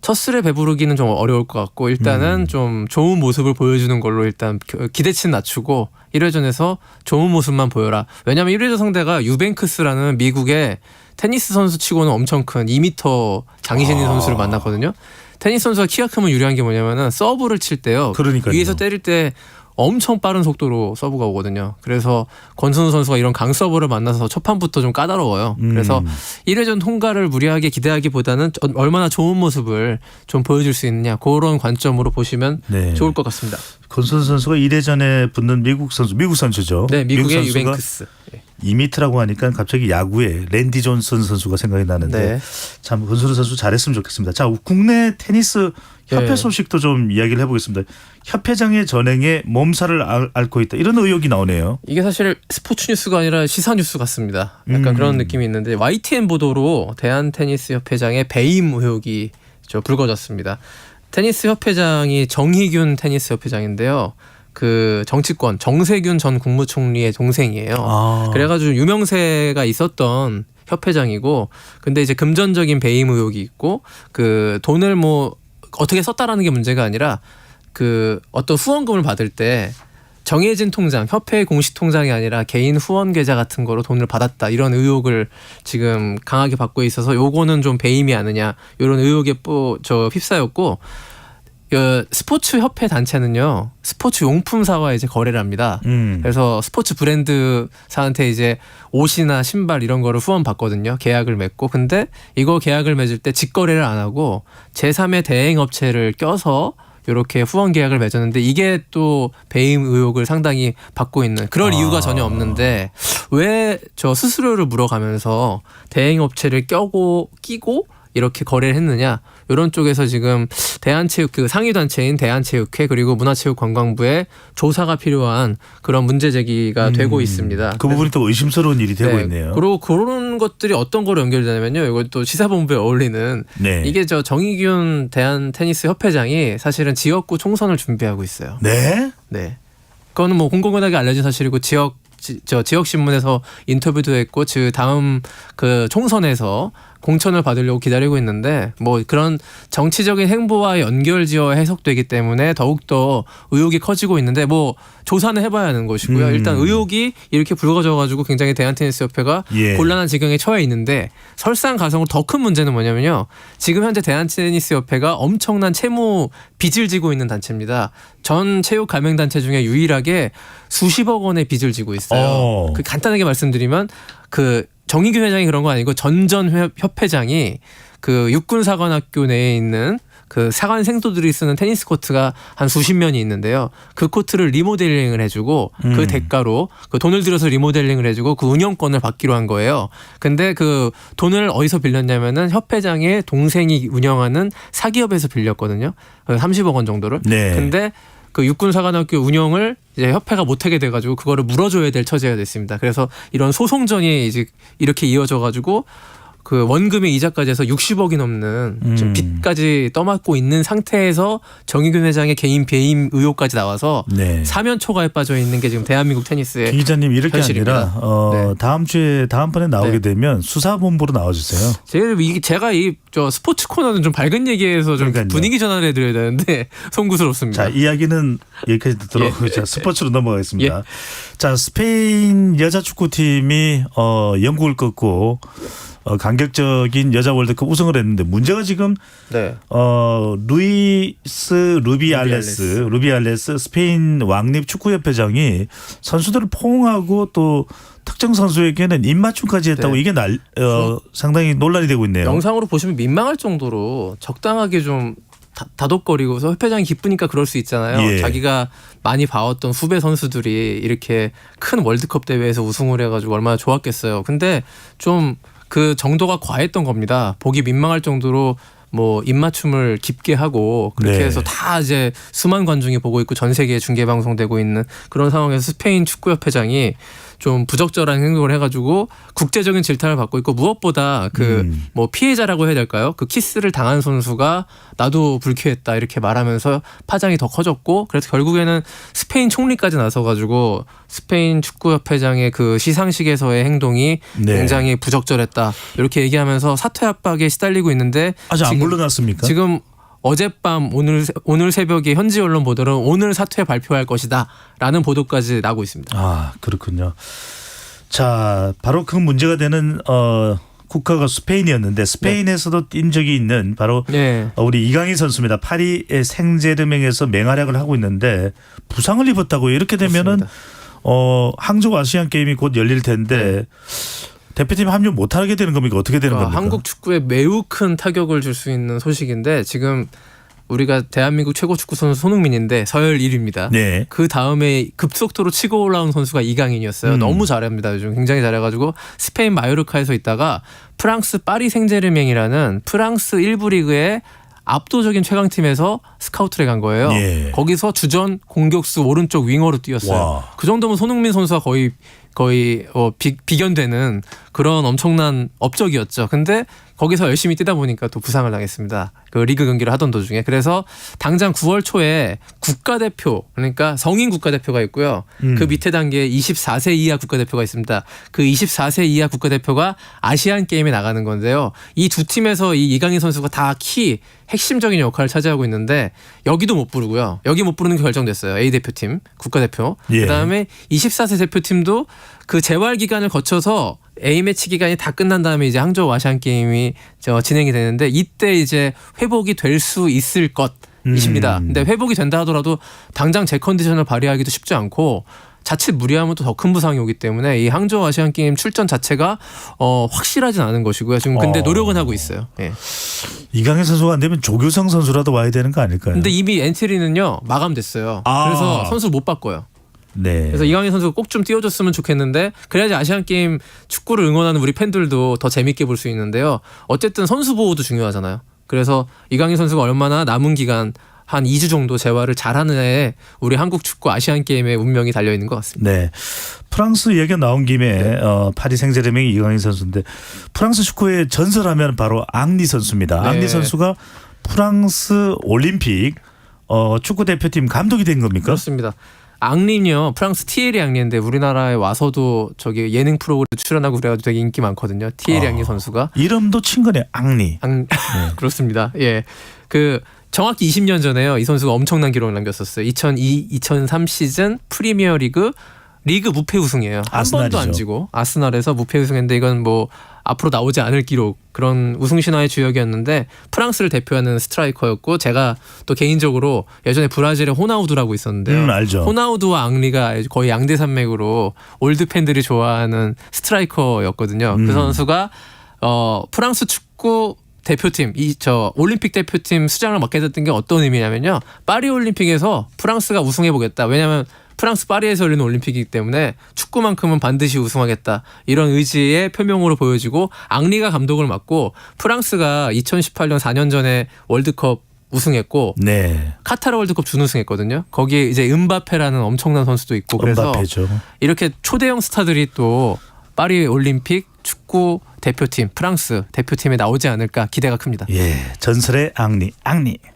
첫 술에 배부르기는 좀 어려울 것 같고, 일단은 좀 좋은 모습을 보여주는 걸로 일단 기대치는 낮추고 1회전에서 좋은 모습만 보여라. 왜냐하면 1회전 상대가 유뱅크스라는 미국의 테니스 선수 치고는 엄청 큰 2m 장신인 선수를 만났거든요. 테니스 선수가 키가 크면 유리한 게 뭐냐면은 서브를 칠 때요.
그러니까요.
위에서 때릴 때 엄청 빠른 속도로 서브가 오거든요. 그래서 권순우 선수가 이런 강 서브를 만나서 첫 판부터 좀 까다로워요. 그래서 1회전 통과를 무리하게 기대하기보다는 얼마나 좋은 모습을 좀 보여줄 수 있느냐, 그런 관점으로 보시면 좋을 것 같습니다.
권순우 선수가 1회전에 붙는 미국 선수죠.
네, 미국의
미국 선수가
유뱅크스.
2m라고 하니까 갑자기 야구에 랜디 존슨 선수가 생각이 나는데, 참 권순우 선수 잘했으면 좋겠습니다. 자, 국내 테니스 협회 소식도 좀 이야기를 해보겠습니다. 협회장의 전행에 몸살을 앓고 있다, 이런 의혹이 나오네요.
이게 사실 스포츠 뉴스가 아니라 시사 뉴스 같습니다. 약간 그런 느낌이 있는데, YTN 보도로 대한테니스협회장의 배임 의혹이 불거졌습니다. 테니스 협회장이 정희균 테니스 협회장인데요. 그 정치권 정세균 전 국무총리의 동생이에요. 그래가지고 유명세가 있었던 협회장이고, 근데 이제 금전적인 배임 의혹이 있고, 그 돈을 뭐 어떻게 썼다라는 게 문제가 아니라, 그 어떤 후원금을 받을 때 정해진 통장, 협회의 공식 통장이 아니라 개인 후원 계좌 같은 거로 돈을 받았다, 이런 의혹을 지금 강하게 받고 있어서 요거는 좀 배임이 아니냐, 이런 의혹에 휩싸였고, 스포츠 협회 단체는요, 스포츠 용품사와 이제 거래를 합니다. 그래서 스포츠 브랜드사한테 이제 옷이나 신발 이런 거를 후원 받거든요. 계약을 맺고. 근데 이거 계약을 맺을 때 직거래를 안 하고 제3의 대행 업체를 껴서 이렇게 후원 계약을 맺었는데, 이게 또 배임 의혹을 상당히 받고 있는, 그럴 이유가 전혀 없는데 왜 수수료를 물어가면서 대행 업체를 끼고 이렇게 거래를 했느냐, 이런 쪽에서 지금 대한체육 상위 단체인 대한체육회 그리고 문화체육관광부에 조사가 필요한 그런 문제 제기가 되고 있습니다.
그 부분이 또 의심스러운 일이 되고 있네요.
그리고 그런 것들이 어떤 거로 연결되냐면요, 이것도 시사본부에 어울리는 이게 정희균 대한테니스협회장이 사실은 지역구 총선을 준비하고 있어요.
네.
그거는 뭐 공공연하게 알려진 사실이고, 지역 신문에서 인터뷰도 했고, 다음 그 총선에서 공천을 받으려고 기다리고 있는데 뭐 그런 정치적인 행보와 연결지어 해석되기 때문에 더욱더 의혹이 커지고 있는데 뭐 조사는 해봐야 하는 것이고요. 일단 의혹이 이렇게 불거져가지고 굉장히 대한테니스협회가
예.
곤란한 지경에 처해 있는데 설상가상으로 더 큰 문제는 뭐냐면요. 지금 현재 대한테니스협회가 엄청난 채무 빚을 지고 있는 단체입니다. 전 체육 가맹단체 중에 유일하게 수십억 원의 빚을 지고 있어요. 그 간단하게 말씀드리면 그 정의균 회장이 그런 거 아니고 전전 협회장이 그 육군사관학교 내에 있는 그 사관 생도들이 쓰는 테니스 코트가 한 수십 면이 있는데요. 그 코트를 리모델링을 해주고 그 대가로 그 돈을 들여서 리모델링을 해주고 그 운영권을 받기로 한 거예요. 근데 그 돈을 어디서 빌렸냐면은 협회장의 동생이 운영하는 사기업에서 빌렸거든요. 30억 원 정도를.
네.
근데 그 육군사관학교 운영을 이제 협회가 못하게 돼가지고 그거를 물어줘야 될 처지가 됐습니다. 그래서 이런 소송전이 이제 이렇게 이어져가지고 그 원금의 이자까지 해서 60억이 넘는 지금 빚까지 떠맡고 있는 상태에서 정의균 회장의 개인 배임 의혹까지 나와서
네.
사면 초과에 빠져 있는 게 지금 대한민국 테니스의
김 기자님 이렇게
현실입니다.
아니라 다음번에 나오게 되면 수사본부로 나와주세요.
제가 이 저 스포츠 코너는 좀 밝은 얘기해서 좀
그러니까요.
분위기 전환을 해드려야 되는데 송구스럽습니다.
자, 이야기는 여기까지 듣도록 자, 스포츠로 넘어가겠습니다.
예.
자, 스페인 여자 축구팀이 영국을 꺾고 감격적인 여자 월드컵 우승을 했는데 문제가 지금
네.
루비알레스 스페인 왕립 축구협회장이 선수들을 포옹하고 또 특정 선수에게는 입맞춤까지 했다고
네.
이게 상당히 논란이 되고 있네요.
영상으로 보시면 민망할 정도로 적당하게 좀 다독거리고서 협회장이 기쁘니까 그럴 수 있잖아요.
예.
자기가 많이 봐왔던 후배 선수들이 이렇게 큰 월드컵 대회에서 우승을 해가지고 얼마나 좋았겠어요. 근데 좀 그 정도가 과했던 겁니다. 보기 민망할 정도로 뭐 입맞춤을 깊게 하고 그렇게
네.
해서 다 이제 수만 관중이 보고 있고 전 세계에 중계 방송되고 있는 그런 상황에서 스페인 축구협회장이 좀 부적절한 행동을 해가지고 국제적인 질타를 받고 있고 무엇보다 그 뭐 피해자라고 해야 될까요? 그 키스를 당한 선수가 나도 불쾌했다 이렇게 말하면서 파장이 더 커졌고 그래서 결국에는 스페인 총리까지 나서가지고 스페인 축구협회장의 그 시상식에서의 행동이
네.
굉장히 부적절했다 이렇게 얘기하면서 사퇴 압박에 시달리고 있는데
아직 안 물러났습니까?
지금 어젯밤 오늘 새벽에 현지 언론 보도는 오늘 사퇴 발표할 것이다라는 보도까지 나오고 있습니다.
아, 그렇군요. 자, 바로 그 문제가 되는 국가가 스페인이었는데 스페인에서도 뛴 적이 있는 바로 우리 이강인 선수입니다. 파리 생제르맹에서 맹활약을 하고 있는데 부상을 입었다고 이렇게 되면은 항저우 아시안 게임이 곧 열릴 텐데 대표팀 합류 못하게 되는 겁니까? 어떻게 되는 겁니까?
한국 축구에 매우 큰 타격을 줄 수 있는 소식인데 지금 우리가 대한민국 최고 축구 선수 손흥민인데 서열 1위입니다.
네.
그 다음에 급속도로 치고 올라온 선수가 이강인이었어요. 너무 잘합니다. 요즘 굉장히 잘해가지고 스페인 마요르카에서 있다가 프랑스 파리 생제르맹이라는 프랑스 1부 리그의 압도적인 최강팀에서 스카우트를 간 거예요.
예.
거기서 주전 공격수 오른쪽 윙어로 뛰었어요.
와.
그 정도면 손흥민 선수가 거의 비견되는 그런 엄청난 업적이었죠. 근데 거기서 열심히 뛰다 보니까 또 부상을 당했습니다. 그 리그 경기를 하던 도중에. 그래서 당장 9월 초에 국가대표 그러니까 성인 국가대표가 있고요. 그 밑에 단계에 24세 이하 국가대표가 있습니다. 그 24세 이하 국가대표가 아시안 게임에 나가는 건데요. 이 두 팀에서 이 이강인 선수가 다 핵심적인 역할을 차지하고 있는데 여기도 못 부르고요. 여기 못 부르는 게 결정됐어요. A 대표팀 국가대표.
예.
그다음에 24세 대표팀도 그 재활 기간을 거쳐서 A매치 기간이 다 끝난 다음에 이제 항저우 아시안 게임이 진행이 되는데 이때 이제 회복이 될 수 있을 것이십니다. 근데 회복이 된다 하더라도 당장 제 컨디션을 발휘하기도 쉽지 않고 자칫 무리하면 또 더 큰 부상이 오기 때문에 이 항저우 아시안 게임 출전 자체가 확실하진 않은 것이고요. 지금 근데 노력은 하고 있어요. 예.
이강인 선수가 안 되면 조규성 선수라도 와야 되는 거 아닐까요?
근데 이미 엔트리는요 마감됐어요. 그래서 선수 못 바꿔요.
네.
그래서 이강인 선수가 꼭 좀 띄워줬으면 좋겠는데 그래야지 아시안 게임 축구를 응원하는 우리 팬들도 더 재밌게 볼 수 있는데요. 어쨌든 선수 보호도 중요하잖아요. 그래서 이강인 선수가 얼마나 남은 기간 한 2주 정도 재활을 잘하는 해에 우리 한국 축구 아시안 게임의 운명이 달려 있는 것 같습니다.
네. 프랑스 얘기가 나온 김에 파리 생제르맹 이강인 선수인데 프랑스 축구의 전설하면 바로 앙리 선수입니다.
네.
앙리 선수가 프랑스 올림픽 축구 대표팀 감독이 된 겁니까?
그렇습니다. 앙리요. 프랑스 티에리 앙리인데 우리나라에 와서도 저기 예능 프로그램 출연하고 그래가지고 되게 인기 많거든요. 티에리 앙리 선수가.
이름도 친근해. 앙리.
그렇습니다. 예. 그 정확히 20년 전에요. 이 선수가 엄청난 기록을 남겼었어요. 2002-2003 시즌 프리미어 리그 무패 우승이에요. 한 번도 안 지고 아스날에서 무패 우승했는데 이건 뭐 앞으로 나오지 않을 기록, 그런 우승 신화의 주역이었는데 프랑스를 대표하는 스트라이커였고, 제가 또 개인적으로 예전에 브라질의 호나우두라고 있었는데요.
알죠.
호나우두와 앙리가 거의 양대 산맥으로 올드 팬들이 좋아하는 스트라이커였거든요. 그 선수가 프랑스 축구 대표팀, 올림픽 대표팀 수장을 맡게 됐던 게 어떤 의미냐면요. 파리 올림픽에서 프랑스가 우승해 보겠다. 왜냐하면 프랑스 파리에서 열리는 올림픽이기 때문에 축구만큼은 반드시 우승하겠다. 이런 의지의 표명으로 보여지고, 앙리가 감독을 맡고 프랑스가 2018년 4년 전에 월드컵 우승했고 카타르 월드컵 준우승했거든요. 거기에 이제 은바페라는 엄청난 선수도 있고, 그래서
은바페죠.
이렇게 초대형 스타들이 또 파리 올림픽 축구 대표팀, 프랑스 대표팀에 나오지 않을까 기대가 큽니다.
예, 전설의 앙리.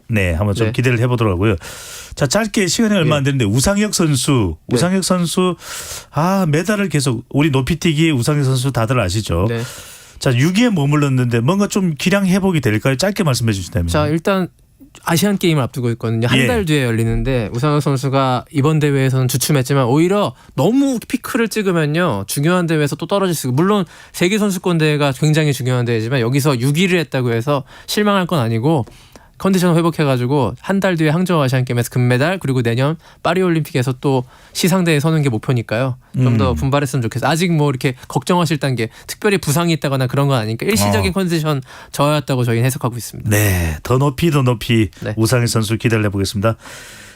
네, 한번 좀 기대를 해보도록 하고요. 자, 짧게 시간이 얼마 안 되는데 우상혁 선수, 메달을 계속, 우리 높이뛰기 우상혁 선수 다들 아시죠? 자, 6위에 머물렀는데 뭔가 좀 기량 회복이 될까요? 짧게 말씀해 주신다면.
자, 일단 아시안 게임을 앞두고 있거든요. 한 달 뒤에 열리는데 우상혁 선수가 이번 대회에서는 주춤했지만 오히려 너무 피크를 찍으면요 중요한 대회에서 또 떨어질 수 있고, 물론 세계 선수권 대회가 굉장히 중요한 대회지만 여기서 6위를 했다고 해서 실망할 건 아니고, 컨디션 회복해가지고 한 달 뒤에 항저우 아시안 게임에서 금메달, 그리고 내년 파리 올림픽에서 또 시상대에 서는 게 목표니까요. 좀 더 분발했으면 좋겠어요. 아직 뭐 이렇게 걱정하실 단계, 특별히 부상이 있다거나 그런 건 아니니까 일시적인 컨디션 저하였다고 저희는 해석하고 있습니다.
네, 더 높이 우상혁 선수 기대를 해보겠습니다.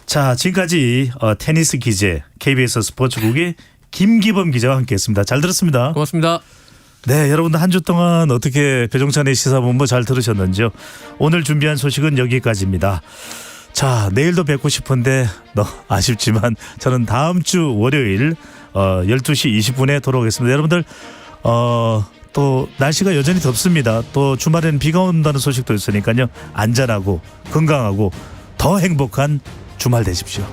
자, 지금까지 테니스 기재 KBS 스포츠국의 김기범 기자와 함께했습니다. 잘 들었습니다.
고맙습니다.
네, 여러분들 한 주 동안 어떻게 배종찬의 시사본부 잘 들으셨는지요? 오늘 준비한 소식은 여기까지입니다. 자, 내일도 뵙고 싶은데 아쉽지만 저는 다음 주 월요일 12시 20분에 돌아오겠습니다. 여러분들 또 날씨가 여전히 덥습니다. 또 주말에는 비가 온다는 소식도 있으니까요. 안전하고 건강하고 더 행복한 주말 되십시오.